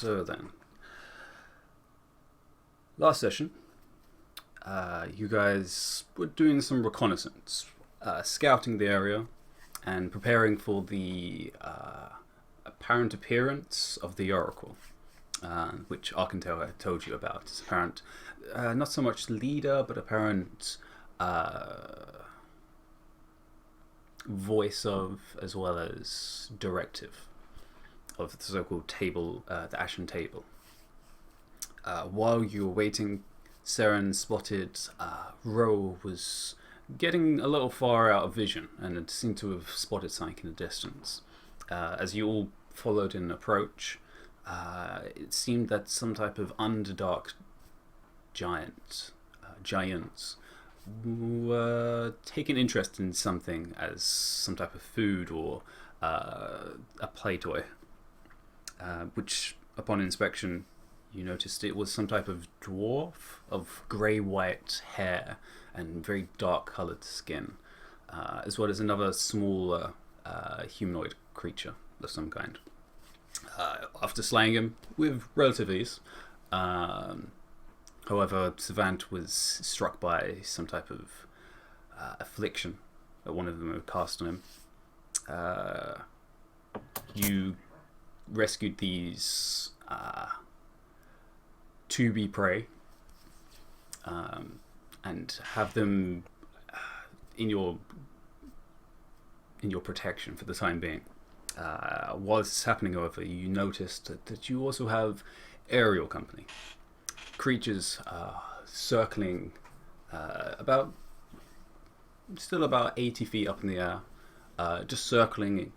So then, last session, you guys were doing some reconnaissance, scouting the area, and preparing for the apparent appearance of the Oracle, which Arcantel had told you about. It's apparent, not so much leader, but apparent voice of, as well as directive of the so-called table, the Ashen Table. While you were waiting, Seren spotted Ro was getting a little far out of vision and it seemed to have spotted something in the distance. As you all followed in approach, it seemed that some type of underdark giants were taking interest in something as some type of food or a play toy, which upon inspection you noticed it was some type of dwarf of grey-white hair and very dark-coloured skin, as well as another smaller humanoid creature of some kind. After slaying him with relative ease, however, Savant was struck by some type of affliction that one of them had cast on him. You rescued these to be prey, and have them in your protection for the time being. While this is happening, however, you noticed that you also have aerial company. Creatures circling still about 80 feet up in the air, just circling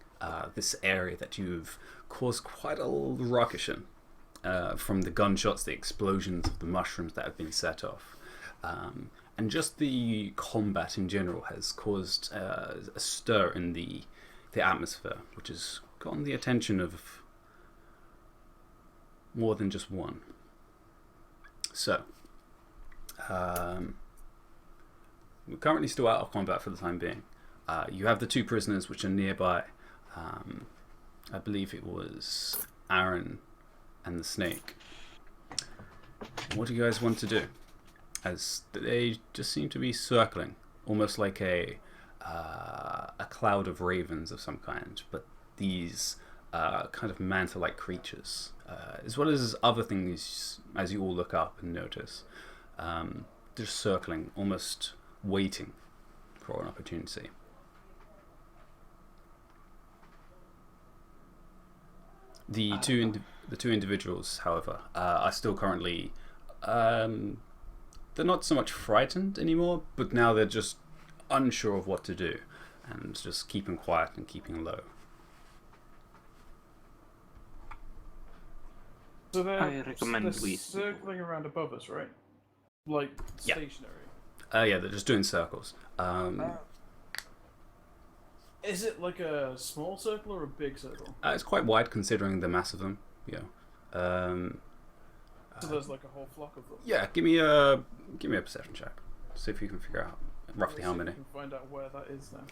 this area that you've caused quite a ruckus in. From the gunshots, the explosions of the mushrooms that have been set off. And just the combat in general has caused a stir in the atmosphere, which has gotten the attention of more than just one. So, we're currently still out of combat for the time being. You have the two prisoners which are nearby. I believe it was Aaron and the snake. What do you guys want to do? As they just seem to be circling, almost like a cloud of ravens of some kind, but these kind of manta-like creatures, as well as other things, as you all look up and notice, just circling, almost waiting for an opportunity. The two individuals, however, are still currently, they're not so much frightened anymore, but now they're just unsure of what to do, and just keeping quiet and keeping low. So I recommend they're circling around above us, right? Like stationary. Yeah, they're just doing circles. Is it like a small circle or a big circle? It's quite wide considering the mass of them. Yeah. So there's like a whole flock of them. Yeah. Give me a perception check. See if you can figure out roughly how many. You can find out where that is now.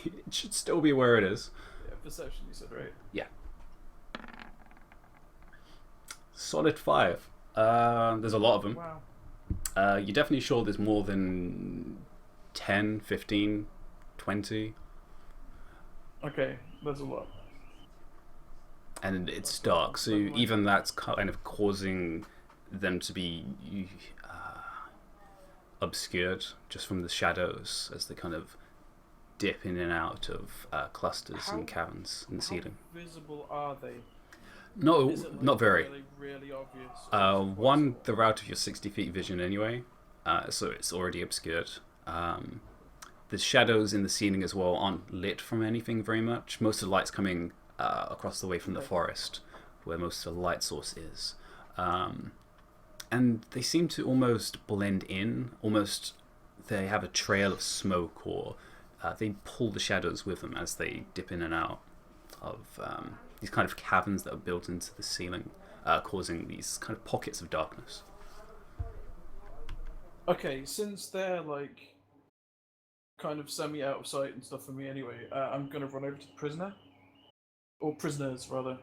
It should still be where it is. Yeah, perception. You said, right? Yeah. Solid 5. There's a lot of them. Wow. You're definitely sure there's more than 10, 15, 20. Okay, there's a lot. And it's dark, so even that's kind of causing them to be obscured just from the shadows as they kind of dip in and out of clusters and caverns in the ceiling. How visible are they? No, Is it like not very. really obvious? One, they're out of your 60 feet vision anyway, so it's already obscured. The shadows in the ceiling as well aren't lit from anything very much. Most of the light's coming across the way from the forest, where most of the light source is. And they seem to almost blend in, almost they have a trail of smoke, or they pull the shadows with them as they dip in and out of these kind of caverns that are built into the ceiling, causing these kind of pockets of darkness. Okay, since they're like kind of semi out of sight and stuff for me anyway, I'm gonna run over to the prisoner. Or prisoners, rather.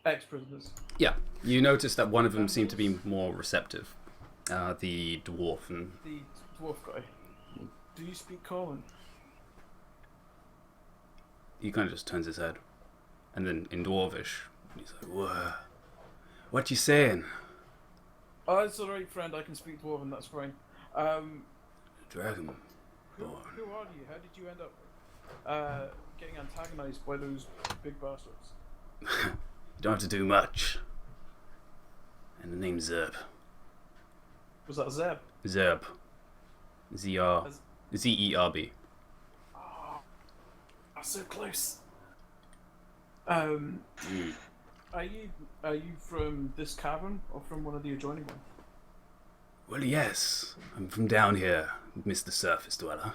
ex-prisoners. Yeah, you notice that one of them seemed to be more receptive. The dwarf and The dwarf guy. Do you speak common? he kind of just turns his head, and then in dwarvish, he's like, "Whoa, what you saying?" Oh, it's alright, friend. I can speak dwarven. That's fine. Dragon. Who are you? How did you end up getting antagonized by those big bastards? You don't have to do much. And the name's Zerb. Was that Zeb? Zerb. Z-E-R-B. Oh, that's so close. Are you from this cavern or from one of the adjoining ones? Well, yes. I'm from down here, Mr. Surface Dweller.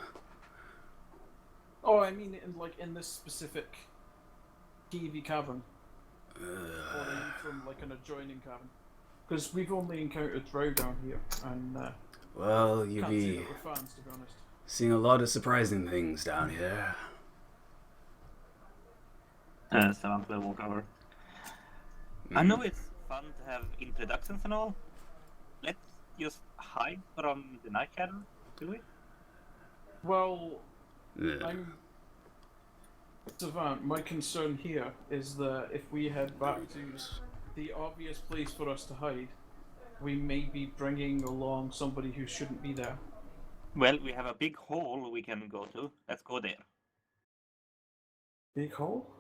Oh, I mean, in this specific TV cavern. Or are you from like an adjoining cavern? Because we've only encountered Drow down here, and well, you can't say be that we're fans, to be honest. seeing a lot of surprising things down here. Savant will walk over. I know it's fun to have introductions and all. Let's just hide from the night shadow, do we? Well, I'm Savant. My concern here is that if we head back to the obvious place for us to hide, we may be bringing along somebody who shouldn't be there. Well, we have a big hall we can go to. Let's go there. Big hole?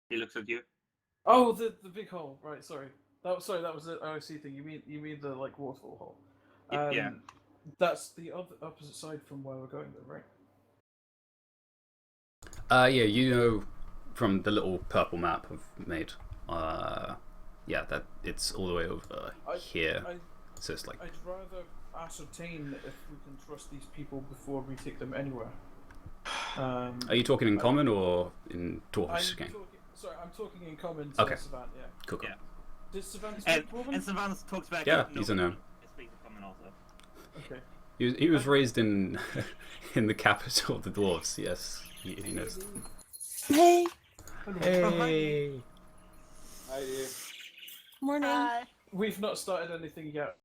He looks at you. Oh, the big hole. Right, sorry. That was the OC thing. You mean the like waterfall hole? Yeah. That's the opposite side from where we're going, though, right? Yeah, you know from the little purple map I've made. Yeah, that it's all the way over here. So it's like. I'd rather ascertain if we can trust these people before we take them anywhere. Are you talking in common or in Dwarvish again? I'm talking in common to Savant, yeah. Cool. Yeah. Does Savant speak Dwarven? And Savant talks back. Yeah, he's a gnome. He speaks common also. Okay. He was raised in in the capital of the dwarves. Yes, he knows. Hey. Hey. Hi, dear. Morning. Hi. We've not started anything yet.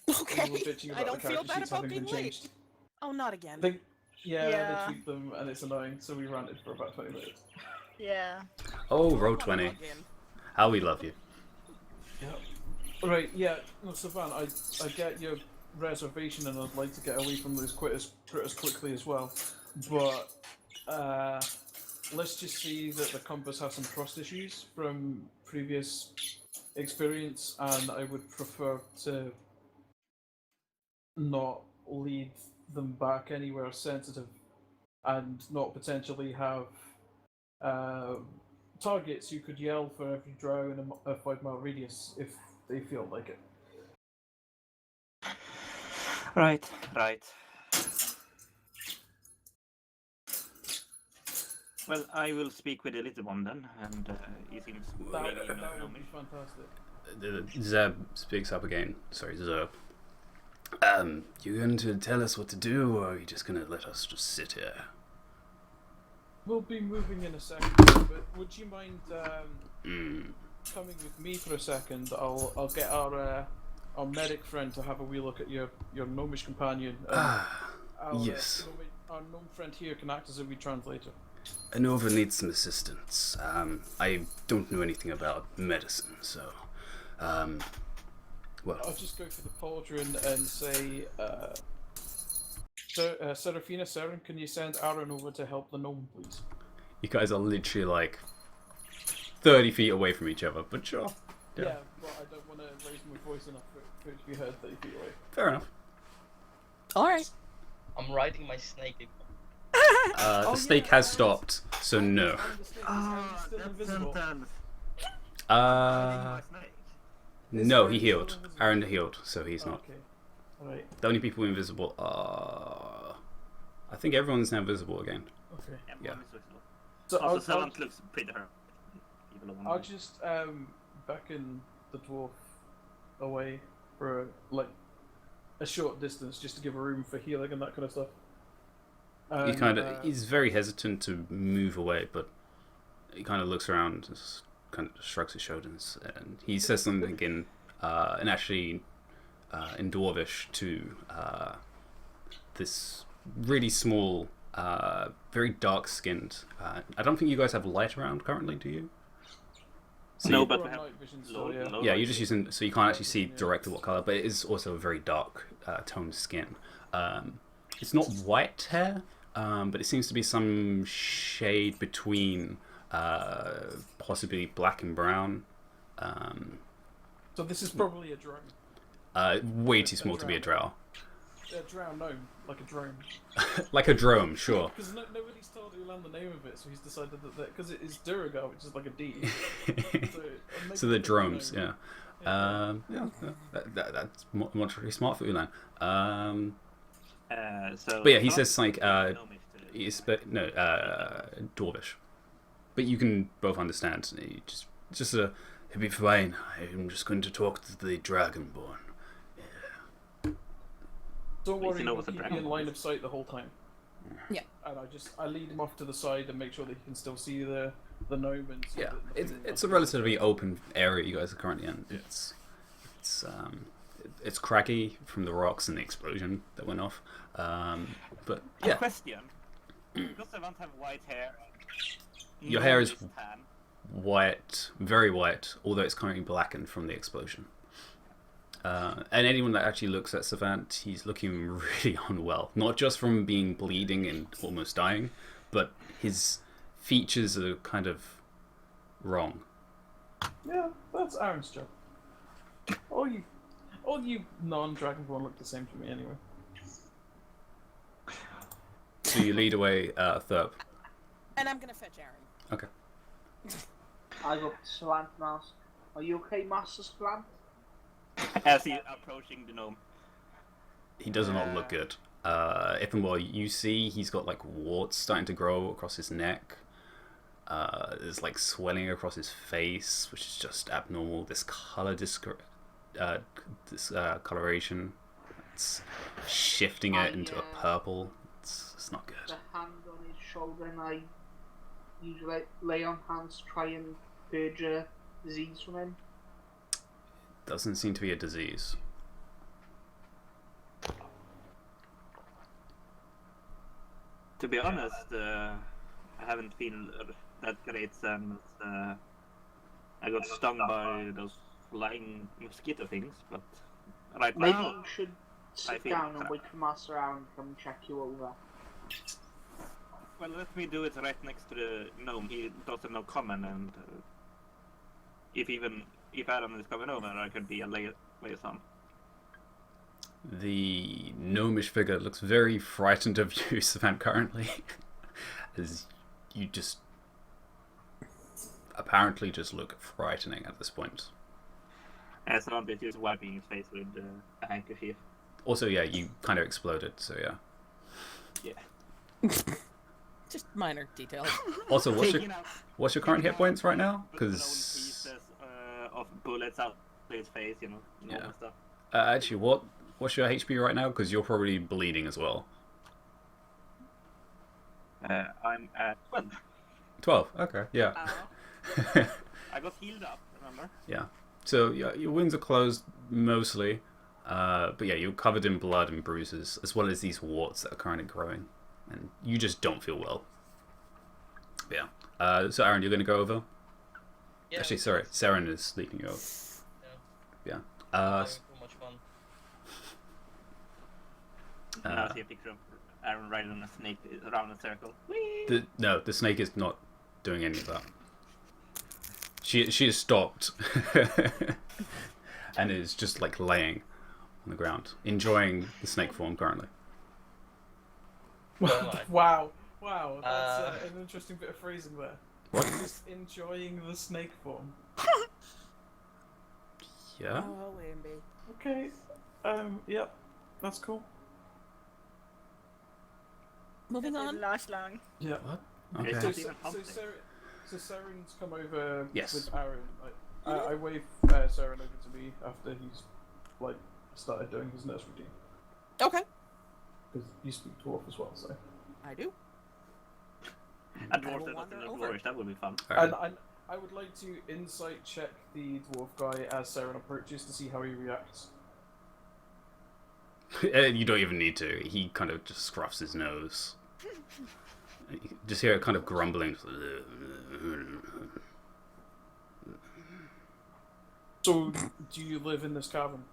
Okay. We were bitching I about don't the feel character bad sheets about having being been late. changed. Oh, not again. They Yeah. tweaked them and it's annoying, so we ranted for about 20 minutes. Yeah. Oh, Don't row wanna 20. log in. How we love you. Right, yeah, no, Savant, I get your reservation and I'd like to get away from those critters quickly as well. But let's just see that the compass has some trust issues from previous experience, and I would prefer to not lead them back anywhere sensitive and not potentially have targets who could yell for every drow in a 5-mile radius if they feel like it. Right. Well, I will speak with the little one then, and he seems That really would gnomish. be fantastic. Zeb speaks up again. Sorry, Zeb. You going to tell us what to do, or are you just going to let us just sit here? We'll be moving in a second, but would you mind coming with me for a second? I'll get our medic friend to have a wee look at your gnomish companion. Yes. Our gnome friend here can act as a wee translator. Anova needs some assistance. I don't know anything about medicine, so... well... I'll just go for the pauldron and say, Seraphina, Seren, can you send Aaron over to help the gnome, please? You guys are literally like 30 feet away from each other, but sure. Yeah, but I don't want to raise my voice enough for it to be heard 30 feet away. Fair enough. All right. I'm riding my snake. The snake has stopped, so no. Ah, Still that invisible. sentence. Snake. No, he healed. Aaron healed, so he's not. Okay. Alright. The only people invisible are... I think everyone's now visible again. Okay. Yeah. One is visible. So Also, Savant looks pretty hurt. I'll just beckon the dwarf away for like a short distance, just to give a room for healing and that kind of stuff. He kind of he's very hesitant to move away, but he kind of looks around. kind of shrugs his shoulders, and he says something in Dwarvish to this really small, very dark-skinned. I don't think you guys have light around currently, do you? So No, you- but We're we on have night vision low, still, yeah. low yeah, light. you're just using, so you can't actually see directly what color, but it is also a very dark toned skin. It's not white hair, but it seems to be some shade between possibly black and brown. So this is probably a drone. Way too small to be a drow. A drow gnome, like a drone. Like a drone, sure. Because nobody's told Ulan the name of it, so he's decided that because it is Duragar, which is like a D. So the drones, yeah. That's much really smart for Ulan. So But yeah, he says like gnomish to- Dwarvish, but you can both understand. It'll be fine. I'm just going to talk to the Dragonborn. Don't At least worry, you know we'll what's a keep dragon you in line is. of sight the whole time. Yeah. And I lead him off to the side and make sure that he can still see the gnome and see Yeah, the it's a relatively open area you guys are currently in. It's craggy from the rocks and the explosion that went off. But A yeah, question. Because I want to have white hair. Your hair is- gnomish tan. white, very white, although it's currently blackened from the explosion. And anyone that actually looks at Savant, he's looking really unwell. Not just from being bleeding and almost dying, but his features are kind of wrong. Yeah, that's Aaron's job. All you non-Dragonborn look the same to me anyway. So you lead away, Thurb. And I'm gonna fetch Aaron. Okay. I go up to Slant and ask, "Are you okay, Master Slant?" As he approaching the gnome. He does not look good. If and while you see, he's got like warts starting to grow across his neck. There's like swelling across his face, which is just abnormal. This coloration, it's shifting it into a purple. It's not good. The hand on his shoulder, and I usually lay on hands to try and purge a disease from him. Doesn't seem to be a disease. To be honest, I haven't been that great since I got stung by those flying mosquito things, but right Maybe now, you should I sit feel down and crap. wait for Master Aaron to come and check you over. well, let me do it right next to the gnome. He doesn't know common, and if Aaron is coming over, I could be a liaison. The gnomish figure looks very frightened of you, Savant, currently. As you just apparently just look frightening at this point. As Ron is just wiping his face with a handkerchief. Also, yeah, you kind of exploded, so yeah. Yeah. Just minor details. Also, Taking out what's your current hit points right now? blown Because pieces of bullets out of his face, normal Yeah. stuff. actually, what's your HP right now? Because you're probably bleeding as well. I'm at 12. 12. Okay, yeah. I got healed up, remember? Yeah. So yeah, your wounds are closed mostly, but yeah, you're covered in blood and bruises, as well as these warts that are currently growing, and you just don't feel well. Yeah. So Aaron, you're going to go over. Yeah, Actually, sorry, Saren is leading you over. Yeah. having too much fun. Now I see a picture of Aaron riding on a snake around a circle. Whee! The snake is not doing any of that. She has stopped, and is just like laying on the ground, enjoying the snake form currently. Don't lie. Wow, that's an interesting bit of phrasing there. What? Just enjoying the snake form. Yeah. Oh, Amby. Okay, yep, that's cool. Moving on. Last long. Yeah. What? It's Okay. not even hunting. So Saren's come over Yes. with Aaron. I wave Saren over to me after he's like started doing his nurse routine Okay. because you speak dwarf as well. So I do. A I dwarf will that wander doesn't know over. dwarvish, that would be fun. All right. and I would like to insight check the dwarf guy as Saren approaches to see how he reacts. You don't even need to. He kind of just scruffs his nose. You just hear it kind of grumbling. So, do you live in this cavern?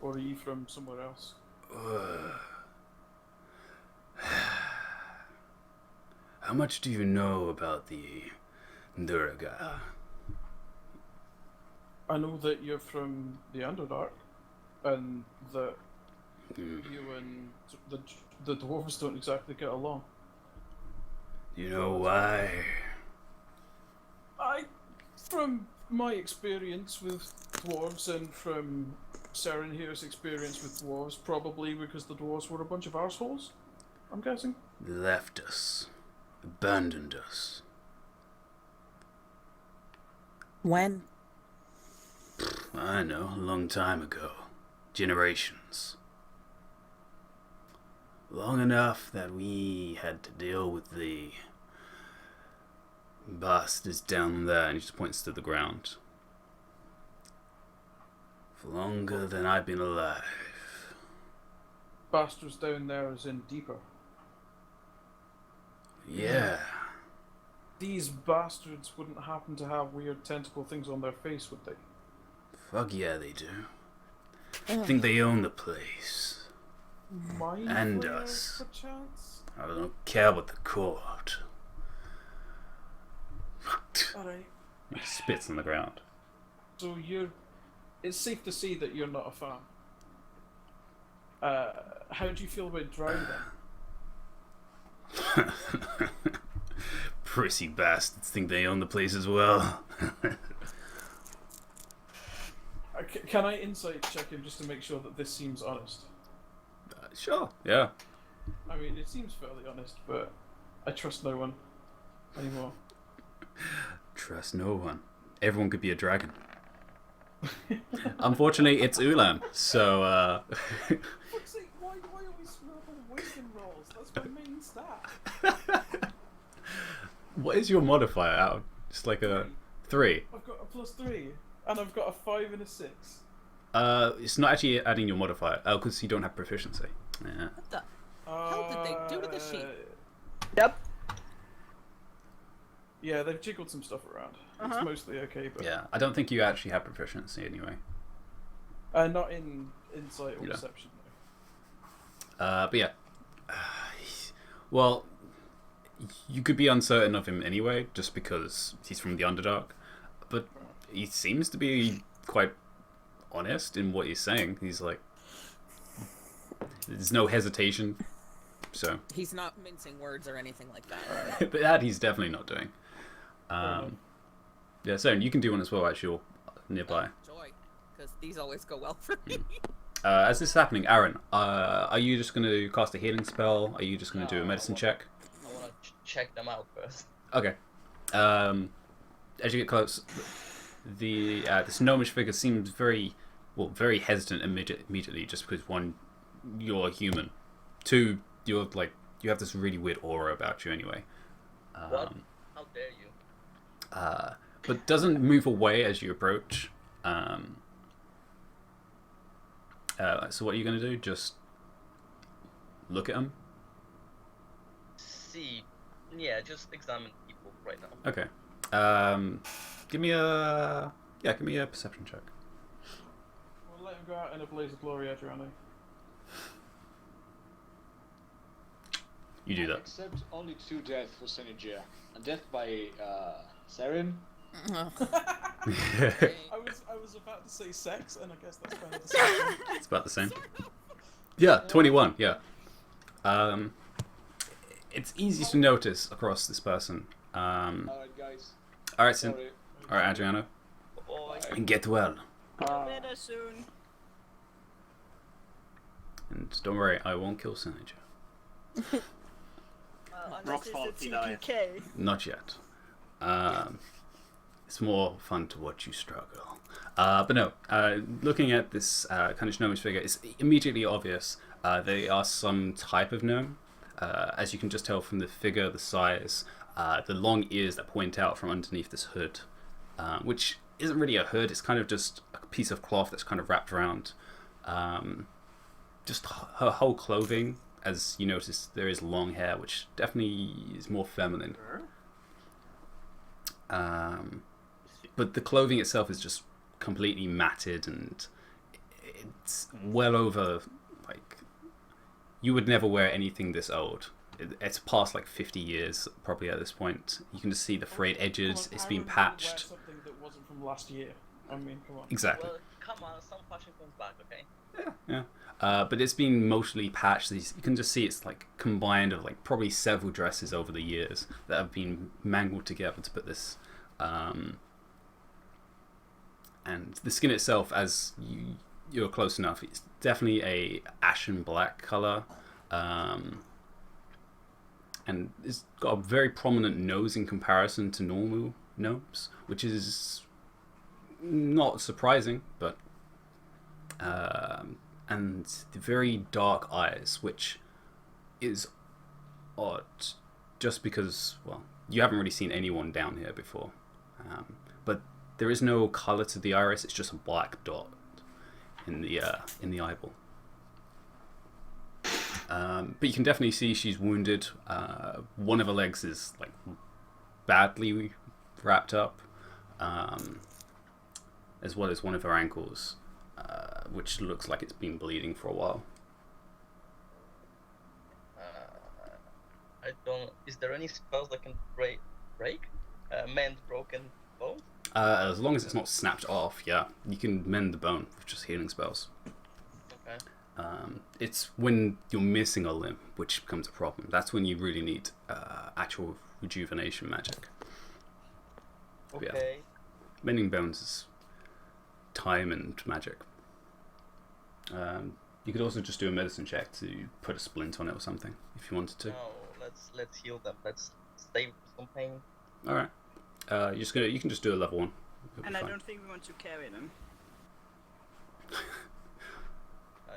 Or are you from somewhere else? How much do you know about the Durga? I know that you're from the Underdark, and that you and the dwarves don't exactly get along. You know why? From my experience with dwarves and from Saren here's experience with dwarves, probably because the dwarves were a bunch of arseholes, I'm guessing. They left us. Abandoned us. When? I know, a long time ago. Generations. Long enough that we had to deal with the bastards down there, and he just points to the ground. For longer than I've been alive. Bastards down there is in deeper. Yeah. These bastards wouldn't happen to have weird tentacle things on their face, would they? Fuck yeah, they do. I think they own the place. Mind And flayers, us. perchance? I don't care about the court. Alright. He spits on the ground. So it's safe to say that you're not a fan. How do you feel about Drow then? Prissy bastards think they own the place as well. Can I insight check him just to make sure that this seems honest? Sure, yeah. I mean, it seems fairly honest, but I trust no one anymore. Trust no one. Everyone could be a dragon. Unfortunately, it's Ulam, so, Fuck's sake, why are we swapping wisdom rolls? That's my main stat. What is your modifier out? Just like a 3. I've got a +3, and I've got a 5 and a 6. It's not actually adding your modifier, because you don't have proficiency. Yeah. What the hell did they do to the sheet? Yep. Yeah, they've jiggled some stuff around. It's mostly okay, but Yeah, I don't think you actually have proficiency anyway. not in insight or Yeah. deception. But yeah. Well, you could be uncertain of him anyway, just because he's from the Underdark. But he seems to be quite honest in what he's saying. He's like, there's no hesitation. So He's not mincing words or anything like that. but that he's definitely not doing. Yeah, so you can do one as well, actually, nearby. Joy, because these always go well for me. As this is happening, Aaron, are you just going to cast a healing spell? Are you just going to do a medicine check? I want to check them out first. Okay. As you get close, the this gnomish figure seems very hesitant immediately, just because one, you're human, two, you have this really weird aura about you anyway. What? How dare you? But doesn't move away as you approach. So what are you going to do? Just look at him? See, yeah, just examine people right now. Okay. Give me a perception check. We'll let him go out in a blaze of glory, Adriano. You do that. Except only 2 deaths for Senegia. And death by Saren. I was about to say sex, and I guess that's kind of the same thing. It's about the same. Yeah, 21. Yeah. It's easy to notice across this person. Alright, guys. All right, Sin. Sorry. All right, Adriano. Boy. And get well. Later soon. And don't worry, I won't kill Seneca. Unless fault, it's he a died. TPK. Not yet. It's more fun to watch you struggle. But no, looking at this kind of gnomish figure, it's immediately obvious they are some type of gnome. As you can just tell from the figure, the size, the long ears that point out from underneath this hood, which isn't really a hood. It's kind of just a piece of cloth that's kind of wrapped around. Just her whole clothing, as you notice, there is long hair, which definitely is more feminine. But the clothing itself is just completely matted, and it's well over, like, you would never wear anything this old. It's past like 50 years probably at this point. You can just see the frayed edges. It's been patched. Wear something that wasn't from last year. I mean, come on. Exactly. Well, come on, some fashion comes back, okay? Yeah. But it's been mostly patched. You can just see it's like combined of like probably several dresses over the years that have been mangled together to put this. And the skin itself, as you're close enough, it's definitely a ashen black color. And it's got a very prominent nose in comparison to normal gnomes, which is not surprising, but and the very dark eyes, which is odd, just because, well, you haven't really seen anyone down here before, but there is no color to the iris. It's just a black dot in the eyeball. But you can definitely see she's wounded. One of her legs is like badly wrapped up, as well as one of her ankles, which looks like it's been bleeding for a while. I don't. Is there any spells that can break? Mend broken bone? As long as it's not snapped off, yeah, you can mend the bone with just healing spells. Okay. It's when you're missing a limb which becomes a problem. That's when you really need actual rejuvenation magic. Okay. Yeah. Mending bones is time and magic. You could also just do a medicine check to put a splint on it or something if you wanted to. No, let's heal them. Let's save some pain. All right. You can just do a level 1. It'll be And I fine. don't think we want to carry them.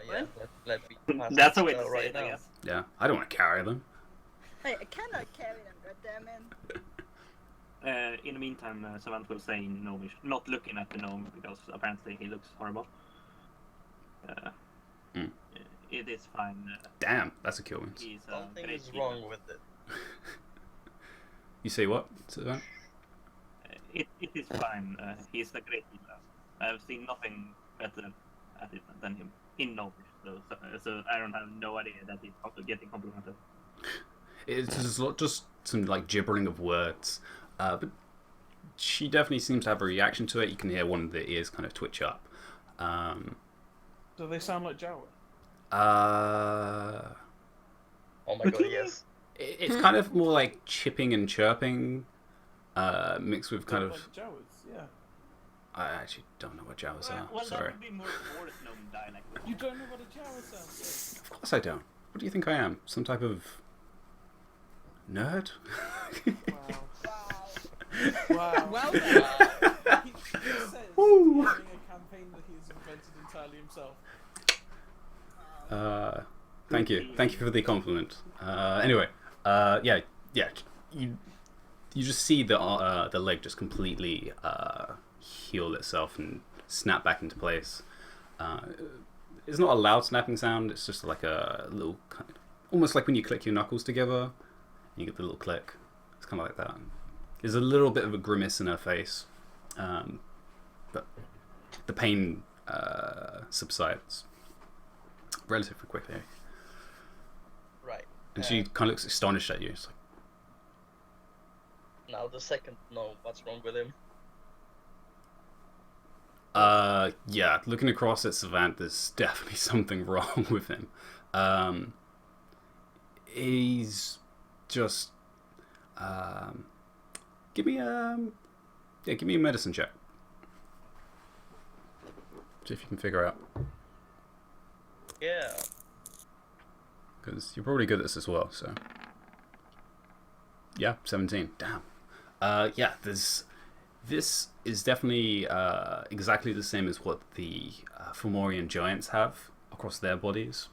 Yeah, let me pass That's that a way to spell say right it, I now. guess. Yeah, I don't want to carry them. Hey, I cannot carry them, goddammit. In the meantime, Savant will say gnomish, not looking at the gnome because apparently he looks horrible. It is fine. Damn, that's a kill wound. He's Something great is healer. wrong with it. You say what? Savant? It is fine. He's a great healer. I've seen nothing better at it than him in gnomish. So I don't have no idea that he's getting complimented. It's just some like gibbering of words, but she definitely seems to have a reaction to it. You can hear one of the ears kind of twitch up. Do they sound like Jawa? Oh my god, yes. It's kind of more like chipping and chirping, mixed with kind of. Like Jawas, yeah. I actually don't know what Jawas are. Well, Sorry. that would be more forest gnome dialect. You don't know what a Jawa sounds Of course I don't. What do you think I am? Some type of nerd? like? Wow. Well He then. says Woo. he's having a campaign that he's invented entirely himself. Thank you for the compliment. Anyway, yeah. You just see the leg just completely heal itself and snap back into place. It's not a loud snapping sound. It's just like a little, kind of, almost like when you click your knuckles together. You get the little click. It's kind of like that. There's a little bit of a grimace in her face, but the pain subsides relatively quickly. Right. And she kind of looks astonished at you. It's like, Now the second no, what's wrong with him? yeah, looking across at Savant, there's definitely something wrong with him. He's just give me a medicine check. See if you can figure out, Yeah. because you're probably good at this as well. So yeah, 17. Damn. Yeah, this is definitely exactly the same as what the Fomorian giants have across their bodies,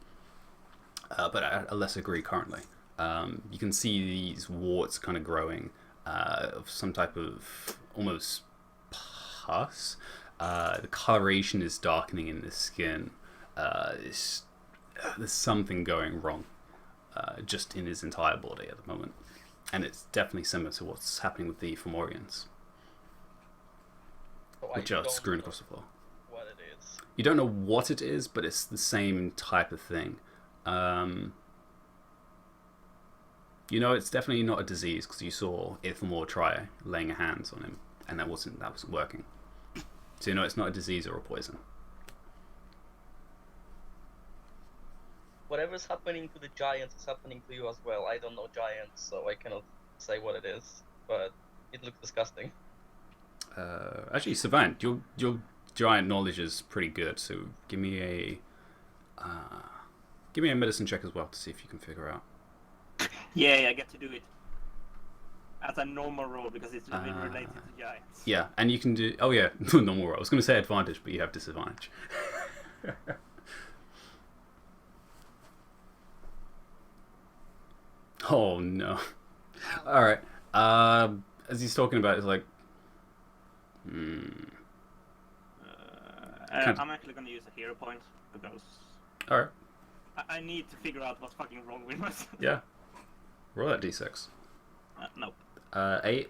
but at a lesser degree currently. You can see these warts kind of growing of some type of almost pus. The coloration is darkening in the skin. There's something going wrong just in his entire body at the moment. And it's definitely similar to what's happening with the Fomorians, which are screwing across the floor. What it is. You don't know what it is, but it's the same type of thing. You know, it's definitely not a disease because you saw Ithamore try laying hands on him, and that wasn't working. So you know it's not a disease or a poison. Whatever's happening to the giants is happening to you as well. I don't know giants, so I cannot say what it is, but it looks disgusting. Actually, Savant, your giant knowledge is pretty good. So give me a medicine check as well to see if you can figure out. Yeah, I get to do it as a normal roll because it's related to giants. Yeah, and you can do. Oh yeah, normal roll. I was going to say advantage, but you have disadvantage. Oh no. Alright. As he's talking about, it's like. I'm actually going to use a hero point because Alright. I need to figure out what's fucking wrong with myself. Yeah. Roll that d6. Nope. 8.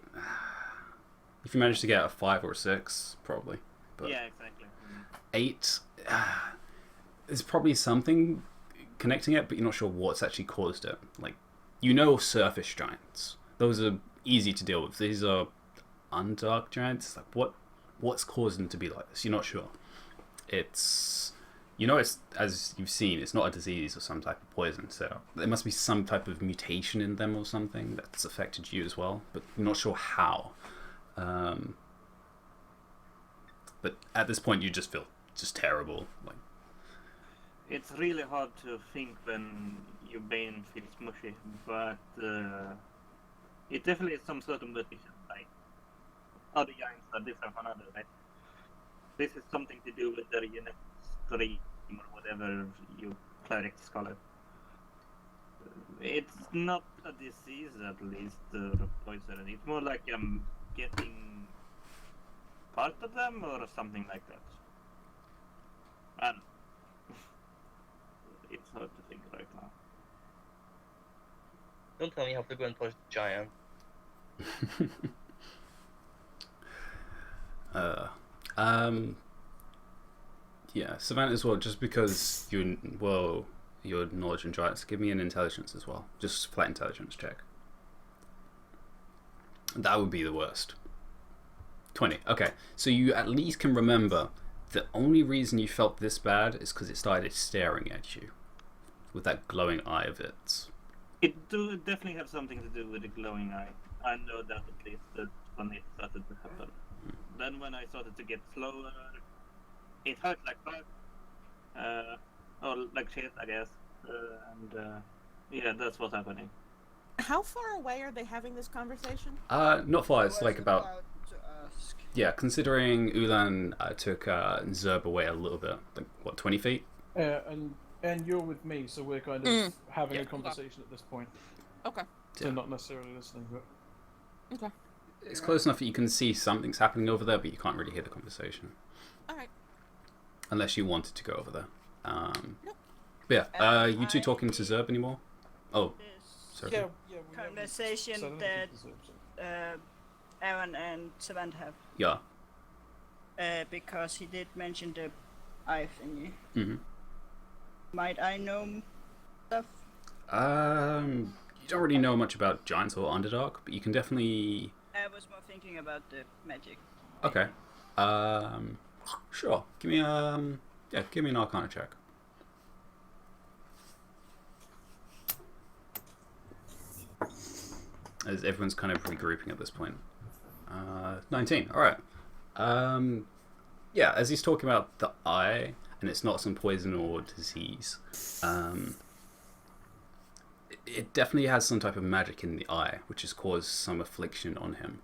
If you manage to get a 5 or a 6, probably. But Yeah, exactly. 8. There's probably something connecting it, but you're not sure what's actually caused it. Like, you know surface giants. Those are easy to deal with. These are Underdark giants. Like, what's caused them to be like this? You're not sure. It's... You know, it's, as you've seen, it's not a disease or some type of poison, so there must be some type of mutation in them or something that's affected you as well, but you're not sure how. But at this point, you just feel just terrible. Like, It's really hard to think when your brain feels mushy, but it definitely is some sort of mutation. Like, other giants are different from others, right? This is something to do with their genetic stream or whatever you clerics call it. It's not a disease, at least, or a poison. It's more like I'm getting part of them or something like that. And it's hard to think right now. Don't tell me you have to go and touch the giant. Yeah, Savannah as well, just because your knowledge in giants, give me an intelligence as well. Just flat intelligence check. That would be the worst. 20. Okay, so you at least can remember the only reason you felt this bad is because it started staring at you with that glowing eye of its. It do definitely have something to do with the glowing eye. I know that at least that when it started to happen. Then when I started to get slower, it hurt like fuck. Or like shit, I guess. Yeah, that's what's happening. How far away are they having this conversation? Not far. I It's was like about. to ask. Yeah, considering Ulan took Zerb away a little bit, like what, 20 feet? And you're with me, so we're kind of having Yeah. a conversation at this point. Okay. So Yeah. not necessarily listening, but Okay. It's close enough that you can see something's happening over there, but you can't really hear the conversation. All right. Unless you wanted to go over there. Nope. But yeah, you two talking to Zerb anymore? Oh, This sorry. yeah, we haven't conversation said anything that to Zerb, so- Aaron and Savant have, Yeah. because he did mention the eye thingy. Mm-hmm. Might I know stuff? You don't really know much about Giants or Underdark, but you can definitely... I was more thinking about the magic. Okay. Sure. Give me give me an Arcana check. As everyone's kind of regrouping at this point. 19. All right. Yeah, as he's talking about the eye, and it's not some poison or disease. It definitely has some type of magic in the eye, which has caused some affliction on him.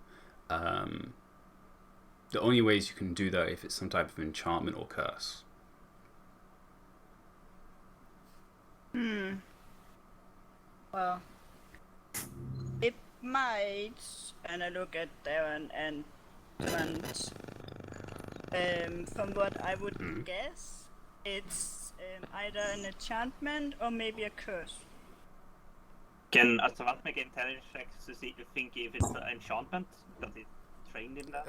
The only ways you can do that if it's some type of enchantment or curse. Well, might, and I look at Darren and Trent, from what I would guess, it's either an enchantment or maybe a curse. Can Astavat make intelligence checks to think if it's an enchantment? Because he's trained in that.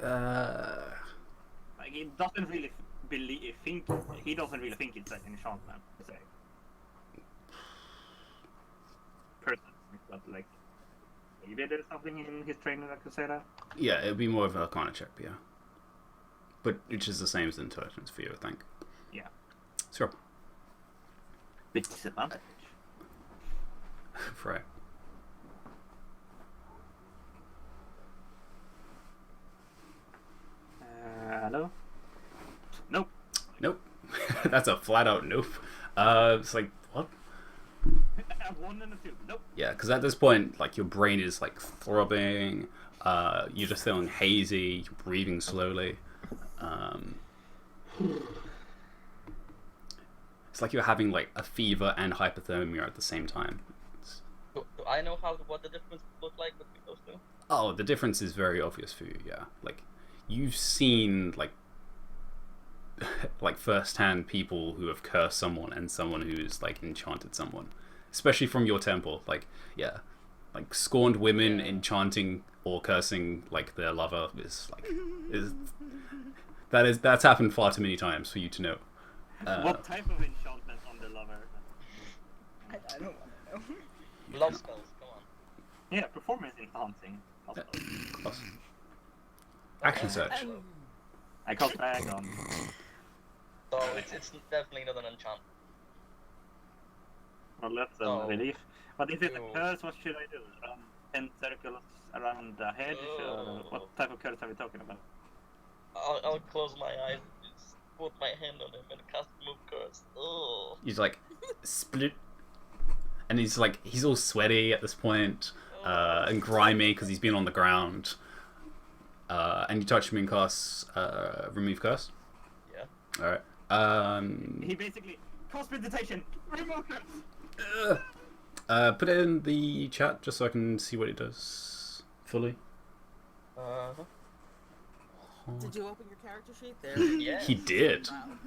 Like he doesn't really he doesn't really think it's an enchantment. Say. Personally, but like maybe there's something in his training that could say that. Yeah, it'd be more of a Arcana check, yeah. But which is the same as intelligence for you, I think. Yeah. Sure. With disadvantage. Right. Hello? Nope. Nope. That's a flat out nope. It's like, what? I have 1 and a 2. Nope. Yeah, because at this point, like, your brain is, like, throbbing, you're just feeling hazy, you're breathing slowly. It's like you're having, like, a fever and hypothermia at the same time. Do I know what the difference look like between those two? Oh, the difference is very obvious for you, yeah. Like, you've seen, like first-hand people who have cursed someone and someone who's, like, enchanted someone. Especially from your temple, like, yeah. Like, scorned women enchanting or cursing, like, their lover that's happened far too many times for you to know. What type of enchantment on the lover? I don't want to know. Love spells, come on. Yeah, performance enhancing. Close. Action search. I cast Dragon. So it's definitely not an enchantment. Well, that's a Oh. relief. But if it's a Ew. curse, what should I do? 10 circles around the hedge? Oh. What type of curse are we talking about? I'll close my eyes and just put my hand on him and cast move curse. Oh. He's like, split. And he's all sweaty at this point, and grimy because he's been on the ground. And you touch him and cast remove curse. Yeah. Alright. He basically cast meditation. Remove curse. Put it in the chat just so I can see what it does fully. Uh-huh. Did you open your character sheet there? Yes. He did. Wow.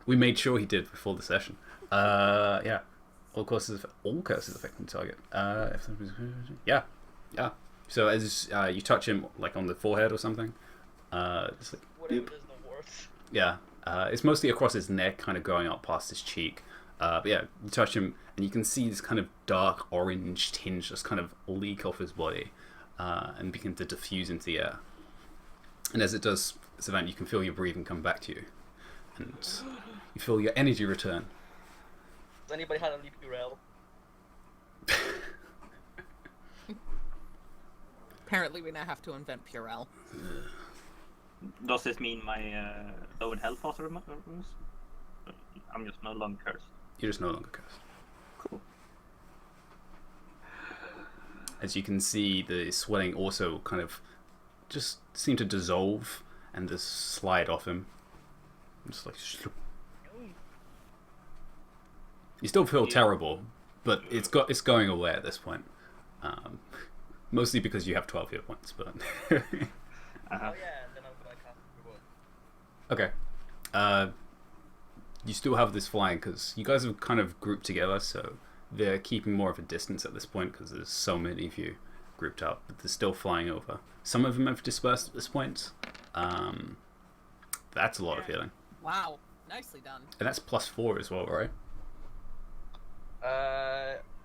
We made sure he did before the session. Yeah. All curses affecting the target. Yeah. So as you touch him like on the forehead or something, it's like, Whatever boop. does no worse. Yeah. It's mostly across his neck, kind of going up past his cheek. But yeah, you touch him and you can see this kind of dark orange tinge just kind of leak off his body and begin to diffuse into the air. And as it does, Savannah, you can feel your breathing come back to you. And you feel your energy return. Has anybody had a leap Purell? Apparently, we now have to invent Purell. Does this mean my lowered health also removes? I'm just no longer cursed. You're just no longer cursed. Cool. As you can see, the swelling also kind of just seem to dissolve and just slide off him. Just like shloop. You still feel terrible, but it's going away at this point. Mostly because you have 12 hit points, but Oh yeah, and then I'm gonna cast Reward. okay. You still have this flying because you guys have kind of grouped together, so they're keeping more of a distance at this point because there's so many of you grouped up, but they're still flying over. Some of them have dispersed at this point. That's a lot of healing, Wow, nicely done. and that's +4 as well, right?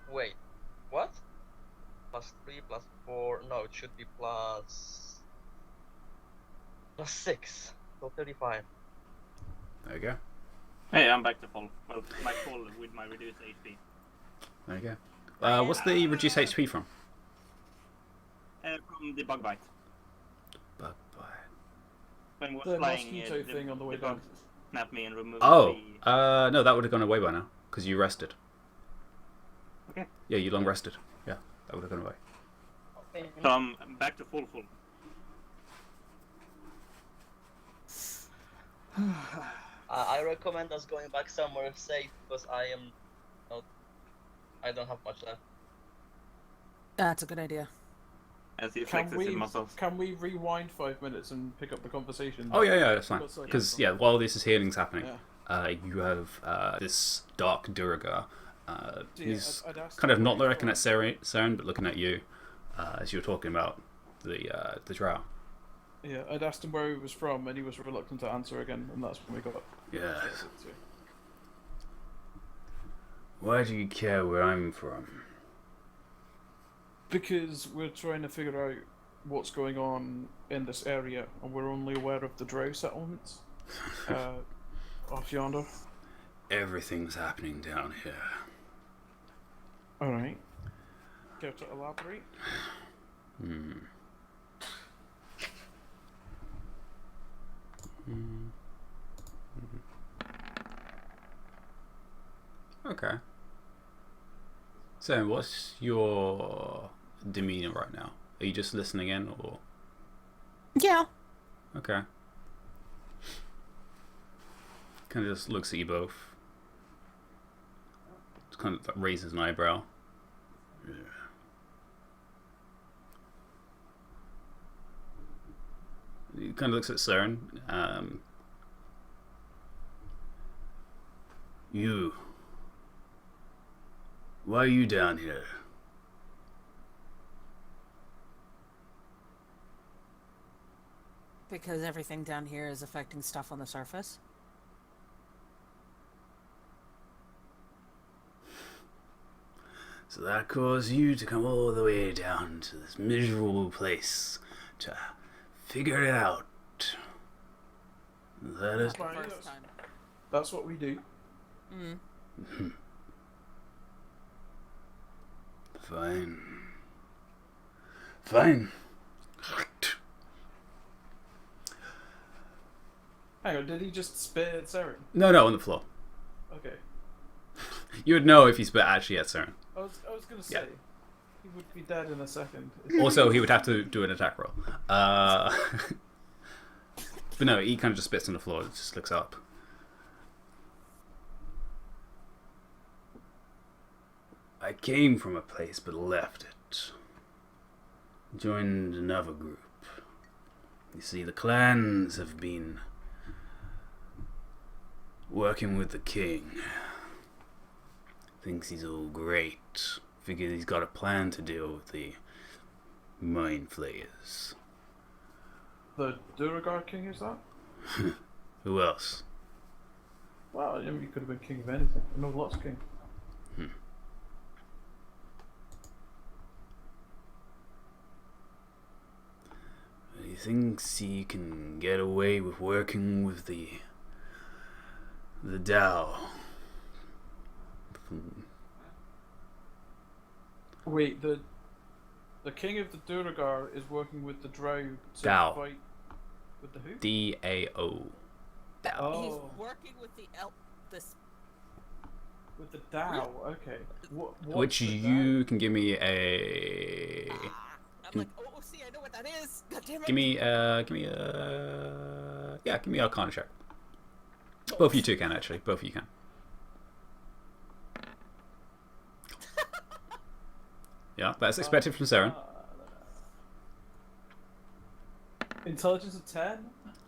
Wait, what? +3, +4. No, it should be +6. So 35. There you go. Hey, I'm back to full. Well, my full with my reduced HP. There you go. What's the reduced HP from? From the bug bite. Bug bite. When was The flying, mosquito thing on the way the bug down. snapped me and removed Oh, the... no, that would have gone away by now because you rested. Okay. Yeah, you long rested. Yeah, that would have gone away. Okay. So I'm back to full. I recommend us going back somewhere safe because I don't have much left. That's a good idea. as he Can flexes his muscles. we rewind 5 minutes and pick up the conversation? Oh yeah, that's fine. Got sidetracked Because from yeah, while this is healing's happening, Yeah. you have this dark Duragar. So, yeah, He's I'd asked kind of him not where looking he's at Saren, but looking at you as you were talking about the drow. Yeah, I'd asked him where he was from, and he was reluctant to answer again, and that's when we got. Yes. Why do you care where I'm from? Because we're trying to figure out what's going on in this area, and we're only aware of the drow settlements off yonder. Everything's happening down here. All right. Care to elaborate? Okay. So, what's your demeanor right now? Are you just listening in, or? Yeah. Okay. Kind of just looks at you both. Just kind of raises an eyebrow. Yeah. He kind of looks at Saren. You. Why are you down here? Because everything down here is affecting stuff on the surface. So that caused you to come all the way down to this miserable place to figure it out. That is Fine, First that's- time. That's what we do. fine. Fine. Hang on, did he just spit at Saren? No, on the floor. Okay. You would know if he spit actually at Saren. I was gonna say Yeah. he would be dead in a second. Also, he would have to do an attack roll. But no, he kind of just spits on the floor and just looks up. I came from a place but left it. Joined another group. You see, the clans have been working with the king. Thinks he's all great. Figures he's got a plan to deal with the mind flayers. The Duragar king is that? Who else? Well, I mean, he could have been king of anything. I know lots of king. He thinks he can get away with working with the Tao. Wait, the king of the Duragar is working with the Drow to Dao. fight with the who? DAO. Tao. Oh. He's working with this. With the Dao. Okay. What's Which the you can give me a. I'm like, oh, see, I know what that is. God damn it. Give me Arcana check. Both you two can actually. Both of you can. Yeah, that's expected from Saren. Intelligence of 10?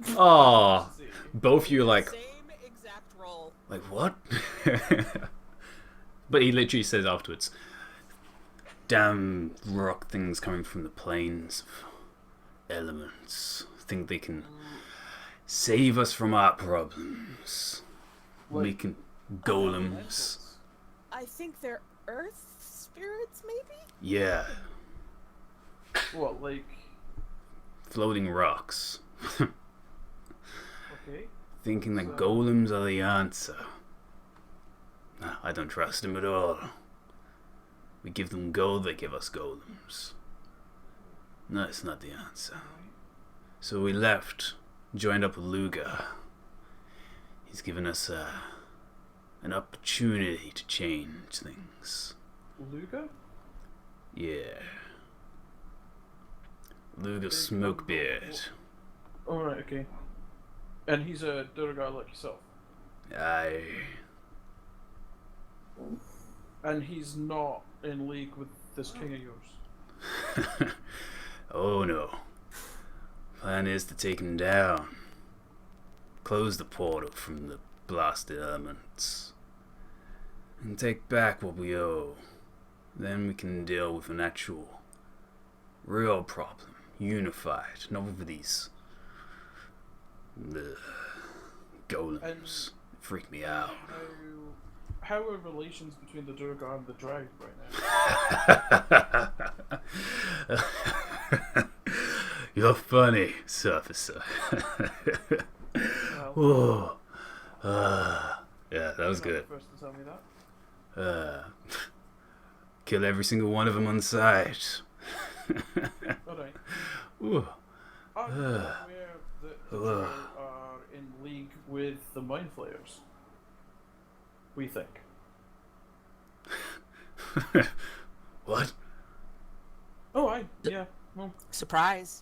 Oh, both you are like, Same exact roll. like what? But he literally says afterwards, damn rock things coming from the plains of elements. Think they can save us from our problems. Like- Making golems. I think they're earth spirits, maybe? Yeah, What, like... floating rocks. Okay. Thinking that golems are the answer. Nah, I don't trust them at all. We give them gold, they give us golems. No, it's not the answer. So we left, joined up with Luga. He's given us an opportunity to change things. Luga? Yeah. Luga Smokebeard. Alright, okay. And he's a Duragar like yourself. Aye. And he's not in league with this king of yours. Oh no. Plan is to take him down. Close the portal from the blasted elements. And take back what we owe. Then we can deal with an actual, real problem. Unified. Not with these... the golems. Freak me out. How are relations between the Durgar and the Drow right now? You're funny, Surfacer. Well, yeah, that was you're good. not the first to tell me that. Kill every single one of them on sight. Alright. Ooh. Are you aware that the Drow are in league with the Mind Flayers? We think. What? Oh, aye. Yeah. Well, Surprise.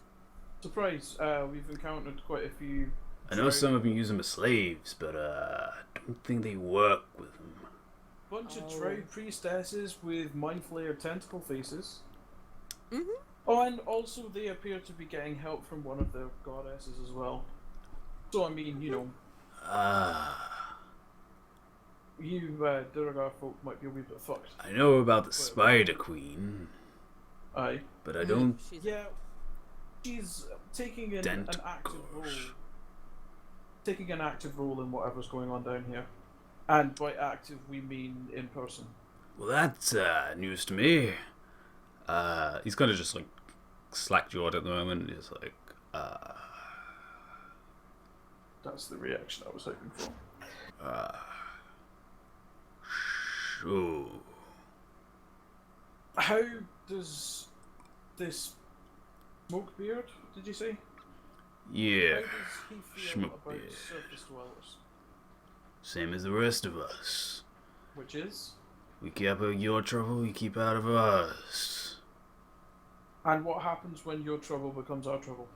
surprise. We've encountered quite a few. I know some of them use them as slaves, but I don't think they work with them. Bunch of Drow priestesses with Mind Flayer tentacle faces. Mm-hmm. Oh, and also they appear to be getting help from one of their goddesses as well. So, I mean, you know, you Duragar folk might be a wee bit fucked. I know about the Spider Queen, Aye. but I don't... Yeah, she's taking an active role. Taking an active role in whatever's going on down here. And by active, we mean in person. Well, that's news to me. He's kind of just like slack-jawed at the moment. He's like, That's the reaction I was hoping for. Sure. How does this Smokebeard, did you say? Yeah, How does he feel about Smokebeard. surface dwellers? Same as the rest of us. Which is? We keep out of your trouble, we keep out of ours. And what happens when your trouble becomes our trouble?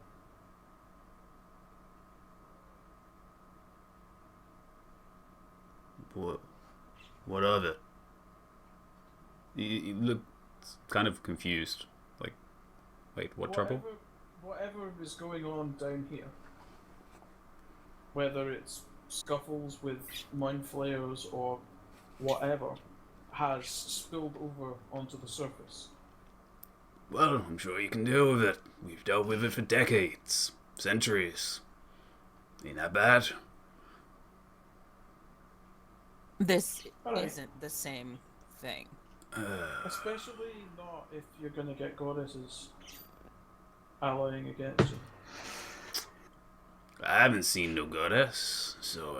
What of it? You look kind of confused. Like, wait, what trouble? Whatever is going on down here, whether it's scuffles with mind flayers or whatever, has spilled over onto the surface. Well, I'm sure you can deal with it. We've dealt with it for decades, centuries. Ain't that bad? This Alright. isn't the same thing. Especially not if you're gonna get goddesses allying against you. I haven't seen no goddess, so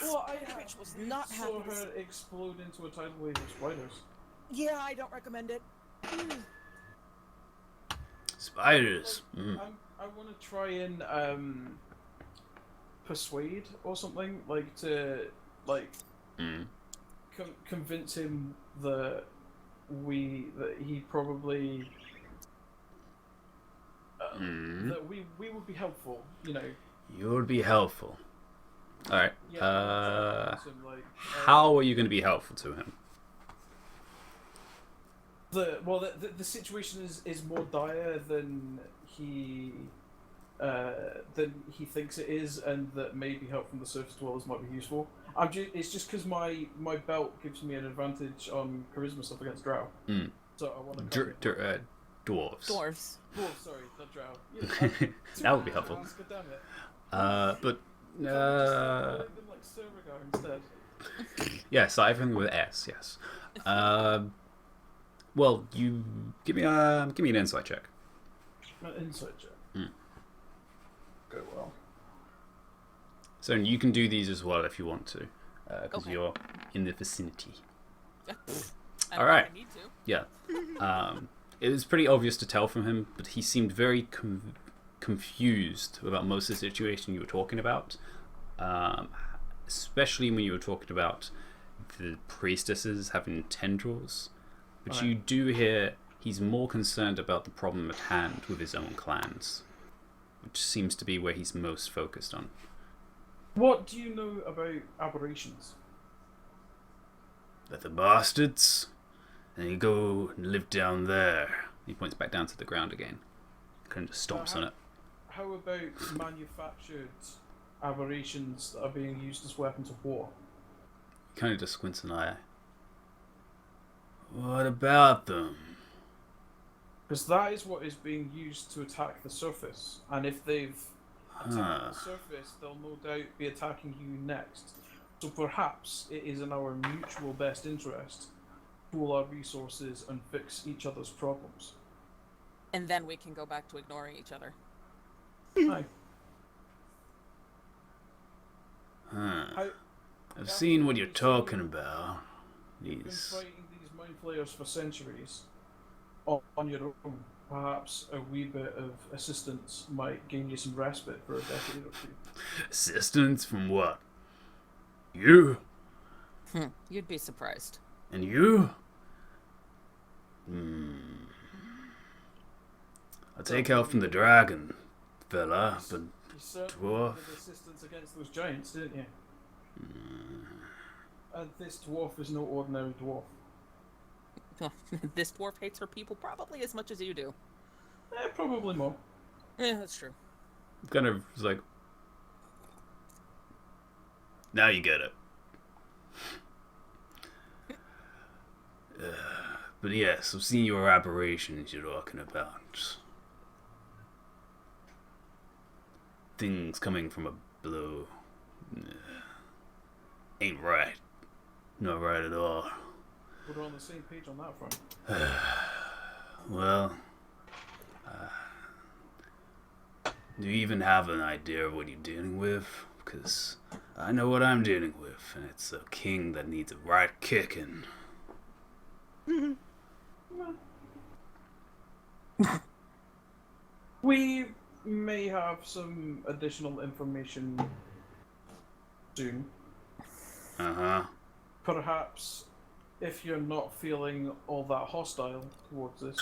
Well, I Rich was not saw happy to her explode into a tidal wave of spiders. Yeah, I don't recommend it. spiders. I want to try and persuade or something, like to convince him that he probably that we would be helpful, you know. You would be helpful. All right. Yeah, try and convince him, like, How are you going to be helpful to him? The situation is more dire than he thinks it is, and that maybe help from the surface dwellers might be useful. It's just because my belt gives me an advantage on charisma stuff against Drow. So I want to Dwarves. Dwarves. Oh, sorry, not Drow. Yeah, That would be helpful. God damn it. But Calling them like Servagar instead. yes, everything with S. Yes. Well, you give me an insight check. An insight check. Go well. So you can do these as well if you want to, because Okay. you're in the vicinity. I All right. I need to. Yeah. It was pretty obvious to tell from him, but he seemed very confused about most of the situation you were talking about, especially when you were talking about the priestesses having tendrils. But Right. you do hear he's more concerned about the problem at hand with his own clans, which seems to be where he's most focused on. What do you know about aberrations? That the bastards, and you go and live down there. He points back down to the ground again. Kind of just stomps on it. How about manufactured aberrations that are being used as weapons of war? Kind of just squints an eye. What about them? Because that is what is being used to attack the surface, and if they've attacked the surface, they'll no doubt be attacking you next. So perhaps it is in our mutual best interest to pool our resources and fix each other's problems. And then we can go back to ignoring each other. Aye. I've seen what you're talking about. You've been These. fighting these mind flayers for centuries on your own. Perhaps a wee bit of assistance might gain you some respite for a decade or two. Assistance from what? You? You'd be surprised. And you? I'll take help from the dragon, fella, but You certainly dwarf? needed assistance against those giants, didn't you? And this dwarf is no ordinary dwarf. This dwarf hates her people probably as much as you do. Probably more. Yeah, that's true. kind of was like, now you get it. But yes, I've seen your aberrations you're talking about. Things coming from below. Ain't right. Not right at all. We're on the same page on that front. Well, do you even have an idea of what you're dealing with? Because I know what I'm dealing with, and it's a king that needs a right kicking. We may have some additional information soon. Uh-huh. Perhaps if you're not feeling all that hostile towards this,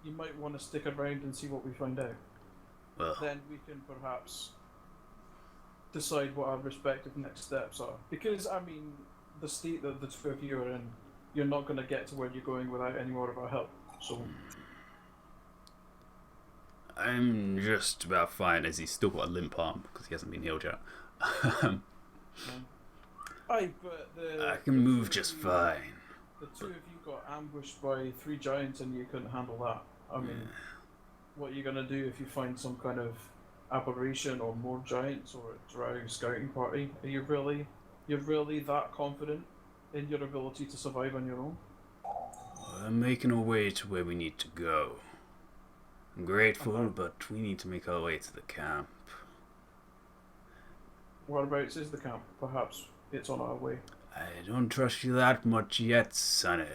you might want to stick around and see what we find out. Well, Then we can perhaps decide what our respective next steps are. Because, I mean, the state that the two of you are in, you're not going to get to where you're going without any more of our help. So, I'm just about fine, as he's still got a limp arm, because he hasn't been healed yet. aye, but I can move just fine. The two of you got ambushed by 3 giants and you couldn't handle that. I mean, what are you going to do if you find some kind of aberration or more giants or a drow scouting party? Are you really that confident in your ability to survive on your own? We're making our way to where we need to go. I'm grateful, but we need to make our way to the camp. Whereabouts is the camp? Perhaps it's on our way. I don't trust you that much yet, Sonny,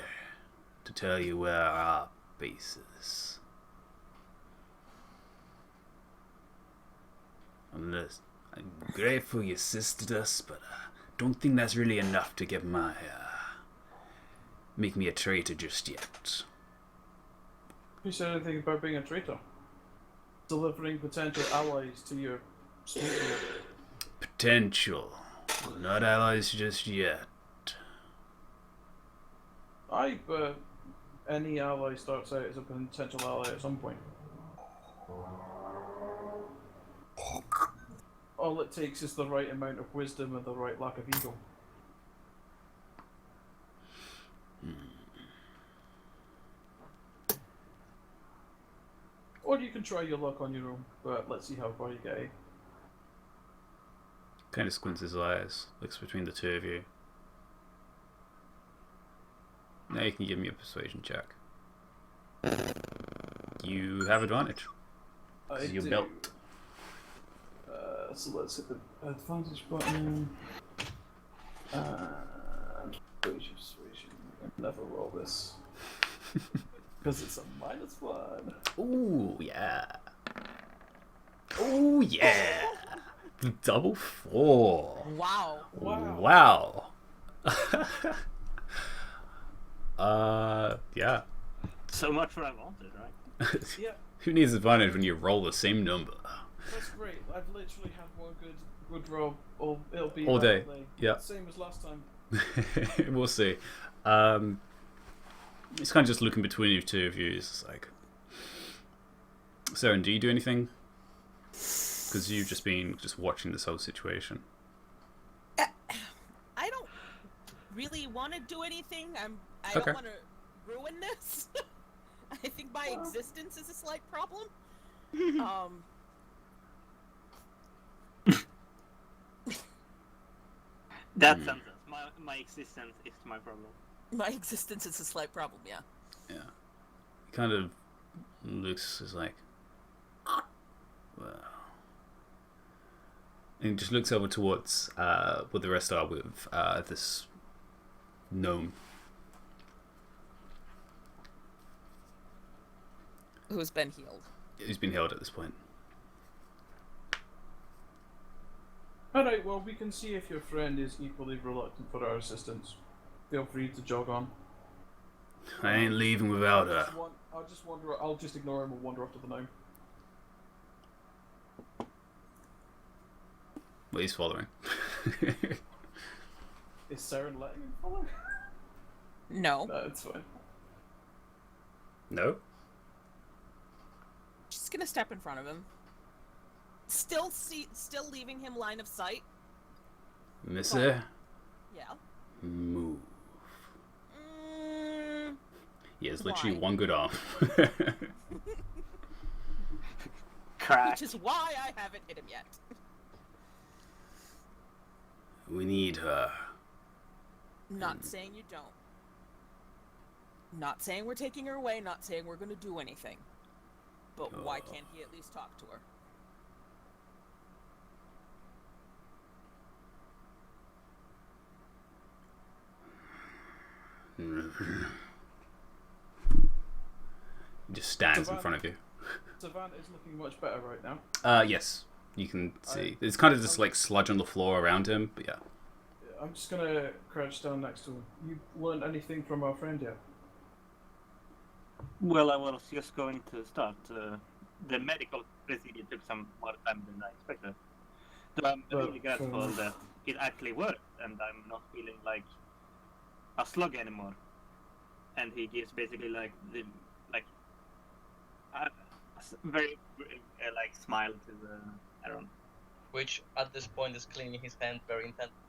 to tell you where our base is. Unless I'm grateful you assisted us, but don't think that's really enough to get make me a traitor just yet. Who said anything about being a traitor? Delivering potential allies to your state. Potential. Not allies just yet. Aye, but any ally starts out as a potential ally at some point. All it takes is the right amount of wisdom and the right lack of ego. Or you can try your luck on your own, but let's see how far you get. Kind of squints his eyes, looks between the two of you. Now you can give me a persuasion check. You have advantage. I Your do. belt. So let's hit the advantage button. And persuasion. I never roll this. Because it's a -1. Ooh, yeah. Ooh, yeah. Double 4. Wow. Wow. Yeah. So much what I wanted, right? Yeah, Who needs advantage when you roll the same number? that's great. I've literally had one good roll. It'll be All that day. Yeah. Same as last time. We'll see. It's kind of just looking between you two of you. It's like, Saren, do you do anything? Because you've just been watching this whole situation. I don't really want to do anything. I Okay. don't want to ruin this. I think my existence is a slight problem. That sentence. My existence is my problem. My existence is a slight problem. Yeah. Yeah. He kind of looks as like, well, and he just looks over towards what the rest are with this gnome. Who's been healed? Who's been held at this point. Alright, well, we can see if your friend is equally reluctant for our assistance. Feel free to jog on. I ain't leaving without her. I'll just ignore him and wander off to the gnome. Well, he's following. Is Saren letting him follow? No. No, it's fine. No? She's gonna step in front of him. Still leaving him line of sight. Mister, Yeah. move. He has literally Why? one good arm. Crack. Which is why I haven't hit him yet. We need her. Not saying you don't. Not saying we're taking her away, not saying we're gonna do anything. But why can't he at least talk to her? He just stands in front of you. Savant is looking much better right now. Yes, you can see. It's kind of just like sludge on the floor around him, but yeah. I'm just gonna crouch down next to him. You learned anything from our friend yet? Well, I was just going to start. The medical procedure took some more time than I expected. So I'm really grateful that it actually worked, and I'm not feeling like a slug anymore. And he gives basically like a very like smile to the Aaron. Which at this point is cleaning his hand very intently.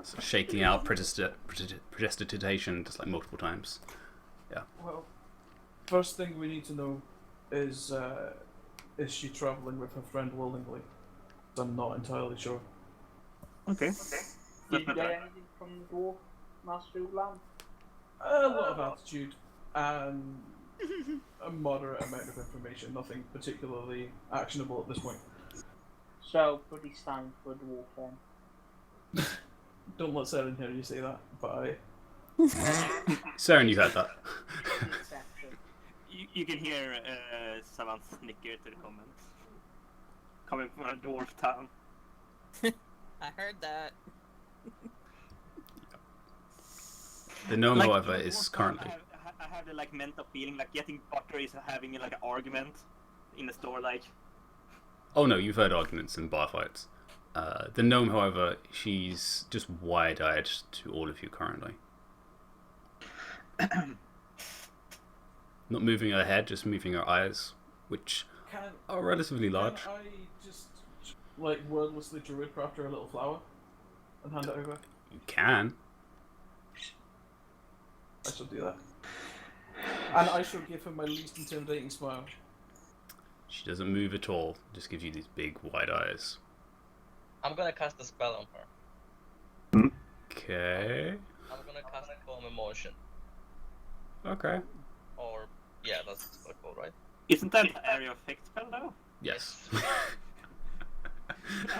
So shaking out prestidigitation just like multiple times. Yeah. Well, first thing we need to know is she travelling with her friend willingly? I'm not entirely sure. Okay. Did you get anything from the dwarf master of land? A lot of attitude and a moderate amount of information. Nothing particularly actionable at this point. So, pretty standard for a dwarf then. Don't let Sarah hear you say that, but I... Saren, you heard that. Exception. You can hear someone snicker to the comments. Coming from a dwarf town. I heard that. The gnome, Like, however, in is dwarf town, currently... I have the like mental feeling like getting butter is having like an argument in the store like. Oh no, you've heard arguments and bar fights. The gnome, however, she's just wide-eyed to all of you currently. Not moving her head, just moving her eyes, which are relatively large. Can I just, like, wordlessly druidcraft her a little flower and hand it over? You can. I shall do that. And I shall give her my least intimidating smile. She doesn't move at all, just gives you these big wide eyes. I'm gonna cast a spell on her. Okay. I'm gonna cast Calm Emotion. Okay. Or, yeah, that's the spell called, right? Isn't that an area effect spell though? Yes. I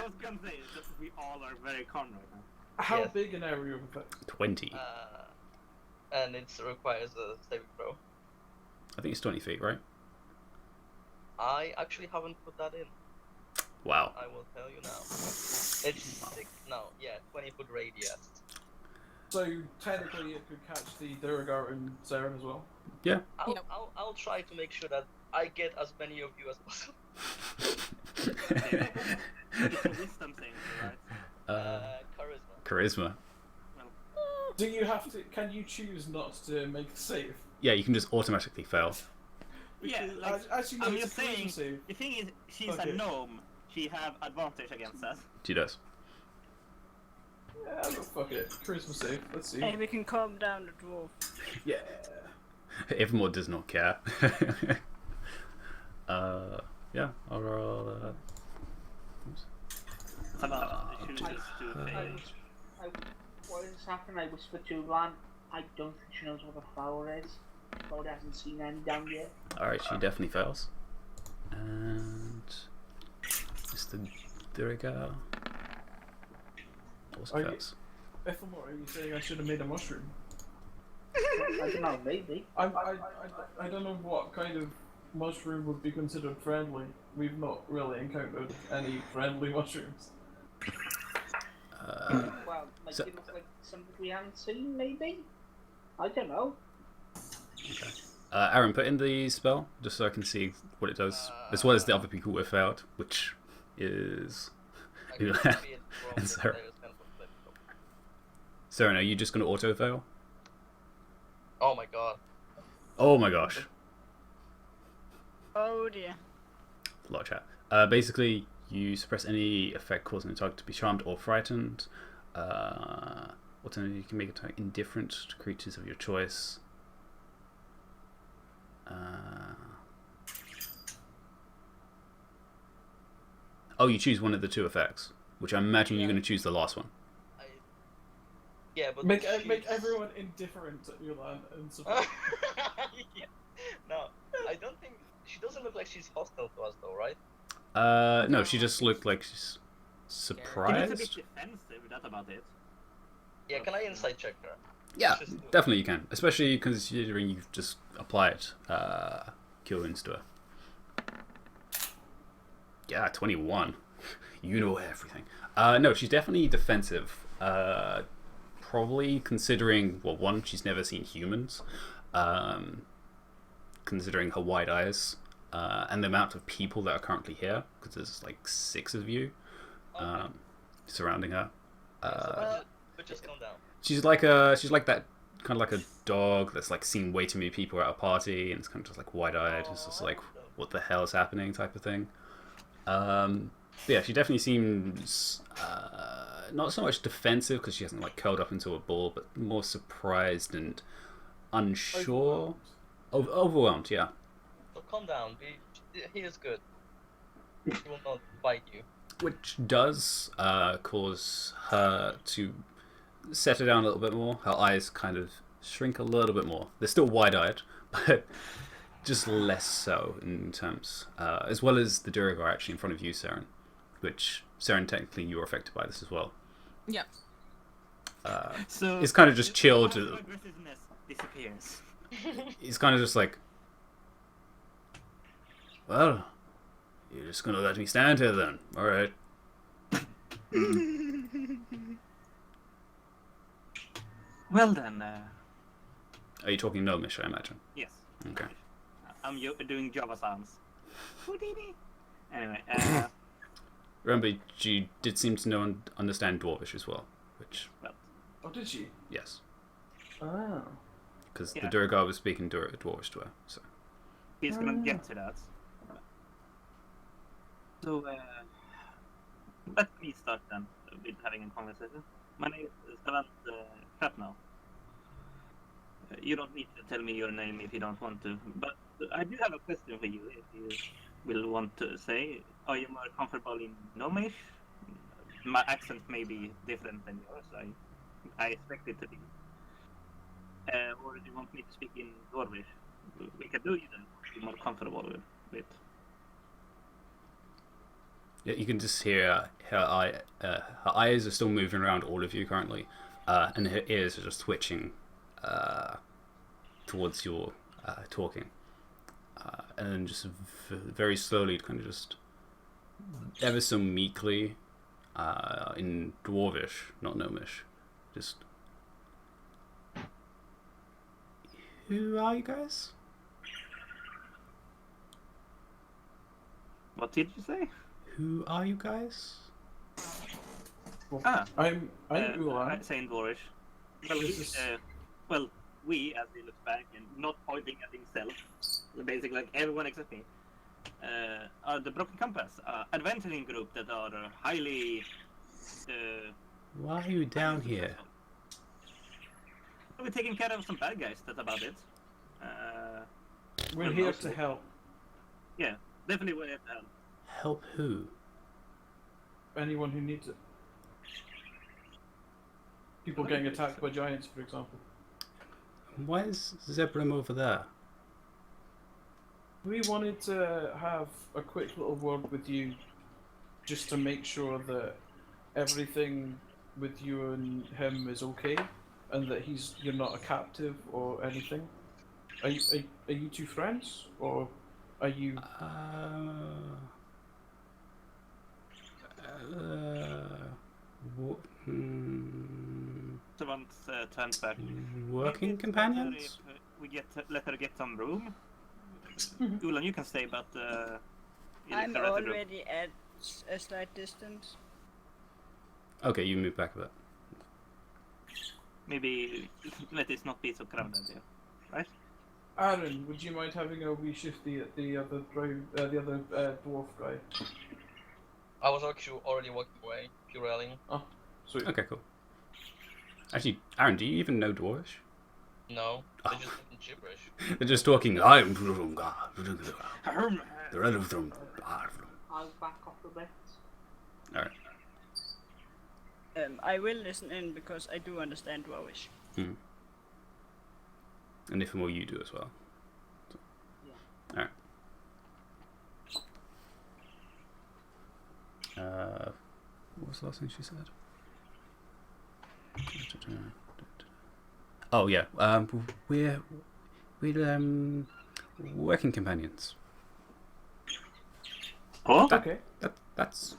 was gonna say that we all are very calm right now. How Yes. big an area of effect? 20. And it requires a saving throw. I think it's 20 feet, right? I actually haven't put that in. Wow. I will tell you now. It's 20-foot radius. So technically it could catch the Duragar and Saren as well. Yeah. I'll try to make sure that I get as many of you as possible. It's a wisdom thing, right? Charisma. Charisma. Do you have to? Can you choose not to make the save? Yeah, you can just automatically fail. Yeah, Because like, as you know, I'm it's just a charisma saying, save. the thing is, she's Okay. a gnome. She have advantage against us. She does. Yeah, but fuck it. Charisma save. Let's see. Hey, we can calm down the dwarf. Yeah. Evermore does not care. Yeah, I'll roll. She chooses to fail. What has happened? I whispered to Lan. I don't think she knows what a flower is. Probably hasn't seen any down yet. Alright, she definitely fails. And Mr. Duriga also Are you- fails. Ethelmore, are you saying I should have made a mushroom? I don't know, maybe. I don't know what kind of mushroom would be considered friendly. We've not really encountered any friendly mushrooms. Well, like so- it looks like something we haven't seen, maybe? I don't know. Aaron, put in the spell just so I can see what it does, as well as the other people who have failed, which is I can see it from And the Sarah. player's handbook, but- Saren. Are you just going to auto fail? Oh my god. Oh my gosh, Oh dear. a lot of chat. Basically, you suppress any effect causing the target to be charmed or frightened. Alternatively, you can make a target indifferent to creatures of your choice. Oh, you choose one of the two effects, which I imagine you're going to choose the last one. Yeah, but Make she- everyone indifferent at your land and support. Yeah. No, I don't think she doesn't look like she's hostile to us, though, right? No, she just looked like she's She looks a surprised. bit defensive, that's about it. Yeah, can I insight check her? Yeah, Just do it. definitely you can, especially considering you've just applied Cure Wounds to her. Yeah, 21. You know everything. No, she's definitely defensive. Probably considering, well, one, she's never seen humans. Considering her wide eyes. And the amount of people that are currently here, because there's like 6 of you surrounding her. But just calm down. She's like that kind of like a dog that's like seen way too many people at a party and it's kind of just like wide-eyed. It's just like, what the hell is happening type of thing. Yeah, she definitely seems not so much defensive because she hasn't like curled up into a ball, but more surprised and unsure, overwhelmed. Yeah. So calm down. He is good. He will not bite you. Which does cause her to settle down a little bit more. Her eyes kind of shrink a little bit more. They're still wide-eyed, but just less so in terms. As well as the Durigar are actually in front of you, Saren. Which, Saren, technically you're affected by this as well. Yeah. So It's kind of just chilled. Aggressiveness disappears. He's kind of just like, well, you're just gonna let me stand here then. Alright. Well then, Are you talking Gnomish, I imagine? yes. Okay. I'm doing Java sounds. Houdini. Anyway, Remember, you did seem to know and understand Dwarvish as well, which, Oh, did she? yes. Ah. Because Yeah. the Durigar was speaking Dwarvish to her, so. he's gonna get to that. So, let me start then with having a conversation. My name is Savant Shrapnel. You don't need to tell me your name if you don't want to, but I do have a question for you if you will want to say. Are you more comfortable in Gnomish? My accent may be different than yours, I expect it to be. Or do you want me to speak in Dwarvish? We can do either, be more comfortable with. Yeah, you can just hear her eyes are still moving around all of you currently, and her ears are just twitching towards your talking, and then just very slowly, kind of just ever so meekly, in Dwarvish, not Gnomish, just. Who are you guys? What did you say? Who are you guys? Well, Ah. I'm Ulan. I say in Dwarvish. Well, This is- we, as he looks back and not pointing at himself, basically like everyone except me, are the Broken Compass, adventuring group that are highly. Why are you down here? We're taking care of some bad guys. That's about it. We're well, here mostly. to help Yeah, definitely we're here to help. Help who? anyone who needs it. People getting attacked by giants, for example. Why is Zebram over there? We wanted to have a quick little word with you, just to make sure that everything with you and him is okay, and that you're not a captive or anything. Are you two friends, or are you? Someone turns back. Working Maybe it's companions? better if we let her get some room. Ulan, you can stay, but I'm the rest of the group. already at a slight distance. Okay, you move back a bit. Maybe let it not be so crowded here, right? Aaron, would you mind having a wee shifty at the other dwarf guy? I was actually already walking away, Purelling. Oh, sweet. Okay, cool. Actually, Aaron, do you even know Dwarvish? No, Oh. they're just talking gibberish. They're just talking. I am. I'll back off a bit. Alright. I will listen in because I do understand Dwarvish. And if more, you do as well. Yeah. Alright. What was the last thing she said? Oh yeah. We're working companions. Oh, Okay. That's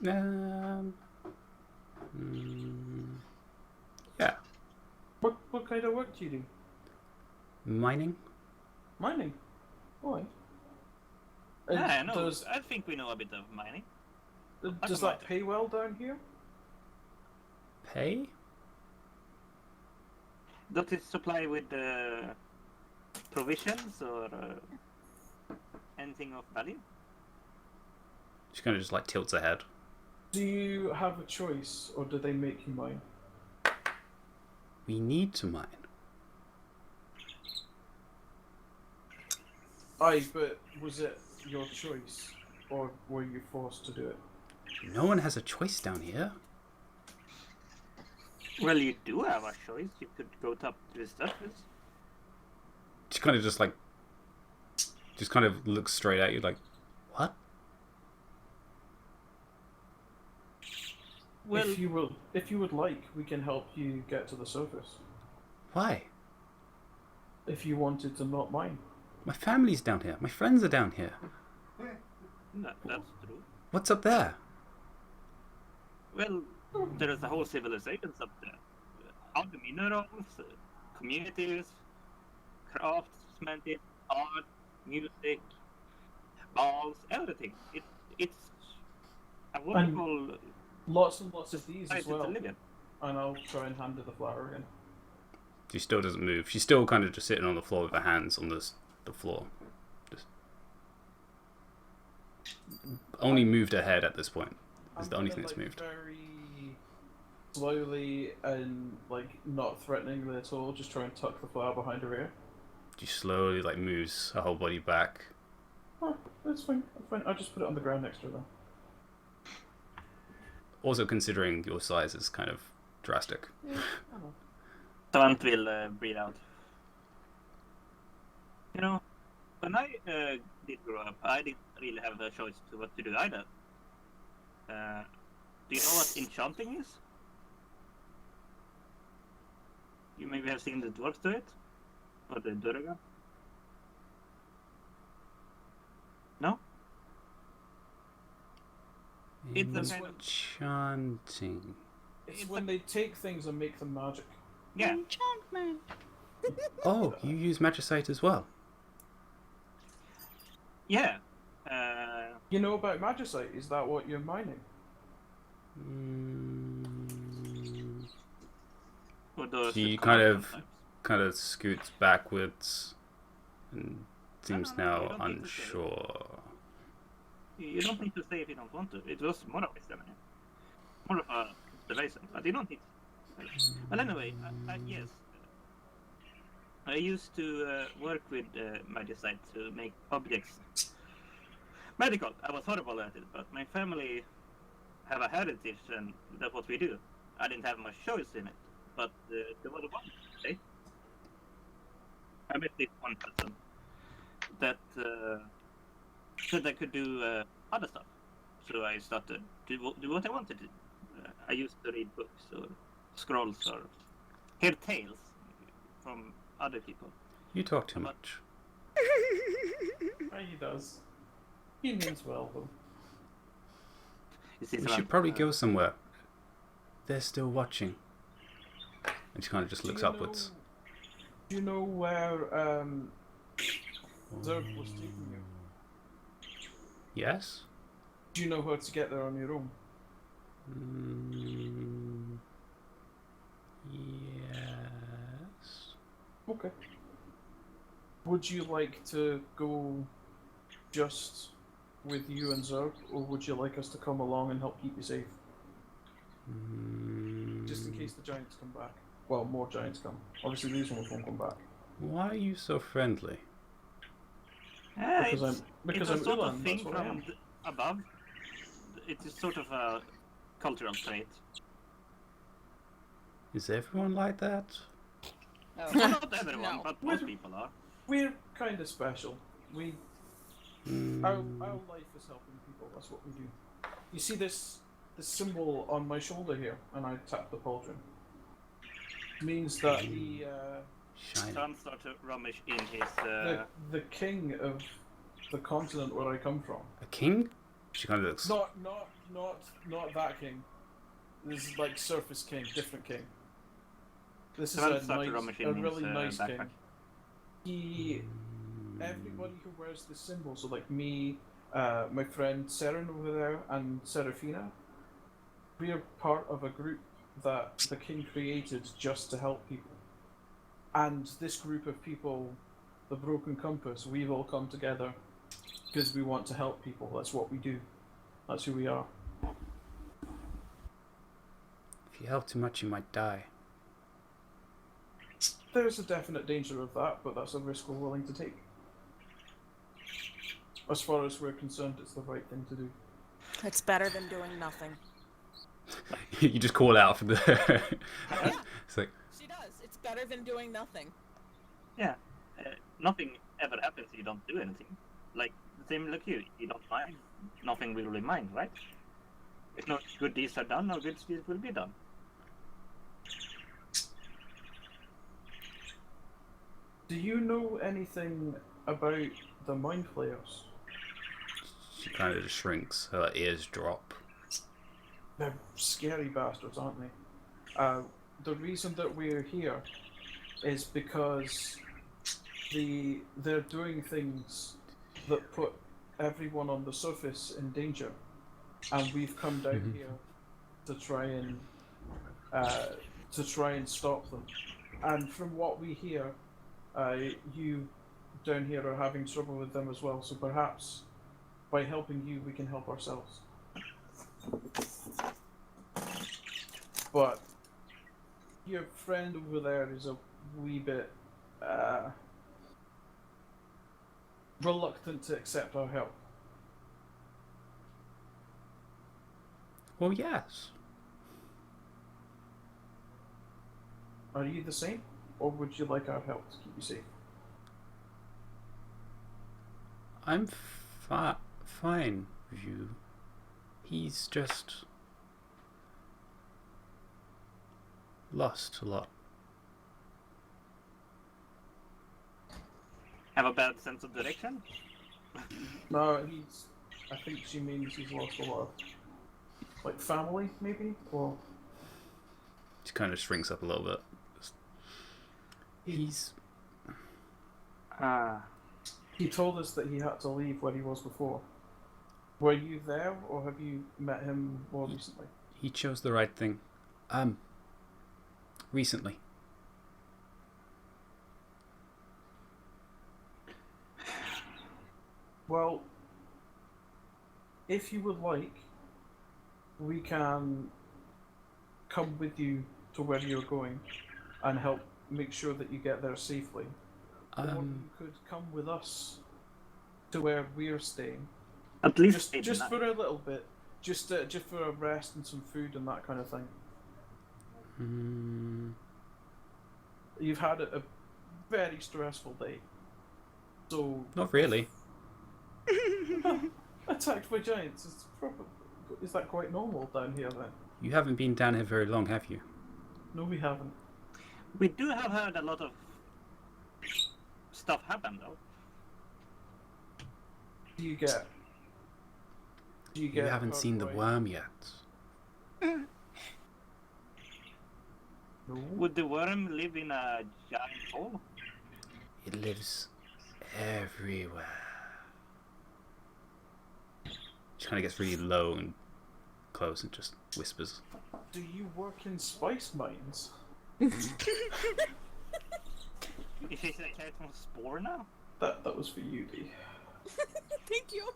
yeah. What kind of work do you do? Mining. Mining. Why? yeah, no. Does I think we know a bit of mining. does that pay well down here? Pay? Does it supply with provisions or anything of value? She kind of just like tilts her head. Do you have a choice, or do they make you mine? We need to mine. Aye, but was it your choice, or were you forced to do it? No one has a choice down here. Well, you do have a choice. You could go up to the surface. She kind of just like, just kind of looks straight at you like, what? Well, if you would like, we can help you get to the surface. Why? If you wanted to not mine. My family's down here. My friends are down here. that's true. What's up there? Well, there is a whole civilization up there. All the minerals, communities, craftsmanship, art, music, balls, everything. It's a wonderful Lots and lots of these place as to well. live in. And I'll try and hand her the flower again. She still doesn't move. She's still kind of just sitting on the floor with her hands on the floor. Just only moved her head at this point. Is the only thing that's moved. Very slowly and like not threateningly at all, just try and tuck the flower behind her ear. She slowly like moves her whole body back. Oh, that's fine. That's fine. I'll just put it on the ground next to her then. Also considering your size is kind of drastic. Yeah, I know. Savant will breathe out. You know, when I did grow up, I didn't really have a choice to what to do either. Do you know what enchanting is? You maybe have seen the dwarves do it? Or the Durga? No? It's a kind of... Enchanting. It's when they take things and make them magic. Yeah. Enchantment. Oh, you use magicite as well. Yeah. You know about magicite? Is that what you're mining? For those She that come up sometimes. kind of scoots backwards and seems No, you now don't need to say. unsure. You don't need to say if you don't want to. It was more of a observation, but you don't need to. Well, anyway, yes. I used to work with Magicite to make objects medical. I was horrible at it, but my family have a heritage, and that's what we do. I didn't have much choice in it, but there was one day I met this one person that said I could do other stuff. So I started to do what I wanted to do. I used to read books or scrolls or hear tales from other people. You talk too much. Yeah, he does. He means well, though. We should probably go somewhere. They're still watching. And she kind of just looks upwards. Do you know where Zerg was taking you? Yes? Do you know how to get there on your own? Yes. Okay. Would you like to go just with you and Zerg, or would you like us to come along and help keep you safe? Just in case the giants come back. Well, more giants come. Obviously these ones won't come back. Why are you so friendly? Because it's I'm a sort Ulan, of thing that's what I am. from above. It is sort of a cultural trait. Is everyone like that? Oh. Well, not everyone, No. but most people are. We're kind of special. Our life is helping people. That's what we do. You see this symbol on my shoulder here, and I tap the pauldron. It means that Shiny. Tom starts to rummage in his. the king of the continent where I come from. A king? She kind of looks. Not that king. This is like surface king, different king. This is Tom a starts to rummage in really his nice backpack. king. Everybody who wears this symbol, so like me, my friend Seren over there, and Serafina, we are part of a group that the king created just to help people. And this group of people, the Broken Compass, we've all come together because we want to help people. That's what we do. That's who we are. If you help too much, you might die. There's a definite danger of that, but that's a risk we're willing to take. As far as we're concerned, it's the right thing to do. It's better than doing nothing. You just call out from the. Yeah. It's like, She does. It's better than doing nothing. Yeah, nothing ever happens if you don't do anything. Like the same like you don't mind. Nothing will really mind, right? If no good deeds are done, no good deeds will be done. Do you know anything about the Mind Flayers? she kind of just shrinks. Her ears drop. They're scary bastards, aren't they? The reason that we're here is because they're doing things that put everyone on the surface in danger, and we've come down here to try and stop them. And from what we hear, you down here are having trouble with them as well. So perhaps by helping you, we can help ourselves. But your friend over there is a wee bit reluctant to accept our help. Well, yes. Are you the same? Or would you like our help to keep you safe? I'm fine with you. He's just lost a lot. Have a bad sense of direction? No, I think she means he's lost a lot of, like, family, maybe? Or She kind of shrinks up a little bit. He's. he told us that he had to leave where he was before. Were you there, or have you met him more recently? He chose the right thing. Recently. Well, if you would like, we can come with you to where you're going and help make sure that you get there safely. Or you could come with us to where we're staying. At least Just stay the just night. for a little bit. Just for a rest and some food and that kind of thing. You've had a very stressful day. So Not really. attacked by giants is that quite normal down here then? You haven't been down here very long, have you? No, we haven't. We do have heard a lot of stuff happen though. You haven't seen the worm yet. No. Would the worm live in a giant hole? It lives everywhere. She kind of gets really low and close and just whispers. Do you work in spice mines? Is she a cat from Spore now? That was for you, D. Thank you.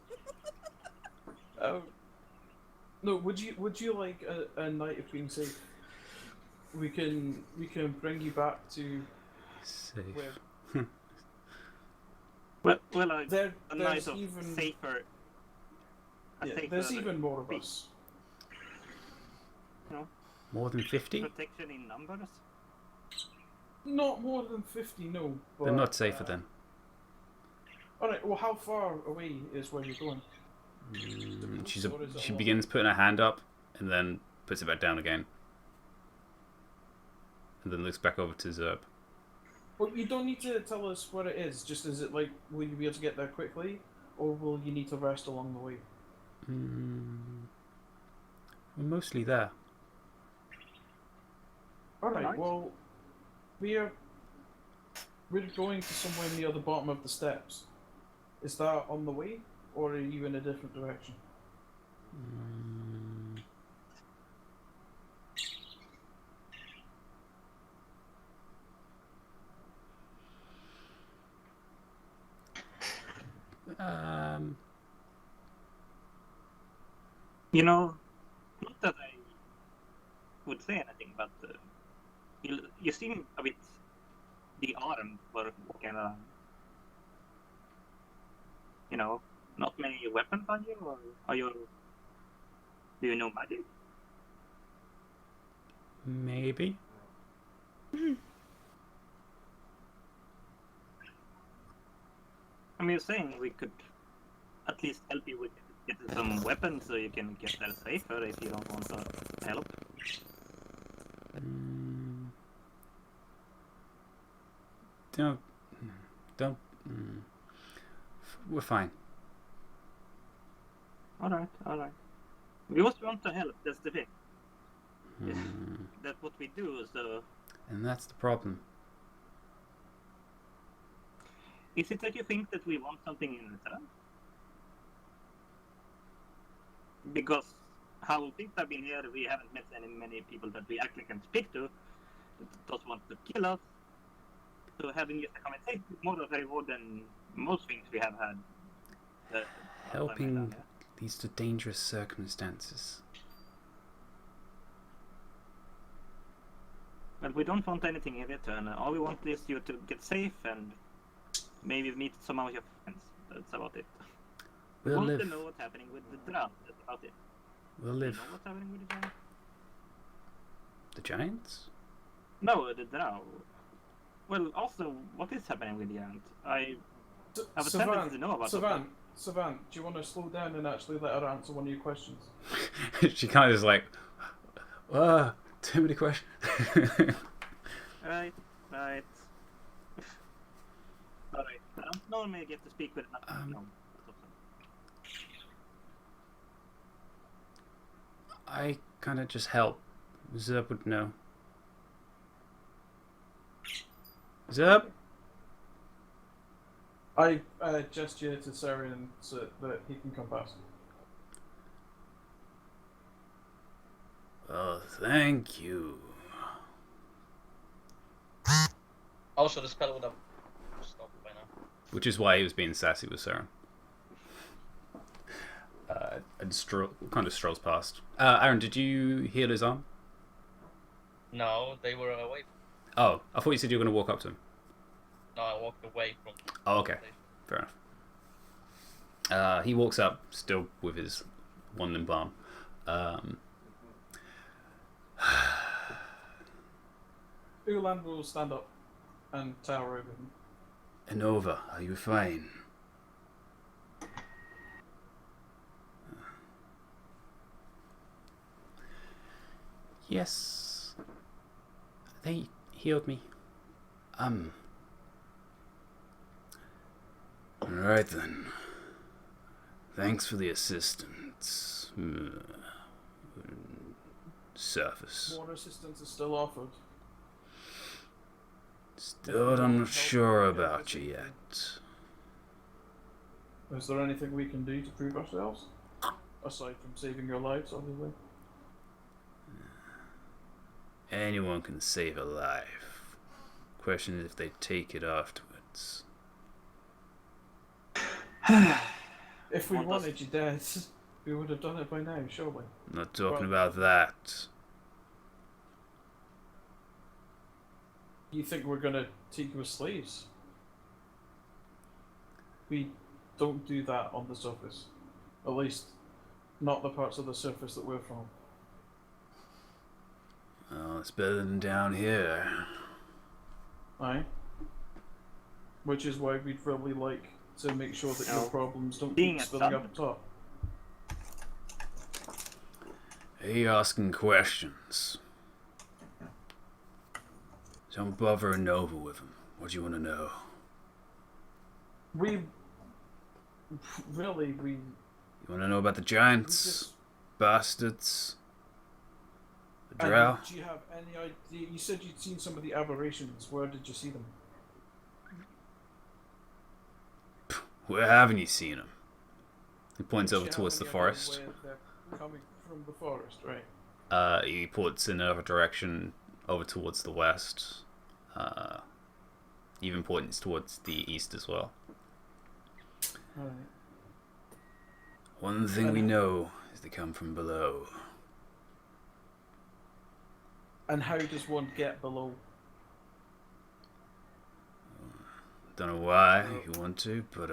No, would you like a night of being safe? We can bring you back to Safe. where Well, a there's night of even safer. there's even more of us. More than 50? Protection in numbers. Not more than 50, no. But, They're not safer then. Alright, well how far away is where you're going? She begins putting her hand up and then puts it back down again. And then looks back over to Zerb. Well, you don't need to tell us what it is. Just is it like, will you be able to get there quickly? Or will you need to rest along the way? We're mostly there. Alright, Alright. well, we're going to somewhere near the bottom of the steps. Is that on the way? Or are you in a different direction? You know, not that I would say anything, but you seem a bit disarmed for walking around. You know, not many weapons on you, or are you? Do you know magic? Maybe. I mean, you're saying we could at least help you with getting some weapons so you can get there safer if you don't want to help. Don't. We're fine. Alright. We also want to help, that's the thing. That's what we do, so... And that's the problem. Is it that you think that we want something in return? Because how things have been here, we haven't met many people that we actually can speak to that does want to kill us. So having you come and say is more of a reward than most things we have had. Helping leads to dangerous circumstances. But we don't want anything in return. All we want is you to get safe and maybe meet some of your friends. That's about it. We We'll want live. to know what's happening with the drow. That's about it. We'll Do you live. know what's happening with the drow? The giants? No, the drow. Well, also, what is happening with the ant? I have a tendency to know about it. Savant, do you want to slow down and actually let her answer one of your questions? She kind of is like, too many questions. Right. Alright, I don't normally get to speak with another. I kind of just help. Zerb would know. Zerb? I gesture to Sarian so that he can come past. Oh, thank you. Also, the spell would have stopped by now. Which is why he was being sassy with Saren. and kind of strolls past. Aaron, did you heal his arm? No, they were away. Oh, I thought you said you were going to walk up to him. No, I walked away from. Oh, okay. Fair enough. He walks up, still with his one limb arm. Ulan will stand up and tower over him. Enova, are you fine? Yes. They healed me. Alright then. Thanks for the assistance. Surface. More assistance is still offered. Still I'm not sure about you yet. Is there anything we can do to prove ourselves? Aside from saving your lives, obviously. Anyone can save a life. Question is if they take it afterwards. If we wanted you dead, we would have done it by now, surely. I'm not talking about that. You think we're gonna take you as slaves? We don't do that on the surface. At least, not the parts of the surface that we're from. Well, it's better than down here. Aye. Which is why we'd really like to make sure that your problems don't Being keep a spilling son. up top. Are you asking questions? Don't bother Nova with him. What do you want to know? We really You want to know about the giants? just Bastards? The and drow? do you have any idea? You said you'd seen some of the aberrations. Where did you see them? Where haven't you seen them? He points Do over you have towards the any idea forest. where they're coming from the forest, right? He points in another direction over towards the west. Even points towards the east as well. Alright. One thing we know is they come from below. And how does one get below? Don't know why you want to, but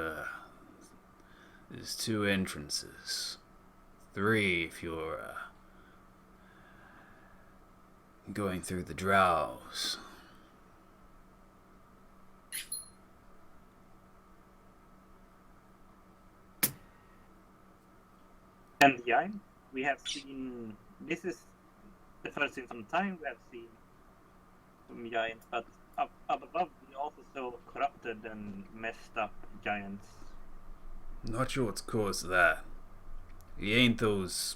there's 2 entrances. 3 if you're going through the drows. And yeah, we have seen. This is the first in some time we have seen some giants, but up above we also saw corrupted and messed up giants. Not sure what's caused that. He ain't those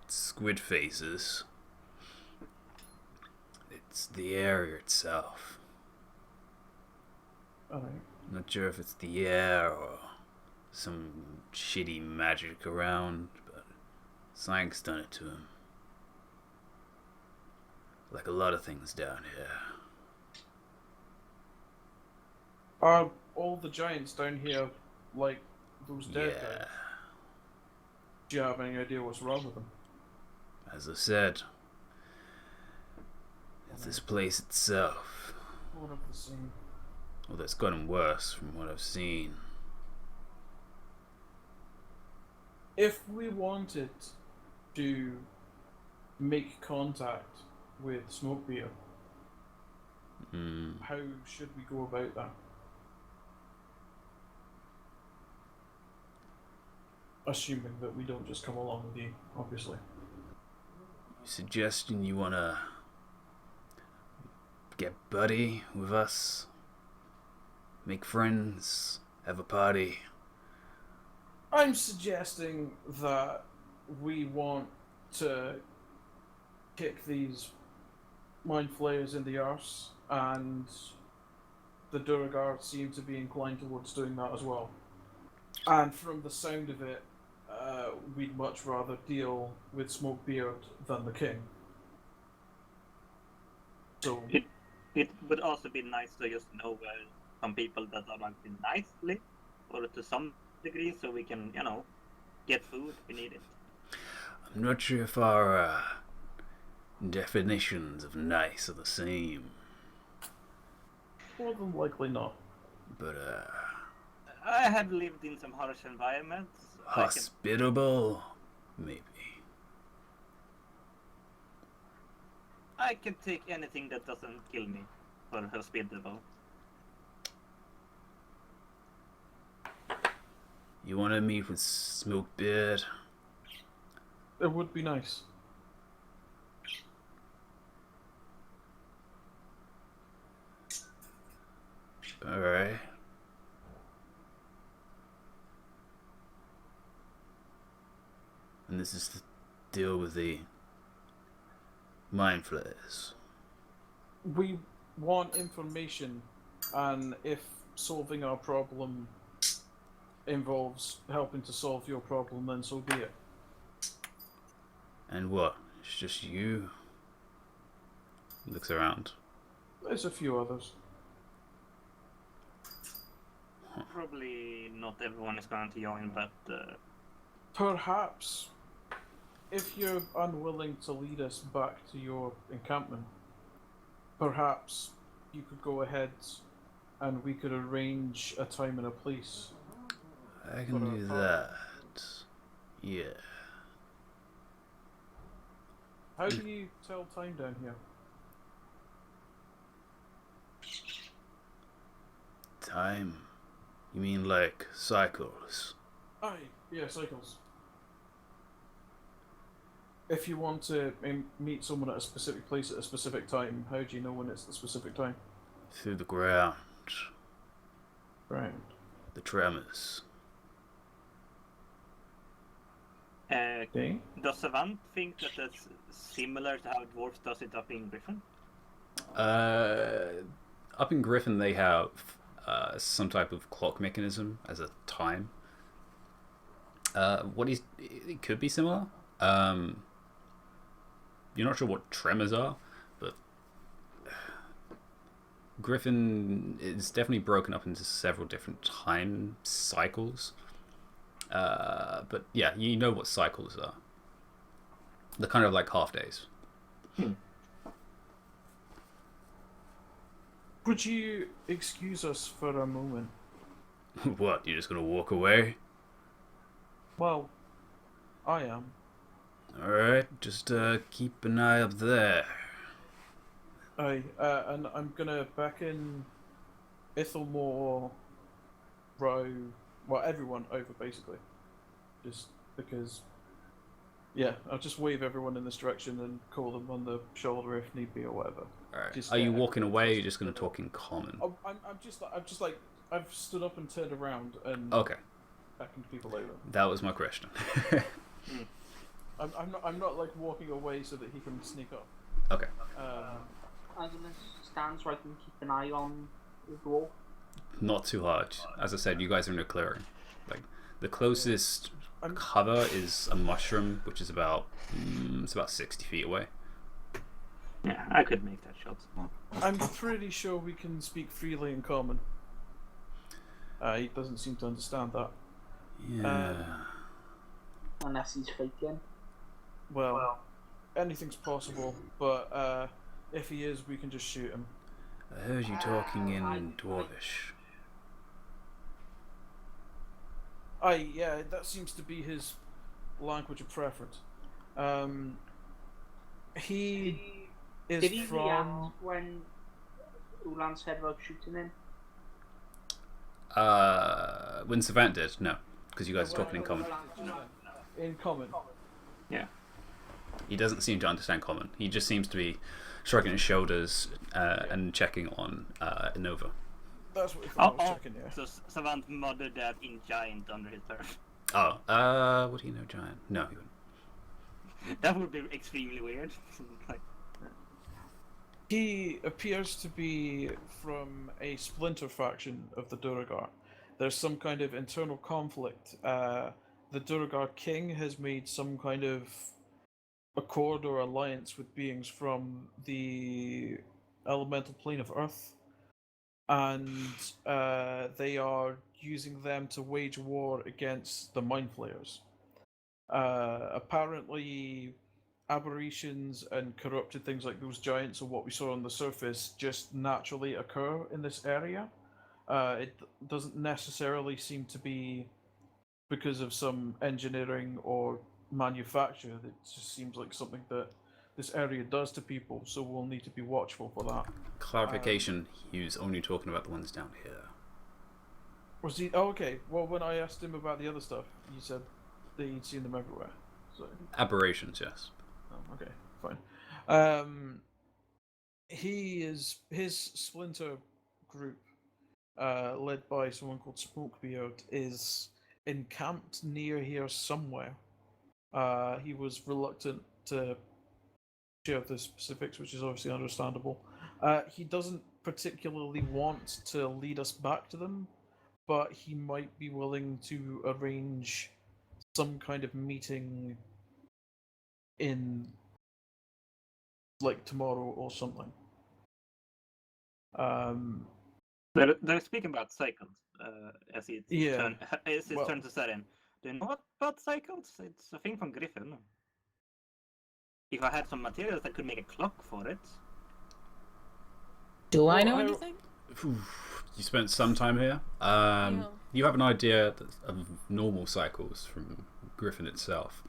squid faces. It's the area itself. Alright. Not sure if it's the air or some shitty magic around, but Slank's done it to him. Like a lot of things down here. Are all the giants down here like those dead Yeah. guys? Do you have any idea what's wrong with them? As I said, it's this place itself. One of the same. Well, that's gotten worse from what I've seen. If we wanted to make contact with Smokebeard, how should we go about that? Assuming that we don't just come along with you, obviously. Suggestion you wanna get buddy with us? Make friends? Have a party? I'm suggesting that we want to kick these mind flayers in the arse, and the Duragard seem to be inclined towards doing that as well. And from the sound of it, we'd much rather deal with Smokebeard than the king. So It would also be nice to just know where some people that are like nicely, or to some degree, so we can, get food. We need it. I'm not sure if our definitions of nice are the same, More than likely not. but I have lived in some harsh environments. hospitable, maybe. I can take anything that doesn't kill me for hospitable. You want to meet with Smokebeard? It would be nice. Alright. And this is to deal with the mind flayers. We want information, and if solving our problem involves helping to solve your problem, then so be it. And what? It's just you? He looks around. There's a few others. Probably not everyone is going to join, but Perhaps, if you're unwilling to lead us back to your encampment, perhaps you could go ahead and we could arrange a time and a place. I can do that. Yeah. How do you tell time down here? Time? You mean like cycles? Aye, yeah, cycles. If you want to meet someone at a specific place at a specific time, how do you know when it's the specific time? Through the ground. Right. The tremors. Okay. does Savant think that that's similar to how dwarves does it up in Griffin? Up in Griffin they have some type of clock mechanism as a time. It could be similar. You're not sure what tremors are, but Griffin is definitely broken up into several different time cycles. But yeah, you know what cycles are. They're kind of like half days. Would you excuse us for a moment? What, you're just gonna walk away? Well, I am. Alright, just keep an eye up there. Aye, and I'm gonna back in Ithelmore, Row, well, everyone over basically. Just because, yeah, I'll just wave everyone in this direction and call them on the shoulder if need be or whatever. Alright, are you walking away or are you just gonna talk in common? I'm just like, I've stood up and turned around and Okay, backing people over. that was my question. I'm not like walking away so that he can sneak up. Okay. I'm gonna stand so I can keep an eye on the door. Not too hard. As I said, you guys are in a clearing. Like, the closest cover is a mushroom, which is about 60 feet away. Yeah, I could make that shot. I'm pretty sure we can speak freely in common. He doesn't seem to understand that. Yeah. Unless he's faking. Well, anything's possible, but if he is, we can just shoot him. I heard you talking in Dwarvish. Yeah, that seems to be his language of preference. He is Did he from. react when Ulan said about shooting him? When Savant did, no, because you guys are talking in common. In common. Yeah. He doesn't seem to understand common. He just seems to be shrugging his shoulders and checking on Inova. That's what I was checking, yeah. So Savant muttered that in Giant under his turf. Oh, would he know Giant? No, he wouldn't. That would be extremely weird. Like, He appears to be from a splinter faction of the Duragar. There's some kind of internal conflict. The Duragar king has made some kind of accord or alliance with beings from the elemental plane of Earth, and they are using them to wage war against the Mind Flayers. Apparently, aberrations and corrupted things like those giants or what we saw on the surface just naturally occur in this area. It doesn't necessarily seem to be because of some engineering or manufacture. It just seems like something that this area does to people, so we'll need to be watchful for that. Clarification, he was only talking about the ones down here. Was he? Oh, okay. Well, when I asked him about the other stuff, he said that he'd seen them everywhere. So, Aberrations, yes. oh, okay, fine. His splinter group, led by someone called Smokebeard, is encamped near here somewhere. He was reluctant to share the specifics, which is obviously understandable. He doesn't particularly want to lead us back to them, but he might be willing to arrange some kind of meeting in like tomorrow or something. They're speaking about cycles, as it's Yeah. it's Well- turn to Sarin. Do you know what about cycles? It's a thing from Griffin. If I had some materials, I could make a clock for it. Do I Well, know I- anything? You spent some time here. Yeah. You have an idea of normal cycles from Griffin itself.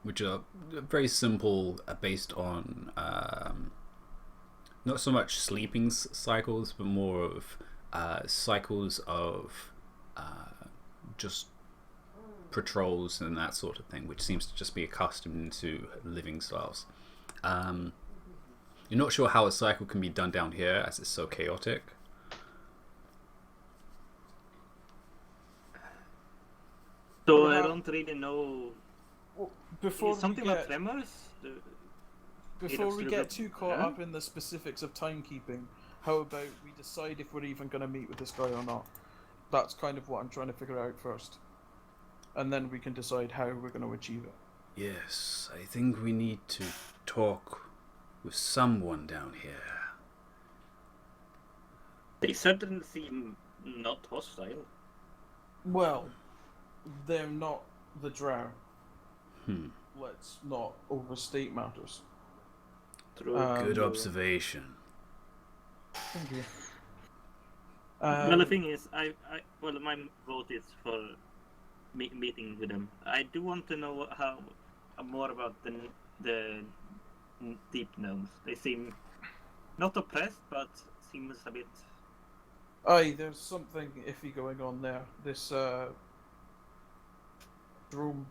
Which are very simple, based on not so much sleeping cycles, but more of cycles of just patrols and that sort of thing, which seems to just be accustomed to living styles. You're not sure how a cycle can be done down here, as it's so chaotic. So Well, I how- don't really know. Well, before Is something we about get, tremors? before we It get looks too caught yeah? up in the specifics of timekeeping, how about we decide if we're even going to meet with this guy or not? That's kind of what I'm trying to figure out first, and then we can decide how we're going to achieve it. Yes, I think we need to talk with someone down here. They certainly seem not hostile. Well, they're not the drow. Hmm. Let's not overstate matters. True. Good Um, observation. Thank you. Well, the thing is, well, my vote is for meeting with them. I do want to know how more about the deep gnomes. They seem not oppressed, but seems a bit. Aye, there's something iffy going on there. This drone,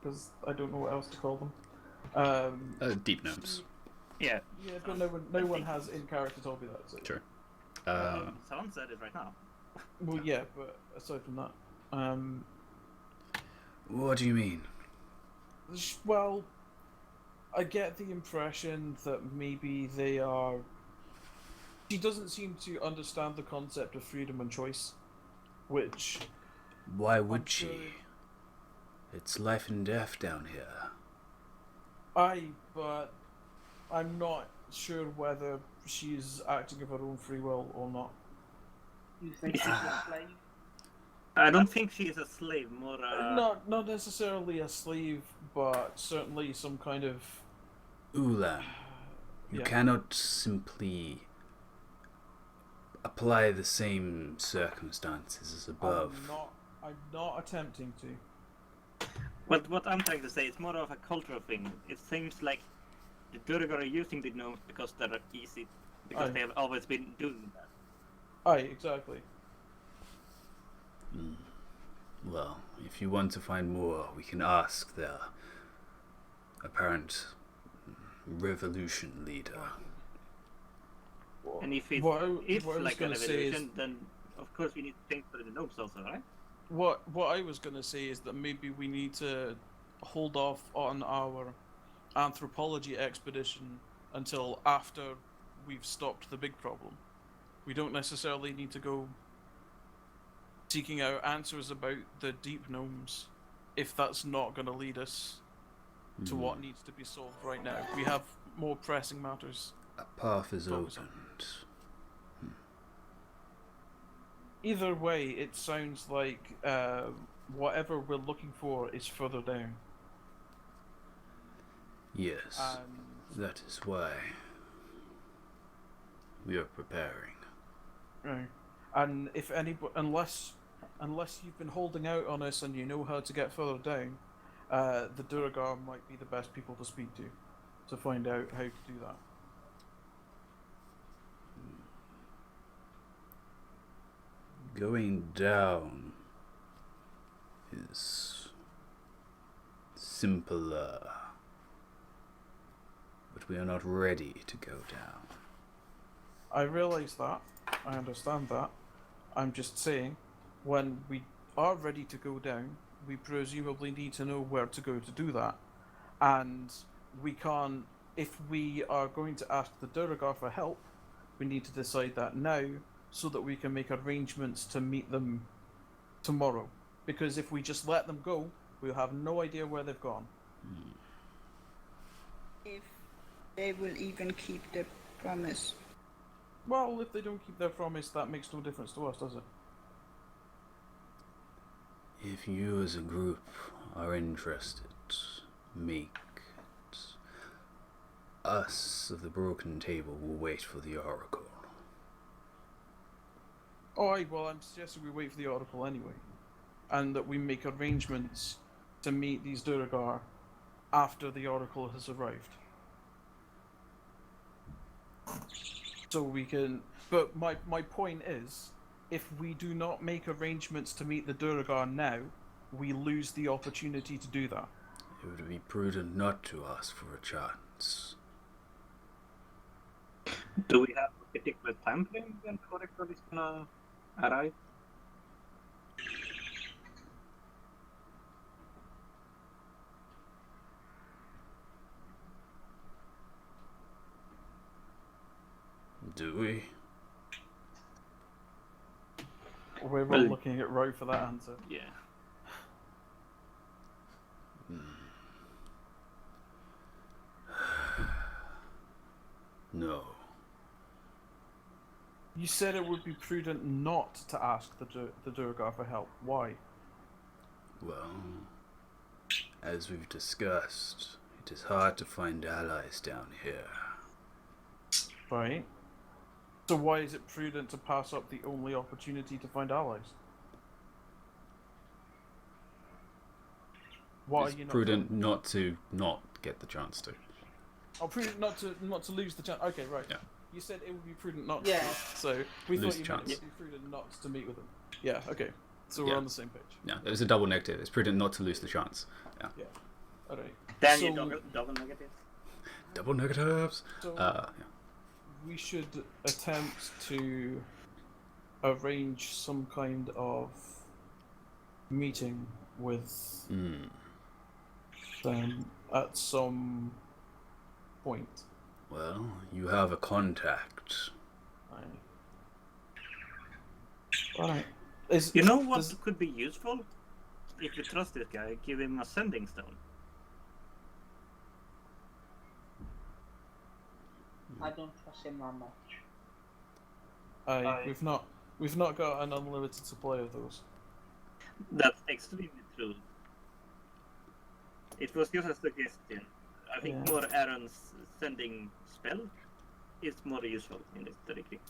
because I don't know what else to call them. Deep gnomes. Yeah. Yeah, but no one has in character told me that. So. Sure. Someone said it right now. Well, yeah, but aside from that, What do you mean? well, I get the impression that maybe they are. She doesn't seem to understand the concept of freedom and choice, which. Why would I'm she? sure- It's life and death down here. Aye, but I'm not sure whether she's acting of her own free will or not. You think she's a slave? I don't think she is a slave. More. Not necessarily a slave, but certainly some kind of. Ulan, you Yeah. cannot simply apply the same circumstances as above. I'm not attempting to. What I'm trying to say is more of a cultural thing. It seems like the Durgar are using the gnomes because they're easy, because Aye. they have always been doing that. Aye, exactly. Well, if you want to find more, we can ask their apparent revolution leader. And if it's what I was like a gonna say is- revolution, then of course we need to think for the gnomes also, right? What I was gonna say is that maybe we need to hold off on our anthropology expedition until after we've stopped the big problem. We don't necessarily need to go seeking out answers about the deep gnomes if that's not going to lead us to what needs to be solved right now. We have more pressing matters. A path is Focus on. opened. Either way, it sounds like whatever we're looking for is further down. Yes, And that is why we are preparing. right. And if anybody, unless you've been holding out on us and you know how to get further down, the Duragar might be the best people to speak to find out how to do that. Going down is simpler, but we are not ready to go down. I realise that. I understand that. I'm just saying, when we are ready to go down, we presumably need to know where to go to do that. And we can't, if we are going to ask the Duragar for help, we need to decide that now so that we can make arrangements to meet them tomorrow. Because if we just let them go, we'll have no idea where they've gone. If they will even keep the promise. Well, if they don't keep their promise, that makes no difference to us, does it? If you as a group are interested, make it. Us of the Broken Table will wait for the Oracle. Alright, well, I'm suggesting we wait for the Oracle anyway. And that we make arrangements to meet these Duragar after the Oracle has arrived. So we can... But my point is, if we do not make arrangements to meet the Duragar now, we lose the opportunity to do that. It would be prudent not to ask for a chance. Do we have a particular time frame when the Oracle is gonna arrive? Do we? We're all Well- looking at Roe for that answer. Yeah. No. You said it would be prudent not to ask the Duragar for help. Why? Well, as we've discussed, it is hard to find allies down here. Right. So why is it prudent to pass up the only opportunity to find allies? Why It's are you not prudent not to not get the chance to. Oh, prudent not to lose the chance. Okay, right. Yeah. You said it would be prudent not Yeah. to. So we Lose thought you the meant it chance. would be prudent not to meet with them. Yeah. Okay. So we're Yeah. on the same page. Yeah, it was a double negative. It's prudent not to lose the chance. Yeah. All right. Then So- you double negative. Double negatives. So Yeah. we should attempt to arrange some kind of meeting with them at some point. Well, you have a contact. Alright. Is You know what does- could be useful? If you trust this guy, give him a sending stone. I don't trust him that much. we've not got an unlimited supply of those. That's extremely true. It was just a suggestion. I think Yeah. more Aaron's sending spell is more useful in this territory.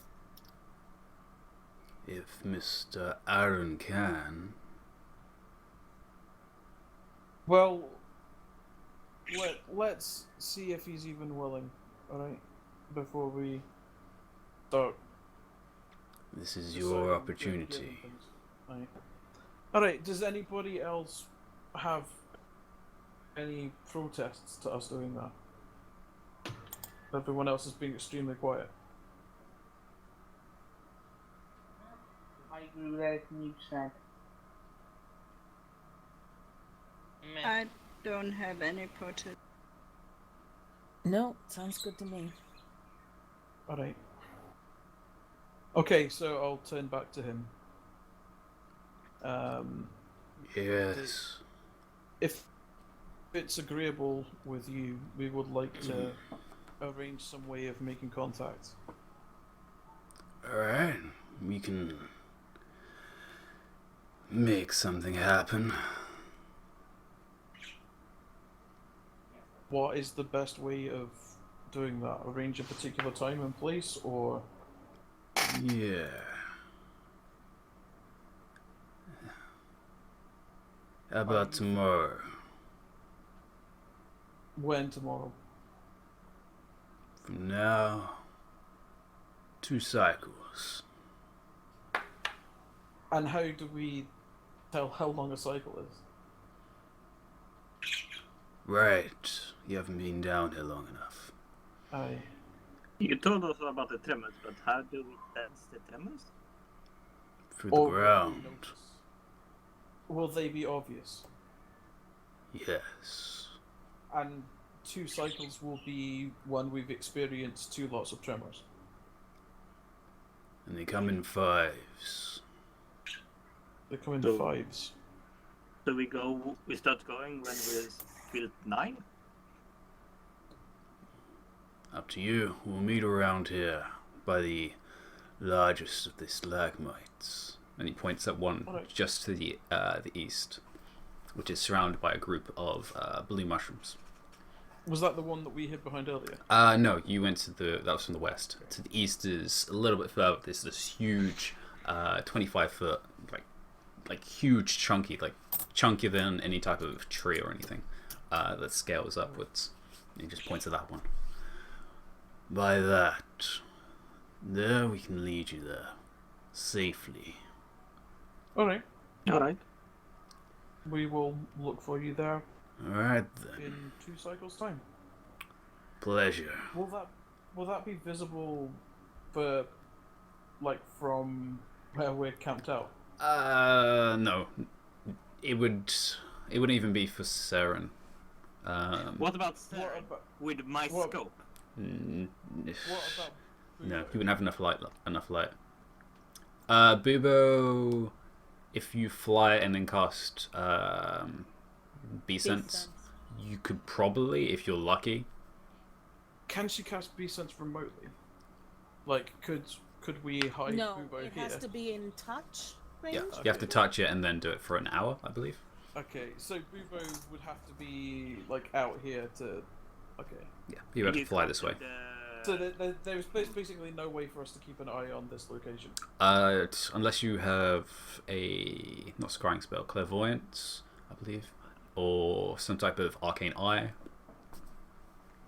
If Mr. Aaron can. Well, let's see if he's even willing. Alright, before we start. This is deciding your to opportunity. give him things. Right. Alright, does anybody else have any protests to us doing that? Everyone else is being extremely quiet. I agree with everything you said. I don't have any protest. No, sounds good to me. Alright. Okay, so I'll turn back to him. Yes. If it's agreeable with you, we would like to arrange some way of making contact. Alright. We can make something happen. What is the best way of doing that? Arrange a particular time and place, or Yeah. How about tomorrow? when tomorrow? From now, 2 cycles. And how do we tell how long a cycle is? Right. You haven't been down here long enough. Aye. You told us about the tremors, but how do we sense the tremors? Through the Or will we ground. notice? Will they be obvious? Yes. And 2 cycles will be when we've experienced 2 lots of tremors. And they come in 5s. They come in So- 5s. So we start going when we're built 9? Up to you. We'll meet around here by the largest of the stalagmites. And he points at one Alright. just to the east, which is surrounded by a group of blue mushrooms. Was that the one that we hid behind earlier? No, you went to that was from the west. To the east is a little bit further. There's this huge, 25-foot, like huge, chunky, like chunkier than any type of tree or anything, that scales upwards. And he just points at that one. By that, there we can lead you there, safely. Alright. Alright. We will look for you there Alright then. in 2 cycles' time. Pleasure. Will that be visible for from where we're camped out? No. It wouldn't even be for Saren. What about What Sarah about with my what- scope? what about No, Bubo? he wouldn't have enough light. Bubo, if you fly and then cast B-Sense, you could probably, if you're lucky. Can she cast B-Sense remotely? Could we hide No, Bubo it here? has to be in touch range. Yeah, you have to touch it and then do it for an hour, I believe. Okay, so Bubo would have to be out here to. Okay. Yeah, you have to fly this way. So there's basically no way for us to keep an eye on this location. Unless you have a not scrying spell, clairvoyance, I believe, or some type of arcane eye.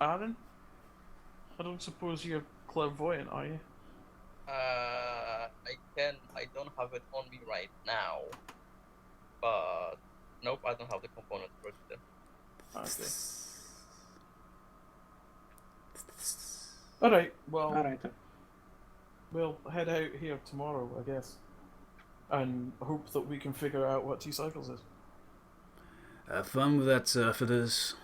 Aaron? I don't suppose you're clairvoyant, are you? I don't have it on me right now. But nope, I don't have the component for it then. Okay. Alright, well, Alright. we'll head out here tomorrow, I guess. And hope that we can figure out what 2 cycles is. Have fun with that, surfers.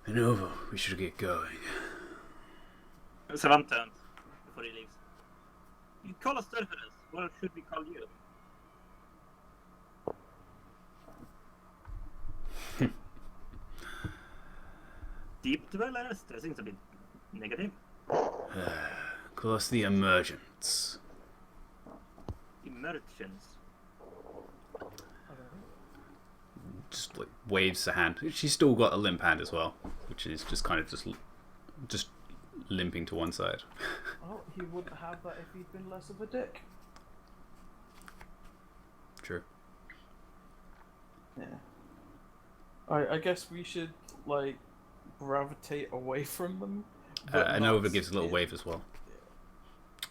And over, we should get going. Savan turns before he leaves. You call us surfers. What should we call you? Deep dwellers? That seems a bit negative. Call us the Emergents. Emergence. Just like waves a hand. She's still got a limp hand as well, which is just kind of just limping to one side. Well, he wouldn't have that if he'd been less of a dick. True. Yeah. I guess we should, gravitate away from them. but And not Over gives a little steer. wave as well.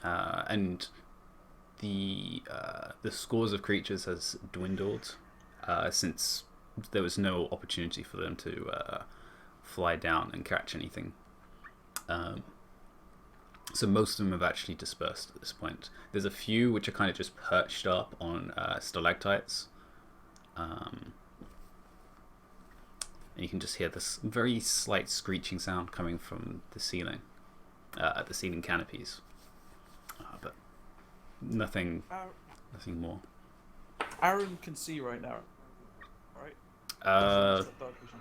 And the scores of creatures has dwindled since there was no opportunity for them to fly down and catch anything. So most of them have actually dispersed at this point. There's a few which are kind of just perched up on stalactites. And you can just hear this very slight screeching sound coming from the ceiling, at the ceiling canopies. But nothing more. Aaron can see right now, right? Uh, Is that dark vision?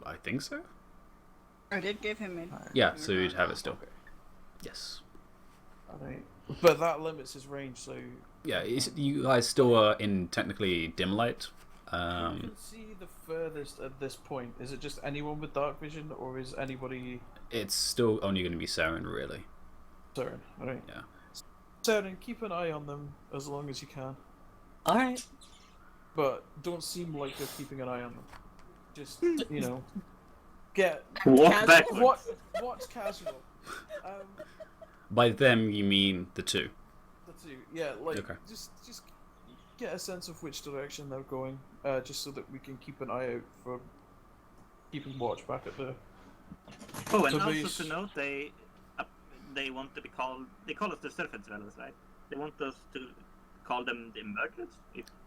I think so. I did give him it. Yeah, so you'd have it still. Okay. Yes. Alright. But that limits his range, so Yeah, you guys still are in technically dim light. who can see the furthest at this point? Is it just anyone with dark vision, or is anybody It's still only going to be Saren, really. certain? Right. Yeah. Certain, keep an eye on them as long as you can, All right. but don't seem like you're keeping an eye on them. Just get Walk Casual. backwards. what's casual. By them, you mean the two. The two, yeah, like Okay. just get a sense of which direction they're going, just so that we can keep an eye out for keeping watch back at the. Oh, and So also these- to note, they want to be called. They call us the Surface Dwellers, right? They want us to call them the Emergents.